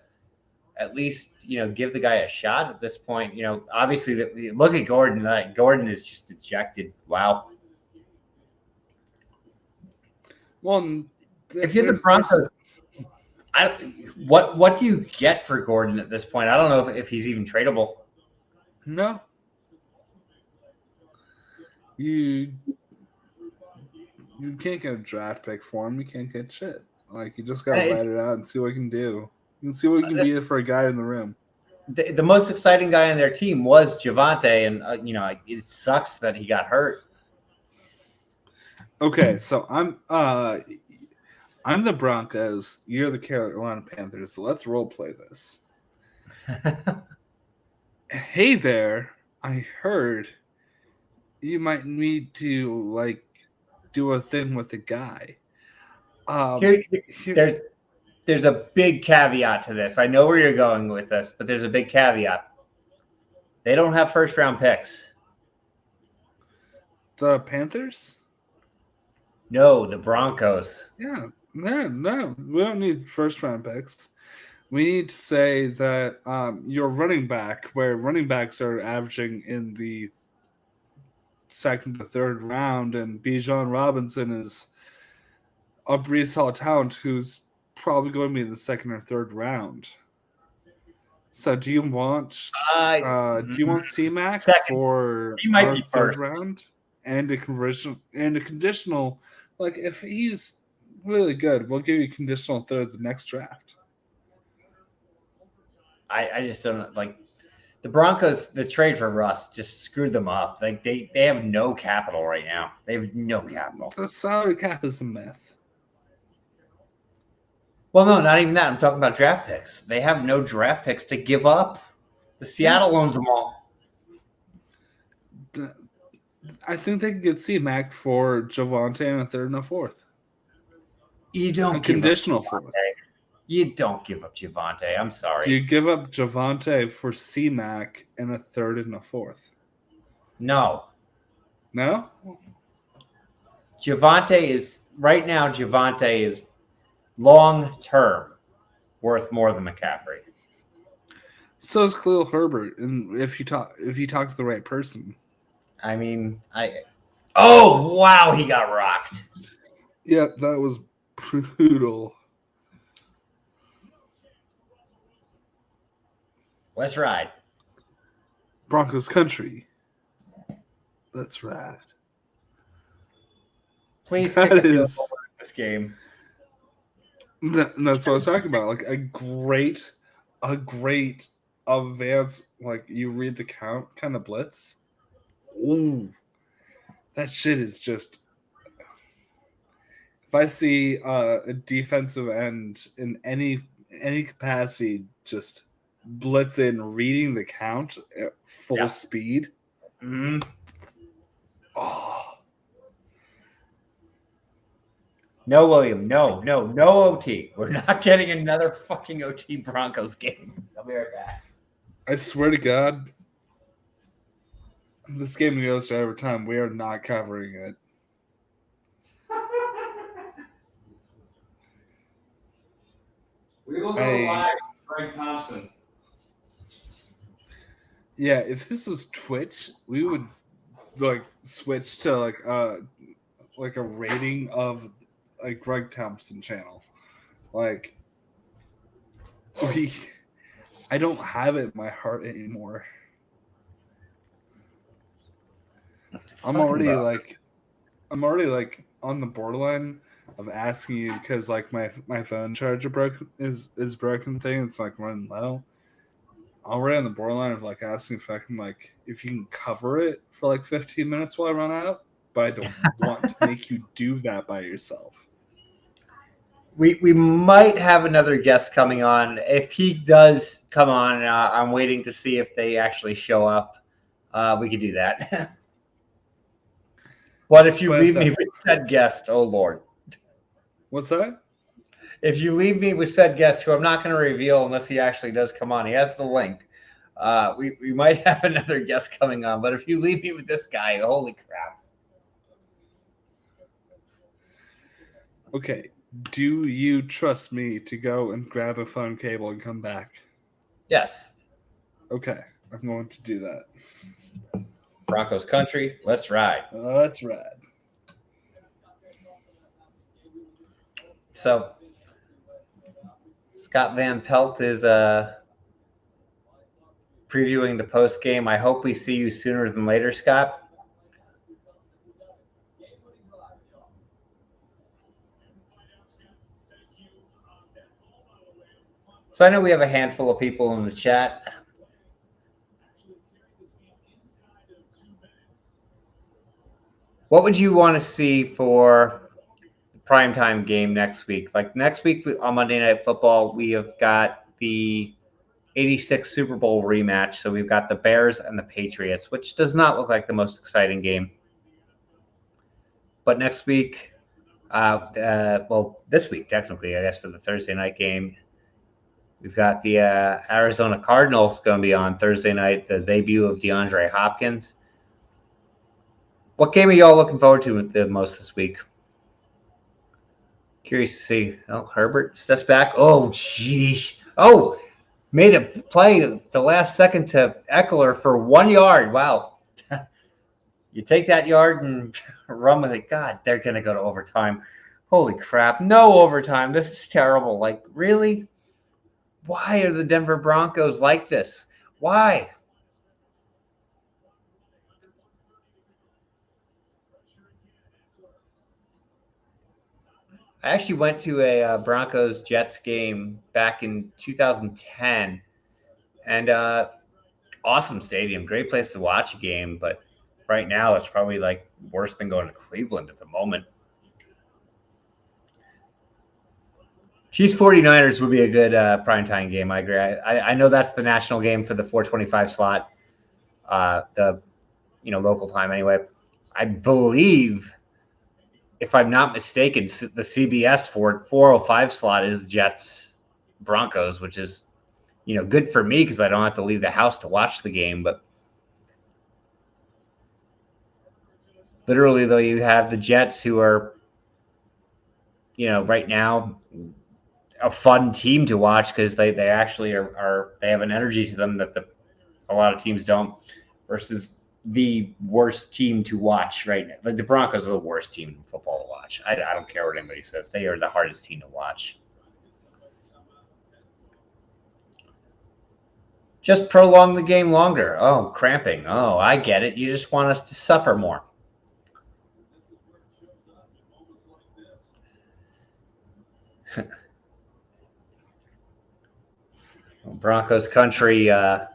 B: at least give the guy a shot at this point. Obviously, look at Gordon. Gordon is just dejected. Wow.
A: Well,
B: if you're the Broncos, what do you get for Gordon at this point? I don't know if he's even tradable.
A: No. You can't get a draft pick for him. You can't get shit. Like, you just gotta write it out and see what you can do. You can see what you can be for a guy in the room.
B: The most exciting guy on their team was Javonte, and it sucks that he got hurt.
A: Okay, so I'm the Broncos. You're the Carolina Panthers. So let's role play this. Hey there, I heard you might need to do a thing with a guy.
B: there's a big caveat to this. I know where you're going with this, but there's a big caveat. They don't have first-round picks.
A: The Panthers?
B: No, the Broncos.
A: Yeah, no. We don't need first-round picks. We need to say that your running back, where running backs are averaging in the second to third round, and Bijan Robinson is a pretty solid talent who's probably going to be in the second or third round. So do you want C-Mac for our third round and a conditional? Like, if he's really good, we'll give you a conditional third the next draft.
B: I just don't like the Broncos. The trade for Russ just screwed them up. Like they have no capital right now. They have no capital.
A: The salary cap is a myth.
B: Well, no, not even that. I'm talking about draft picks. They have no draft picks to give up. The Seattle owns them all.
A: I think they could get C-Mac for Javonte and a third and a fourth.
B: You don't
A: a conditional fourth.
B: You don't give up Javonte. I'm sorry.
A: Do you give up Javonte for C-Mac and a third and a fourth?
B: No.
A: No?
B: Javonte is long term worth more than McCaffrey.
A: So is Khalil Herbert, and if you talk to the right person.
B: I mean, oh wow, he got rocked.
A: Yeah, that was brutal.
B: Let's ride.
A: Broncos country. Let's ride.
B: Please
A: that is
B: this game.
A: That's what I was talking about. Like a great advance, like you read the count kind of blitz. Ooh. That shit is just. If I see a defensive end in any capacity just blitz in reading the count at full speed.
B: Mm-hmm.
A: Oh.
B: No, William. No OT. We're not getting another fucking OT Broncos game. I'll be right back.
A: I swear to God, this game goes to overtime. We are not covering it.
G: We will go live with Greg Thompson.
A: Yeah, if this was Twitch, we would like switch to like a rating of a Greg Thompson channel. Like I don't have it in my heart anymore. I'm already on the borderline of asking you because like my phone charger is broken thing. It's like running low. I'm already on the borderline of like asking if I can if you can cover it for like 15 minutes while I run out, but I don't want to make you do that by yourself.
B: We might have another guest coming on. If he does come on, I'm waiting to see if they actually show up. We could do that. But if you leave me with said guest, oh Lord.
A: What's that?
B: If you leave me with said guest, who I'm not going to reveal unless he actually does come on, he has the link. We might have another guest coming on, but if you leave me with this guy, holy crap.
A: Okay. Do you trust me to go and grab a phone cable and come back?
B: Yes.
A: Okay. I'm going to do that.
B: Broncos country, let's ride.
A: Let's ride.
B: So, Scott Van Pelt is previewing the post game. I hope we see you sooner than later, Scott. So I know we have a handful of people in the chat. What would you want to see for the primetime game next week? Like next week on Monday Night Football, we have got the 86 Super Bowl rematch. So we've got the Bears and the Patriots, which does not look like the most exciting game. But next week, Well, this week, technically, I guess, for the Thursday night game. We've got the Arizona Cardinals going to be on Thursday night, the debut of DeAndre Hopkins. What game are y'all looking forward to the most this week? Curious to see. Oh, Herbert steps back. Oh, jeez. Oh, made a play the last second to Eckler for 1 yard. Wow. You take that yard and run with it. God, they're going to go to overtime. Holy crap. No overtime. This is terrible. Like, really? Why are the Denver Broncos like this? Why? I actually went to a Broncos-Jets game back in 2010. And awesome stadium. Great place to watch a game. But right now, it's probably like worse than going to Cleveland at the moment. Chiefs 49ers would be a good primetime game. I agree. I know that's the national game for the 425 slot, the local time anyway. I believe, if I'm not mistaken, the CBS 405 slot is Jets Broncos, which is good for me because I don't have to leave the house to watch the game. But literally, though, you have the Jets who are right now a fun team to watch because they actually are they have an energy to them that a lot of teams don't, versus the worst team to watch right now. Like the Broncos are the worst team in football to watch. I don't care what anybody says. They are the hardest team to watch. Just prolong the game longer. Oh, cramping. Oh, I get it. You just want us to suffer more. Broncos country. Man,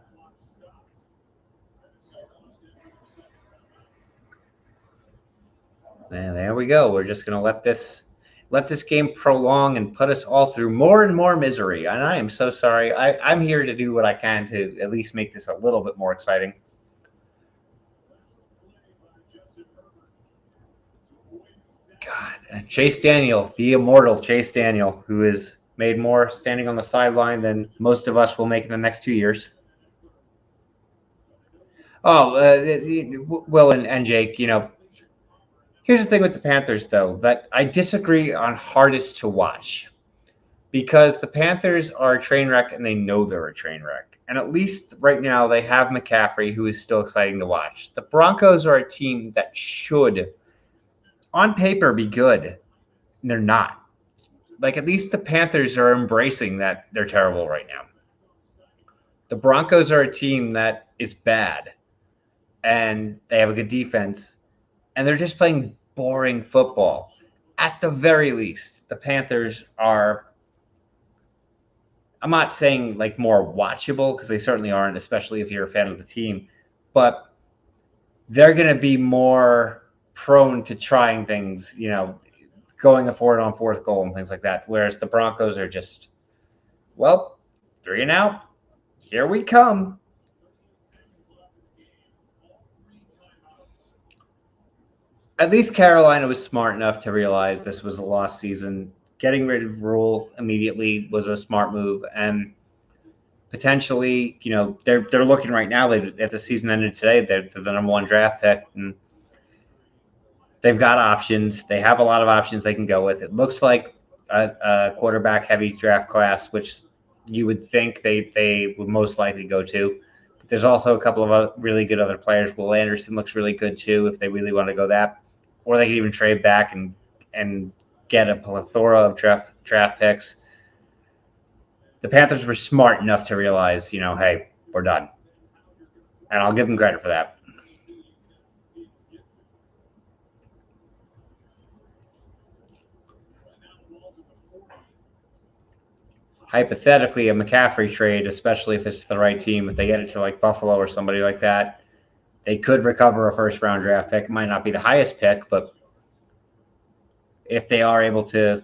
B: there we go. We're just going to let this game prolong and put us all through more and more misery. And I am so sorry. I'm here to do what I can to at least make this a little bit more exciting. God, Chase Daniel, the immortal Chase Daniel, who has made more standing on the sideline than most of us will make in the next 2 years. Oh, Will and Jake, here's the thing with the Panthers, though, that I disagree on hardest to watch, because the Panthers are a train wreck and they know they're a train wreck. And at least right now they have McCaffrey, who is still exciting to watch. The Broncos are a team that should, on paper, be good. And they're not. Like, at least the Panthers are embracing that they're terrible right now. The Broncos are a team that is bad, and they have a good defense, and they're just playing boring football. At the very least, the Panthers are, I'm not saying like more watchable, because they certainly aren't, especially if you're a fan of the team, but they're going to be more prone to trying things, going for it on fourth goal and things like that. Whereas the Broncos are just, well, 3 and out. Here we come. At least Carolina was smart enough to realize this was a lost season. Getting rid of Rule immediately was a smart move. And potentially, they're looking right now, if the season ended today, they're the number 1 draft pick. And they've got options. They have a lot of options they can go with. It looks like a quarterback-heavy draft class, which you would think they would most likely go to. But there's also a couple of really good other players. Will Anderson looks really good, too, if they really want to go that. Or they could even trade back and get a plethora of draft picks. The Panthers were smart enough to realize, hey, we're done. And I'll give them credit for that. Hypothetically, a McCaffrey trade, especially if it's the right team, if they get it to like Buffalo or somebody like that, they could recover a first-round draft pick. It might not be the highest pick, but if they are able to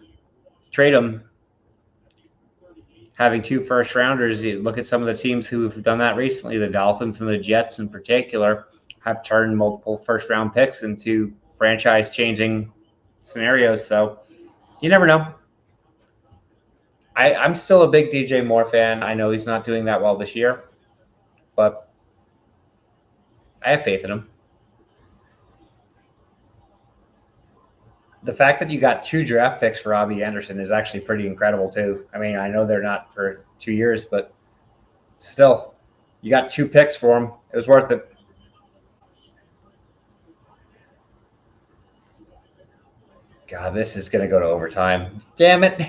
B: trade them, having 2 first-rounders, you look at some of the teams who have done that recently. The Dolphins and the Jets in particular have turned multiple first-round picks into franchise-changing scenarios. So you never know. I'm still a big DJ Moore fan. I know he's not doing that well this year, but I have faith in him. The fact that you got 2 draft picks for Robbie Anderson is actually pretty incredible too. I mean, I know they're not for 2 years, but still, you got 2 picks for him. It was worth it. God, this is going to go to overtime. Damn it.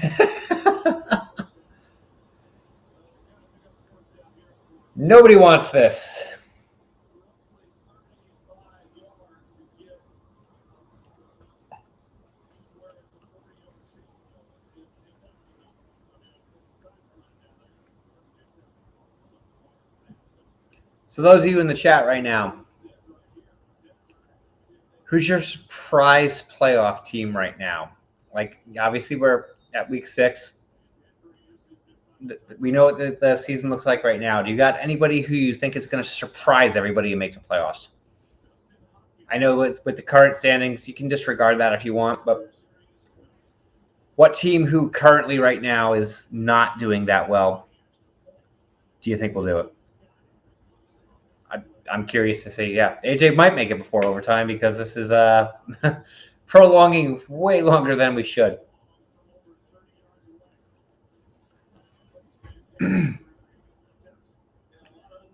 B: Nobody wants this. So those of you in the chat right now, who's your surprise playoff team right now? Like, obviously, we're at week 6. We know what the season looks like right now. Do you got anybody who you think is going to surprise everybody and make the playoffs? I know with the current standings, you can disregard that if you want, but what team who currently right now is not doing that well do you think will do it? I'm curious to see. Yeah, AJ might make it before overtime because this is prolonging way longer than we should.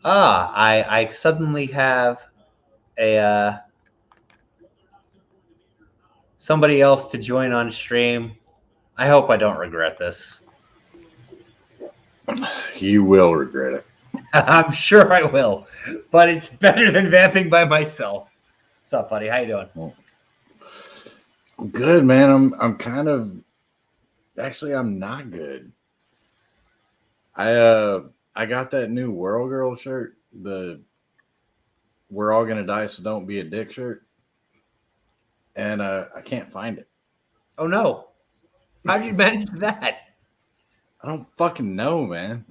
B: I suddenly have a somebody else to join on stream. I hope I don't regret this.
C: You will regret it.
B: I'm sure I will, but it's better than vamping by myself. What's up, buddy? How you doing?
C: Good, man. I'm kind of actually I'm not good. I got that new World Girl shirt, the "We're all gonna die, so don't be a dick" shirt, and I can't find it.
B: Oh no! How did you manage that?
C: I don't fucking know, man.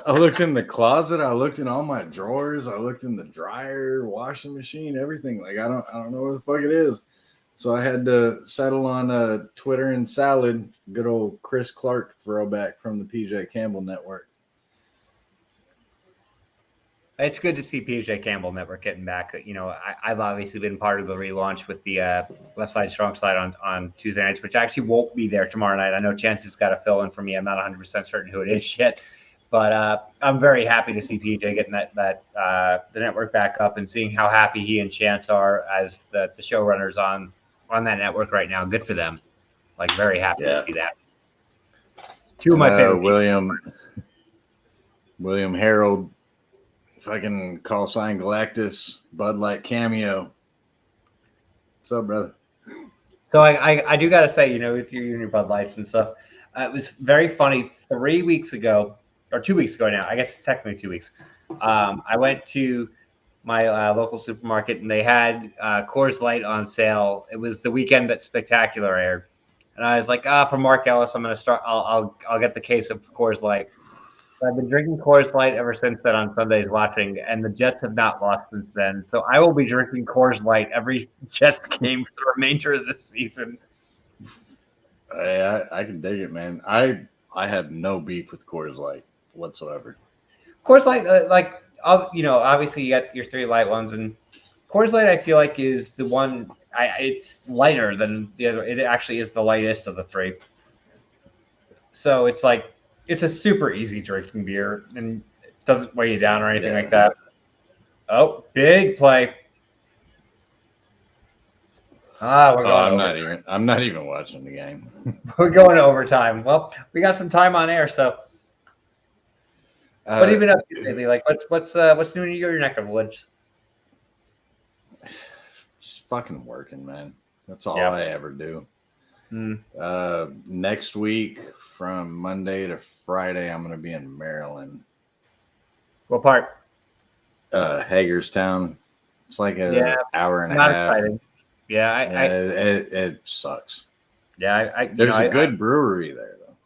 C: I looked in the closet. I looked in all my drawers. I looked in the dryer, washing machine, everything. Like I don't know where the fuck it is. So I had to settle on Twitter and salad. Good old Chris Clark throwback from the PJ Campbell Network.
B: It's good to see PJ Campbell Network getting back. You know, I've obviously been part of the relaunch with the Left Side Strong Side on Tuesday nights, which actually won't be there tomorrow night. I know Chance's got to fill in for me. I'm not 100% certain who it is yet. But I'm very happy to see PJ getting the network back up and seeing how happy he and Chance are as the showrunners on that network right now. Good for them. Like, very happy to see that. 2 of my favorite
C: William Harold, fucking call sign Galactus, Bud Light cameo. What's up, brother?
B: So I do got to say, you know, with you and your Bud Lights and stuff, it was very funny. 3 weeks ago, or 2 weeks ago now, I guess it's technically 2 weeks. I went to my local supermarket and they had Coors Light on sale. It was the weekend that Spectacular aired, and I was like, for Mark Ellis, I'm gonna start. I'll get the case of Coors Light. So I've been drinking Coors Light ever since then on Sundays watching, and the Jets have not lost since then. So I will be drinking Coors Light every Jets game for the remainder of the season.
C: I can dig it, man. I have no beef with Coors Light whatsoever.
B: Coors Light, obviously you got your 3 light ones, and Coors Light I feel like is the one. It's lighter than the other. It actually is the lightest of the 3. So it's like it's a super easy drinking beer, and it doesn't weigh you down or anything like that. Oh, big play!
C: I'm not even watching the game.
B: We're going to overtime. Well, we got some time on air, so. What have you been up to lately? Like, what's new in your neck of the woods?
C: Just fucking working, man. That's all I ever do. Next week, from Monday to Friday, I'm going to be in Maryland.
B: What part?
C: Hagerstown. It's like an hour and a half. Excited.
B: Yeah,
C: it sucks.
B: Yeah,
C: there's a good brewery there, though.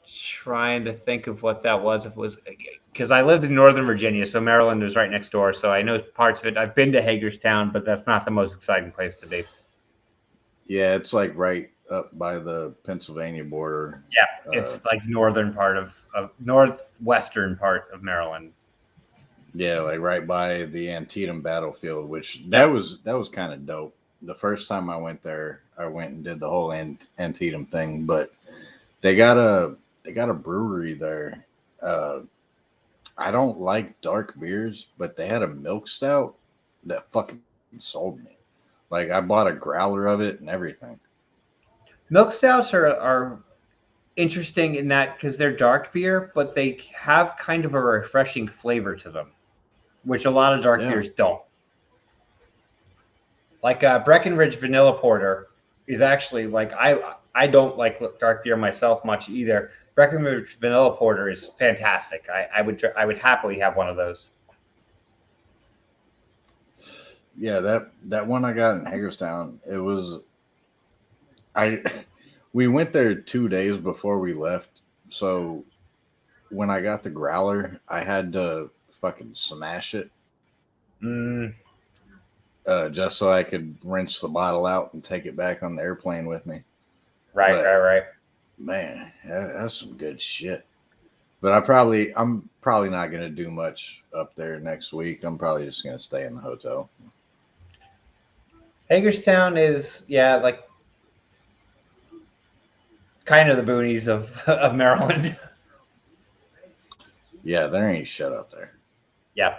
B: Trying to think of what that was. If it was because I lived in Northern Virginia, so Maryland was right next door. So I know parts of it. I've been to Hagerstown, but that's not the most exciting place to be.
C: Yeah, it's like right up by the Pennsylvania border.
B: Yeah, it's like northern part of northwestern part of Maryland.
C: Yeah, like right by the Antietam battlefield, which that was kind of dope. The first time I went there, I went and did the whole Antietam thing, but they got a brewery there. I don't like dark beers, but they had a milk stout that fucking sold me. Like I bought a growler of it and everything.
B: Milk stouts are interesting in that because they're dark beer, but they have kind of a refreshing flavor to them, which a lot of dark beers don't. Like Breckenridge Vanilla Porter is actually like I don't like dark beer myself much either. Breckenridge Vanilla Porter is fantastic. I would happily have one of those.
C: Yeah, that one I got in Hagerstown, it was we went there 2 days before we left. So when I got the growler, I had to fucking smash it. Just so I could rinse the bottle out and take it back on the airplane with me.
B: Right.
C: Man, that's some good shit. But I'm probably not going to do much up there next week. I'm probably just going to stay in the hotel.
B: Hagerstown is, like kind of the boonies of Maryland.
C: Yeah, there ain't shit up there.
B: Yeah.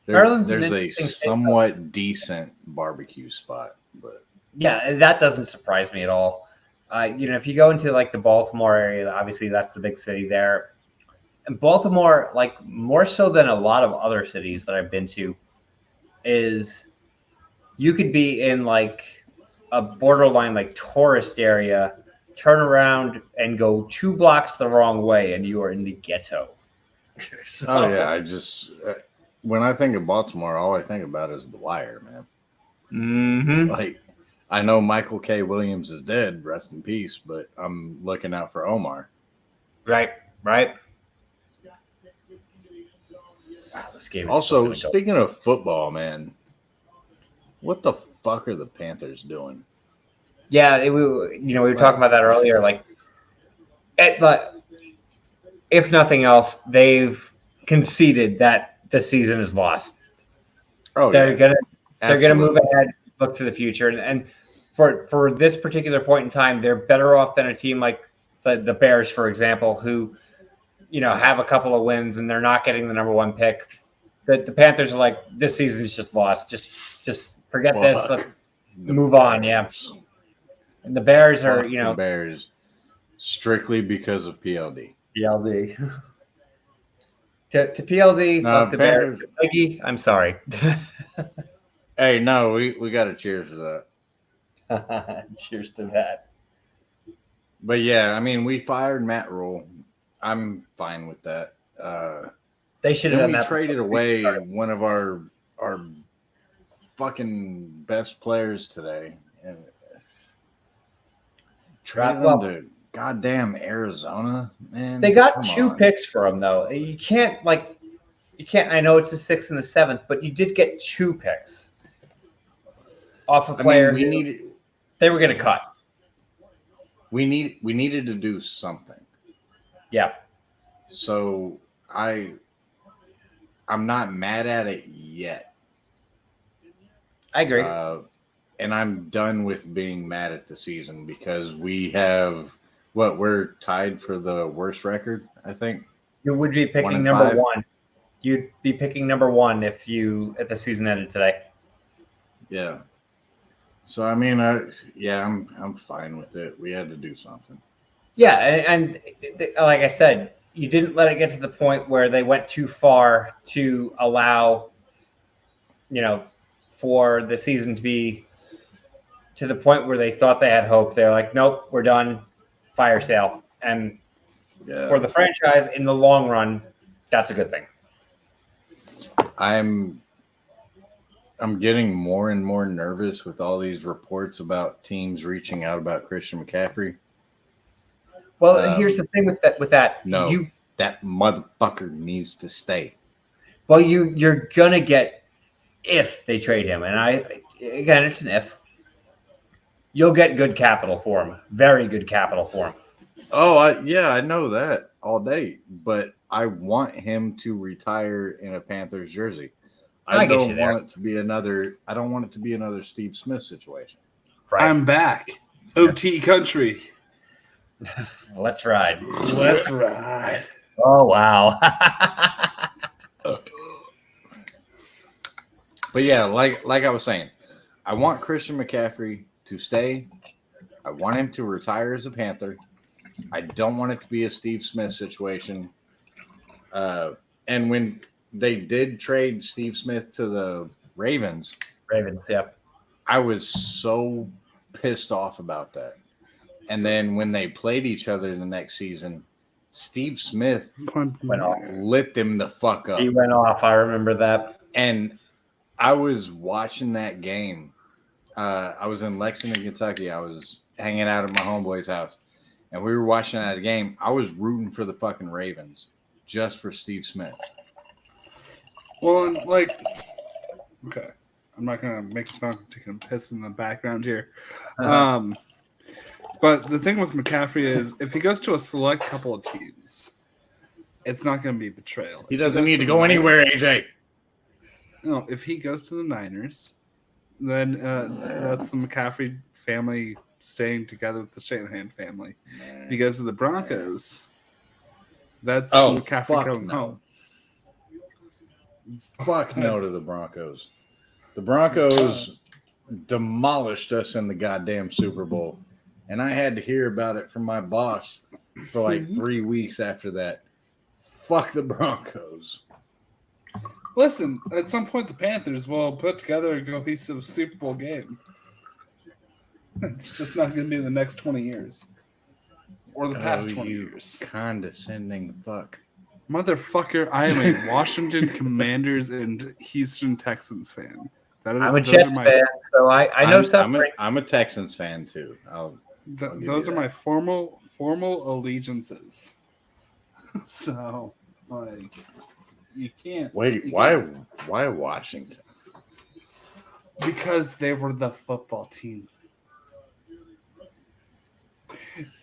C: There's a somewhat decent barbecue spot, but
B: yeah, that doesn't surprise me at all. If you go into like the Baltimore area, obviously that's the big city there. And Baltimore, like more so than a lot of other cities that I've been to, is you could be in like a borderline like tourist area, turn around and go 2 blocks the wrong way, and you are in the ghetto.
C: So, oh yeah, I just when I think of Baltimore, all I think about is The Wire, man.
B: Mm-hmm.
C: Like, I know Michael K. Williams is dead, rest in peace, but I'm looking out for Omar.
B: Right. Wow, this game is
C: also, speaking of football, man, what the fuck are the Panthers doing?
B: Yeah, we were talking about that earlier. Like, if nothing else, they've conceded that the season is lost.
C: Oh,
B: they're gonna move ahead, look to the future, and for this particular point in time, they're better off than a team like the Bears, for example, who have a couple of wins and they're not getting the number 1 pick. The Panthers are like, this season's just lost. Just forget this. Let's move on. Yeah. And the Bears are
C: the Bears strictly because of PLD.
B: To PLD, fuck the Bears. Peggy, I'm sorry.
C: Hey, no, we got to cheers for
B: that. Cheers to that.
C: But yeah, I mean, we fired Matt Rule. I'm fine with that.
B: They should have done that.
C: We traded away one of our fucking best players today, and traded them to goddamn Arizona, man.
B: They got 2 picks for him, though. You can't. I know it's a 6th and the 7th, but you did get 2 picks off a player. They were going to cut.
C: We needed to do something.
B: Yeah.
C: So I'm not mad at it yet.
B: I agree.
C: And I'm done with being mad at the season because we have we're tied for the worst record, I think.
B: You would be picking number 1. You'd be picking number 1 if the season ended today.
C: Yeah. So I mean, I'm fine with it. We had to do something.
B: Yeah, and like I said, you didn't let it get to the point where they went too far to allow, for the season to be to the point where they thought they had hope. They're like, nope, we're done, fire sale. And for the franchise, in the long run, that's a good thing.
C: I'm getting more and more nervous with all these reports about teams reaching out about Christian McCaffrey.
B: Well, here's the thing with that.
C: No, That motherfucker needs to stay.
B: Well, you're gonna get if they trade him, and again, it's an if. You'll get good capital for him, very good capital for him.
C: Oh, I know that all day, but I want him to retire in a Panthers jersey. I don't want it to be another. I don't want it to be another Steve Smith situation.
A: Right. I'm back. OT country.
B: Let's ride.
A: Let's ride.
B: Oh wow.
C: But yeah, like I was saying, I want Christian McCaffrey to stay. I want him to retire as a Panther. I don't want it to be a Steve Smith situation. And when they did trade Steve Smith to the Ravens,
B: yep.
C: I was so pissed off about that. And then when they played each other the next season, Steve Smith
B: went off,
C: lit them the fuck up.
B: He went off. I remember that.
C: And I was watching that game. I was in Lexington, Kentucky. I was hanging out at my homeboy's house, and we were watching that game. I was rooting for the fucking Ravens just for Steve Smith.
A: Well, like, okay, I'm not gonna make it sound taking a piss in the background here. But the thing with McCaffrey is, if he goes to a select couple of teams, it's not going to be betrayal.
C: He doesn't need to go anywhere, AJ.
A: No, if he goes to the Niners, then that's the McCaffrey family staying together with the Shanahan family. If he goes to the Broncos, that's McCaffrey going home.
C: Fuck no to the Broncos. The Broncos demolished us in the goddamn Super Bowl. And I had to hear about it from my boss for like 3 weeks after that. Fuck the Broncos.
A: Listen, at some point the Panthers will put together a cohesive Super Bowl game. It's just not going to be in the next 20 years. Or the past 20 years.
C: Condescending fuck.
A: Motherfucker, I am a Washington Commanders and Houston Texans fan.
B: I'm a Jets fan, so I know something.
C: I'm a Texans fan too.
A: Those are my formal allegiances. So, like, you can't.
C: Wait, why Washington?
A: Because they were the football team.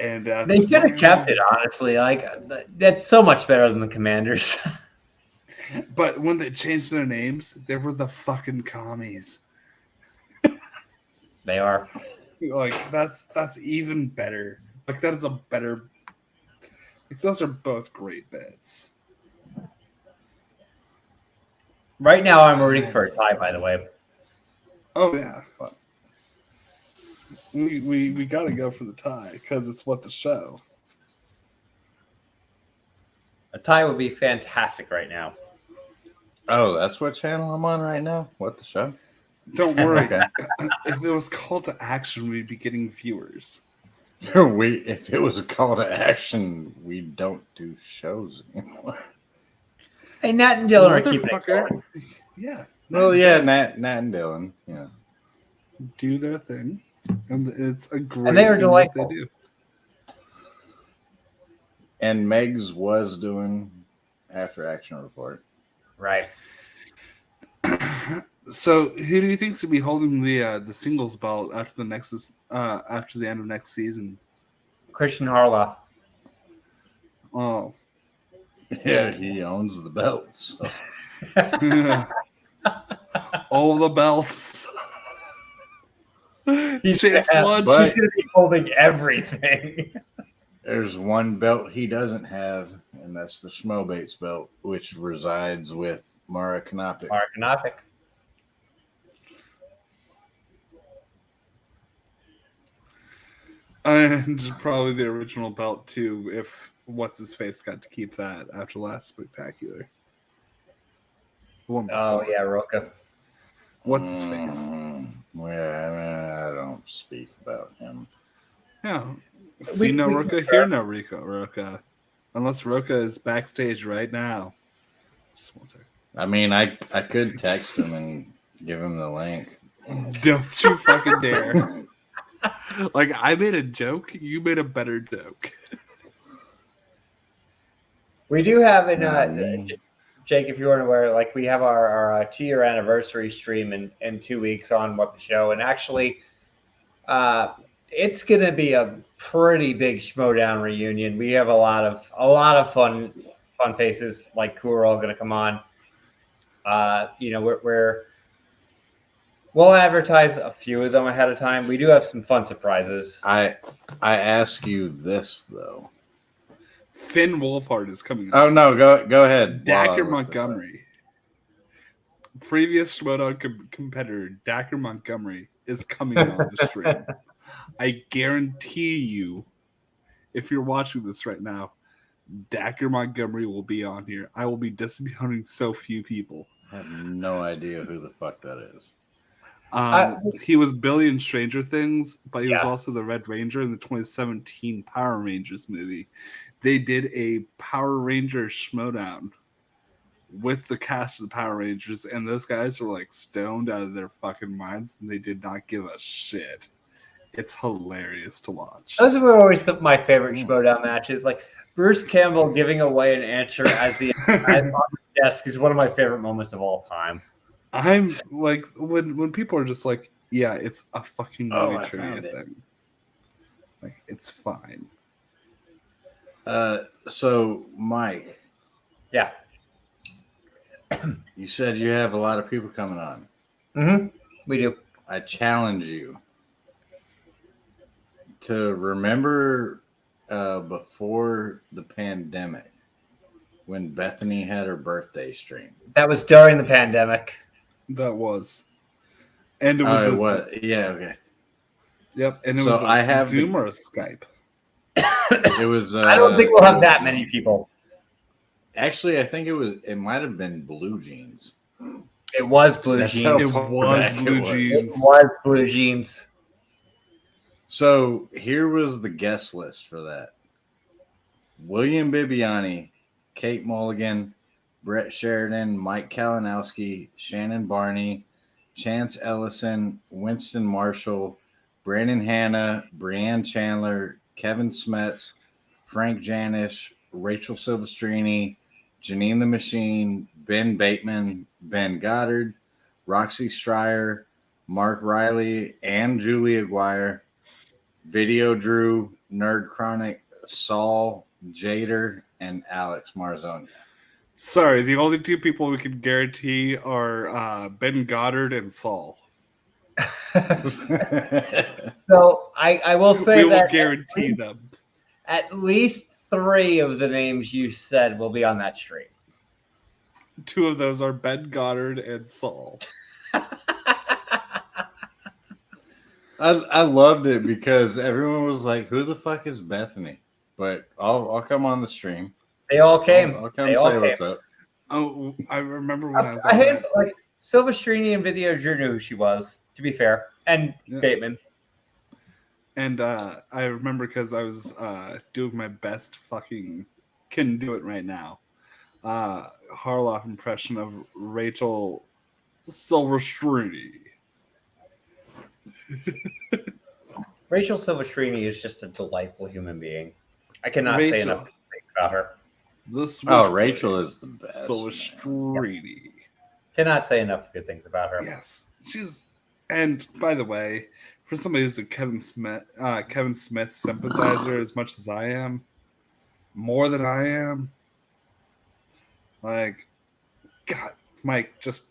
A: And
B: they could have kept it, honestly. Like, that's so much better than the Commanders.
A: But when they changed their names, they were the fucking commies.
B: They are.
A: Like, that's even better. Like, that is a better. Like, those are both great bets.
B: Right now, I'm rooting for a tie. By the way.
A: Oh yeah. We got to go for the tie because it's what the show.
B: A tie would be fantastic right now.
C: Oh, that's what channel I'm on right now? What, the show?
A: Don't worry. Okay. If it was call to action, we'd be getting viewers.
C: If it was a call to action, we don't do shows anymore.
B: Hey, Nat and Dylan are keeping it going.
A: Yeah.
C: Well, yeah, Nat and Dylan, yeah,
A: do their thing, and it's a great.
B: And they are delightful.
A: They do.
C: And Megs was doing After Action Report.
B: Right.
A: So, who do you think's gonna be holding the singles belt after the end of next season?
B: Christian Harloff.
A: Oh,
C: yeah, he owns the belts. So.
A: All the belts.
B: He's gonna be holding everything.
C: There's one belt he doesn't have, and that's the Schmobates belt, which resides with Mara Knopik.
A: And probably the original belt too, if what's his face got to keep that after last spectacular.
B: Oh yeah, Roca.
A: What's his face?
C: Well, I don't speak about him.
A: Yeah. See no Roca, hear no Roca. Unless Roca is backstage right now. Just 1 second.
C: I mean, I could text him and give him the link.
A: Don't you fucking dare. Like, I made a joke, you made a better joke.
B: We do have Jake, if you weren't aware, like we have our 2-year anniversary stream in 2 weeks on What the Show, and actually, it's gonna be a pretty big Schmodown reunion. We have a lot of fun faces like who are all gonna come on. We'll advertise a few of them ahead of time. We do have some fun surprises.
C: I ask you this though.
A: Finn Wolfhard is coming.
C: Oh no, go ahead.
A: Dacker Montgomery, previous Schmodown competitor, Dacker Montgomery is coming on the stream. I guarantee you, if you're watching this right now, Dacker Montgomery will be on here. I will be disappointing so few people.
C: I have no idea who the fuck that is.
A: He was Billy in Stranger Things, but he was also the Red Ranger in the 2017 Power Rangers movie. They did a Power Ranger Schmodown with the cast of the Power Rangers, and those guys were like stoned out of their fucking minds, and they did not give a shit. It's hilarious to watch.
B: Those were always my favorite Schmodown matches. Like Bruce Campbell giving away an answer as on the desk is one of my favorite moments of all time.
A: I'm like when people are just like, yeah, it's a fucking movie trivia thing. Like it's fine.
C: So Mike.
B: Yeah.
C: You said you have a lot of people coming on.
B: Mm-hmm. We do.
C: I challenge you to remember before the pandemic when Bethany had her birthday stream.
B: That was during the pandemic.
A: That was. And it was
C: yeah, okay.
A: Yep, and it was a Zoom or a Skype.
C: It was
B: I don't think we'll have that many people.
C: Actually, I think it might have been Blue Jeans.
B: It was Blue Jeans.
A: It was Blue Jeans.
B: It was Blue Jeans.
C: So here was the guest list for that. William Bibiani, Kate Mulligan, Brett Sheridan, Mike Kalinowski, Shannon Barney, Chance Ellison, Winston Marshall, Brandon Hanna, Breanne Chandler, Kevin Smets, Frank Janish, Rachel Silvestrini, Janine the Machine, Ben Bateman, Ben Goddard, Roxy Stryer, Mark Riley, and Julie Aguirre, Video Drew, Nerd Chronic, Saul, Jader, and Alex Marzonia.
A: Sorry, the only two people we can guarantee are Ben Goddard and Saul.
B: So I will say
A: we
B: that
A: will guarantee them.
B: At least 3 of the names you said will be on that stream.
A: 2 of those are Ben Goddard and Saul.
C: I loved it because everyone was like, "Who the fuck is Bethany?" But I'll come on the stream.
B: They all came.
C: I'll come say what's up.
A: Oh, I remember when I was.
B: I had like Silvestrini and Video Drew knew who she was. To be fair, and Bateman.
A: And I remember because I was doing my best fucking can do it right now. Harloff impression of Rachel Silvestrini.
B: Rachel Silvestrini is just a delightful human being. I cannot say enough things about her.
C: Rachel is the best.
A: Silvestrini.
B: Cannot say enough good things about her.
A: Yes, she's. And by the way, for somebody who's a Kevin Smith sympathizer as much as I am, more than I am, like, God, Mike, just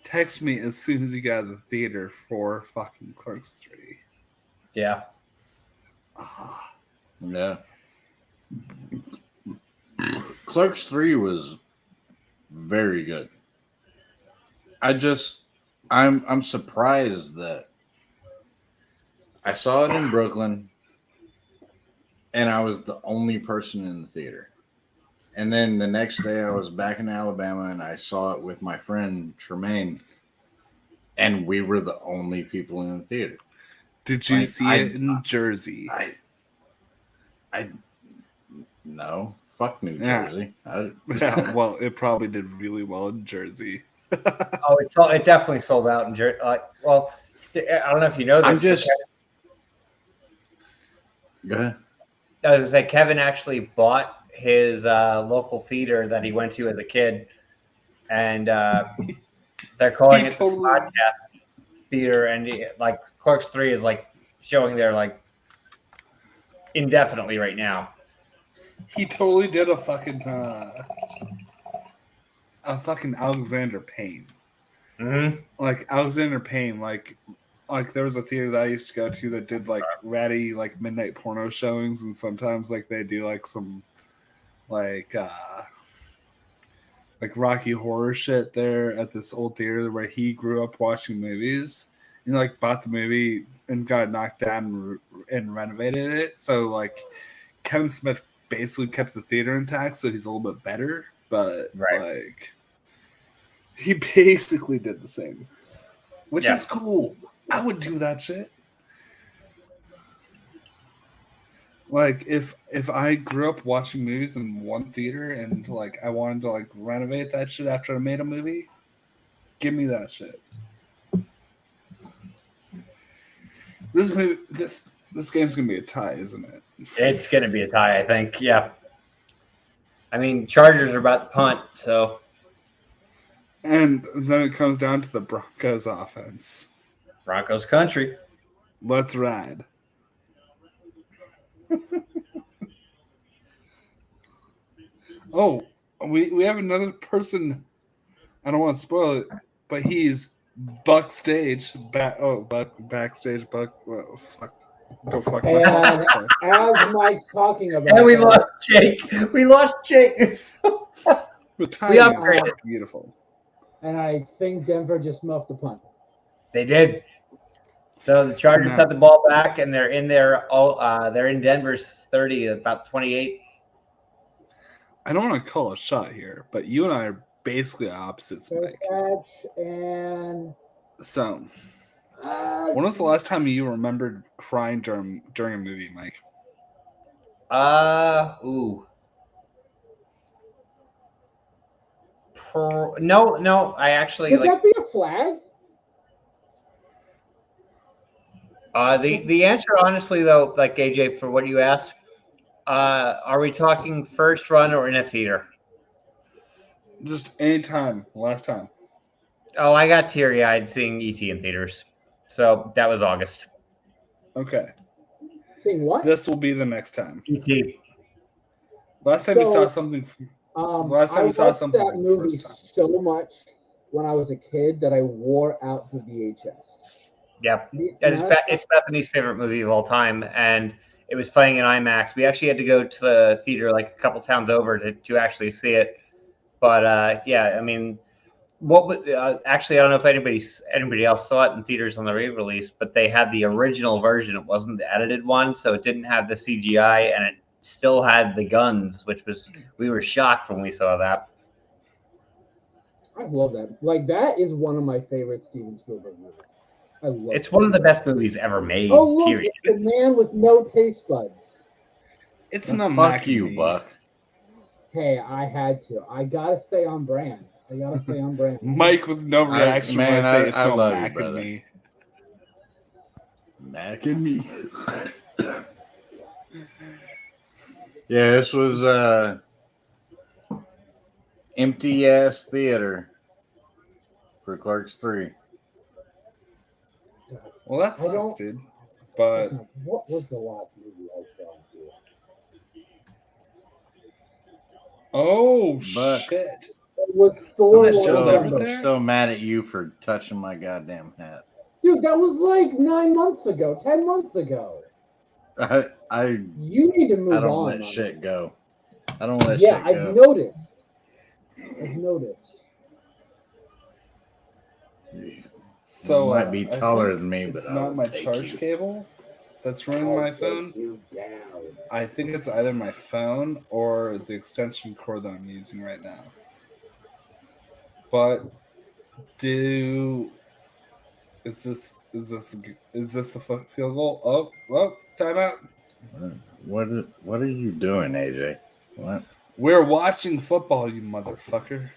A: text me as soon as you get out of the theater for fucking Clerks 3.
B: Yeah.
C: Yeah. Clerks 3 was very good. I'm surprised that I saw it in Brooklyn and I was the only person in the theater. And then the next day I was back in Alabama and I saw it with my friend Tremaine and we were the only people in the theater.
A: Did you see it in Jersey?
C: No. Fuck New Jersey.
A: Well, it probably did really well in Jersey.
B: It definitely sold out in Jersey. I don't know if you know this.
C: Go ahead.
B: I was going to say, Kevin actually bought his local theater that he went to as a kid, and they're calling it the Podcast Theater, and like Clerks 3 is like showing there like indefinitely right now.
A: He totally did a fucking Alexander Payne.
B: Mm-hmm.
A: Like Alexander Payne, like there was a theater that I used to go to that did like ratty like midnight porno showings, and sometimes like they do like some like Rocky Horror shit there at this old theater where he grew up watching movies. And like bought the movie and got knocked down and renovated it. So like Kevin Smith basically kept the theater intact, so he's a little bit better. But like he basically did the same, which is cool. I would do that shit. Like if I grew up watching movies in one theater and like I wanted to like renovate that shit after I made a movie, give me that shit. This game's gonna be a tie, isn't it?
B: It's gonna be a tie, I think. Yeah. I mean, Chargers are about to punt, so.
A: And then it comes down to the Broncos offense.
B: Broncos country.
A: Let's ride. Oh, we have another person. I don't want to spoil it, but he's backstage. Backstage. Oh, fuck. Go fuck myself.
D: As Mike's talking about,
B: and we lost Jake. We lost Jake.
A: The timing is beautiful.
D: And I think Denver just muffed the punt.
B: They did. So the Chargers got the ball back, and they're in there. They're in Denver's 30, about 28.
A: I don't want to call a shot here, but you and I are basically opposites, Mike.
D: And
A: so, when was the last time you remembered crying during a movie, Mike?
B: No. I actually
D: Could that be a flag?
B: The answer, honestly, though, like AJ, for what you asked, are we talking first run or in a theater?
A: Just any time. Last time.
B: Oh, I got teary-eyed seeing E.T. in theaters, so that was August.
A: Okay.
D: Seeing what?
A: This will be the next time.
B: E.T.
A: Last time you saw something. Last time you saw something.
D: I watched that movie so much when I was a kid that I wore out the VHS.
B: Yep. It's Bethany's favorite movie of all time, and it was playing in IMAX. We actually had to go to the theater like a couple towns over to actually see it. But yeah, I mean, actually, I don't know if anybody else saw it in theaters on the re-release, but they had the original version. It wasn't the edited one, so it didn't have the CGI, and it still had the guns, we were shocked when we saw that.
D: I love that. Like, that is one of my favorite Steven Spielberg movies. I love
B: it's one of the best movies ever made.
D: Oh, look,
B: period.
D: It's the man with no taste buds.
A: It's an
C: fuck you, Buck.
D: Hey, I had to. I gotta stay on brand.
A: Mike with no reaction when I say it's no Mac
C: and me. Mac and me. Yeah, this was empty ass theater for Clerks 3.
A: Well, that sucks, dude. But
D: what was the last movie I saw?
A: Oh shit!
D: It was Thor.
C: I'm so mad at you for touching my goddamn hat,
D: dude. That was like 9 months ago, 10 months ago. You need to move on.
C: I don't let shit go. I don't let shit go.
D: Yeah, I've noticed.
A: So
C: you might be taller than me, but
A: it's not my charge cable that's running my phone. I think it's either my phone or the extension cord that I'm using right now. But is this the field goal? Oh, timeout.
C: What are you doing, AJ? What?
A: We're watching football, you motherfucker.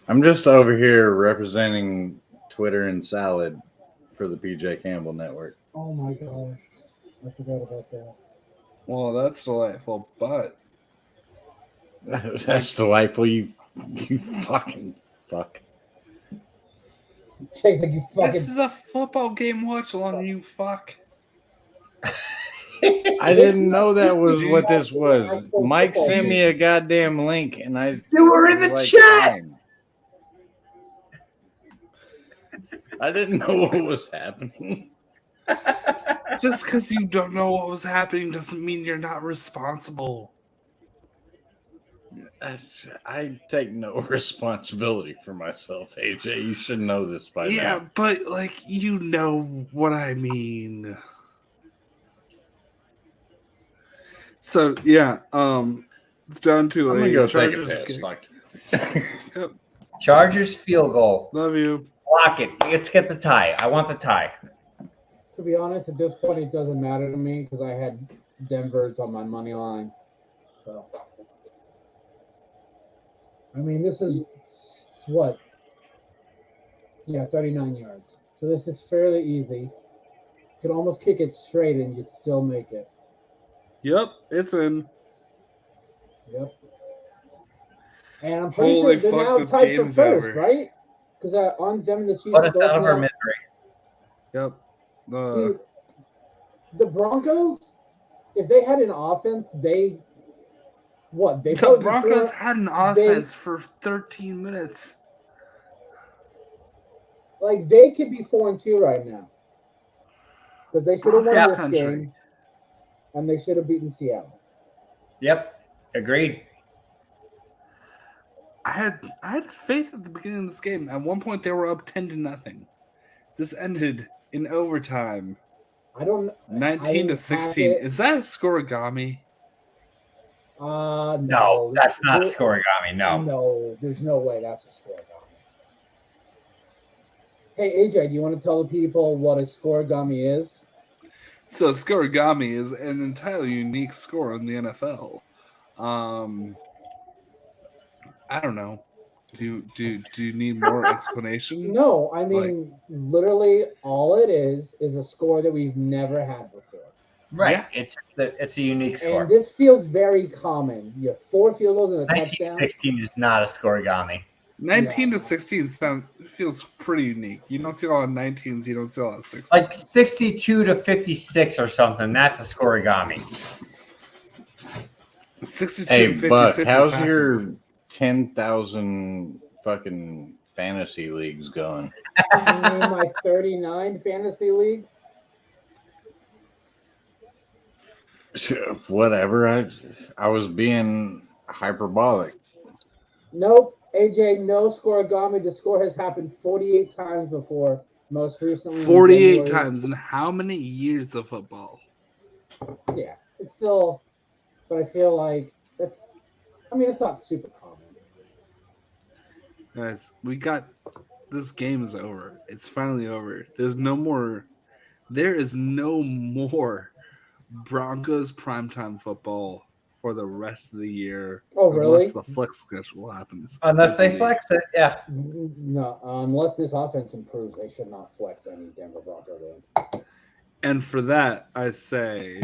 C: I'm just over here representing Twitter and salad for the PJ Campbell Network.
D: Oh my god. I forgot about that.
A: Well, that's delightful, but
C: that's delightful. You fucking fuck.
D: Jake's like, you fucking.
A: This is a football game. Watch along, you fuck.
C: I didn't know that was what this was. Mike sent me a goddamn link, and
B: You were in the chat.
C: Fine. I didn't know what was happening.
A: Just because you don't know what was happening doesn't mean you're not responsible.
C: I take no responsibility for myself, AJ. You should know this by now.
A: Yeah, but you know what I mean. So yeah, it's down to
C: I'm gonna go take a piss. Fuck you.
A: Yep.
B: Chargers field goal.
A: Love you.
B: Block it. Let's get the tie. I want the tie.
D: To be honest, at this point, it doesn't matter to me because I had Denver's on my money line. So, I mean, this is what? Yeah, 39 yards. So this is fairly easy. You could almost kick it straight and you'd still make it.
A: Yep, it's in.
D: Yep. And I'm pretty
A: Holy
D: sure they're now
A: fuck, this
D: tied
A: game
D: for
A: is
D: first,
A: over.
D: right? Because on them the Chiefs.
B: Let us out of our
D: now.
B: misery.
A: Yep.
D: Dude, the Broncos, if they had an offense, the
A: Broncos had an offense for 13 minutes.
D: Like they could be 4-2 right now because they should have won this
A: country.
D: game, and they should have beaten Seattle.
B: Yep, agreed.
A: I had faith at the beginning of this game. At one point, they were up 10-0. This ended in overtime. 19-16. Is that a scoregami?
B: No, that's not scoregami.
D: No, there's no way that's a scoregami. Hey AJ, do you want to tell the people what a scoregami is?
A: So scoregami is an entirely unique score in the NFL. I don't know. Do you need more explanation?
D: No, I mean literally all it is a score that we've never had before.
B: Right. Yeah. It's a unique score.
D: And this feels very common. You have 4 field goals and a touchdown.
B: 19-16 is not a scoregami.
A: 19-16 feels pretty unique. You don't see a lot of 19s. You don't see a lot of 16s.
B: Like 62-56 or something. That's a scoregami.
A: 62
C: hey,
A: to 56.
C: Buck, how's your 10,000 fucking fantasy leagues going?
D: My 39 fantasy leagues.
C: Whatever. I was being hyperbolic.
D: Nope. AJ, no scoregami. The score has happened 48 times before. Most recently,
A: 48 times in how many years of football?
D: Yeah, it's still, but I feel like it's not super common.
A: Guys, this game is over. It's finally over. There is no more Broncos primetime football for the rest of the year.
D: Oh, really?
A: Unless the flex schedule happens.
B: Unless they flex it, yeah.
D: No, unless this offense improves, they should not flex any Denver Broncos.
A: And for that, I say...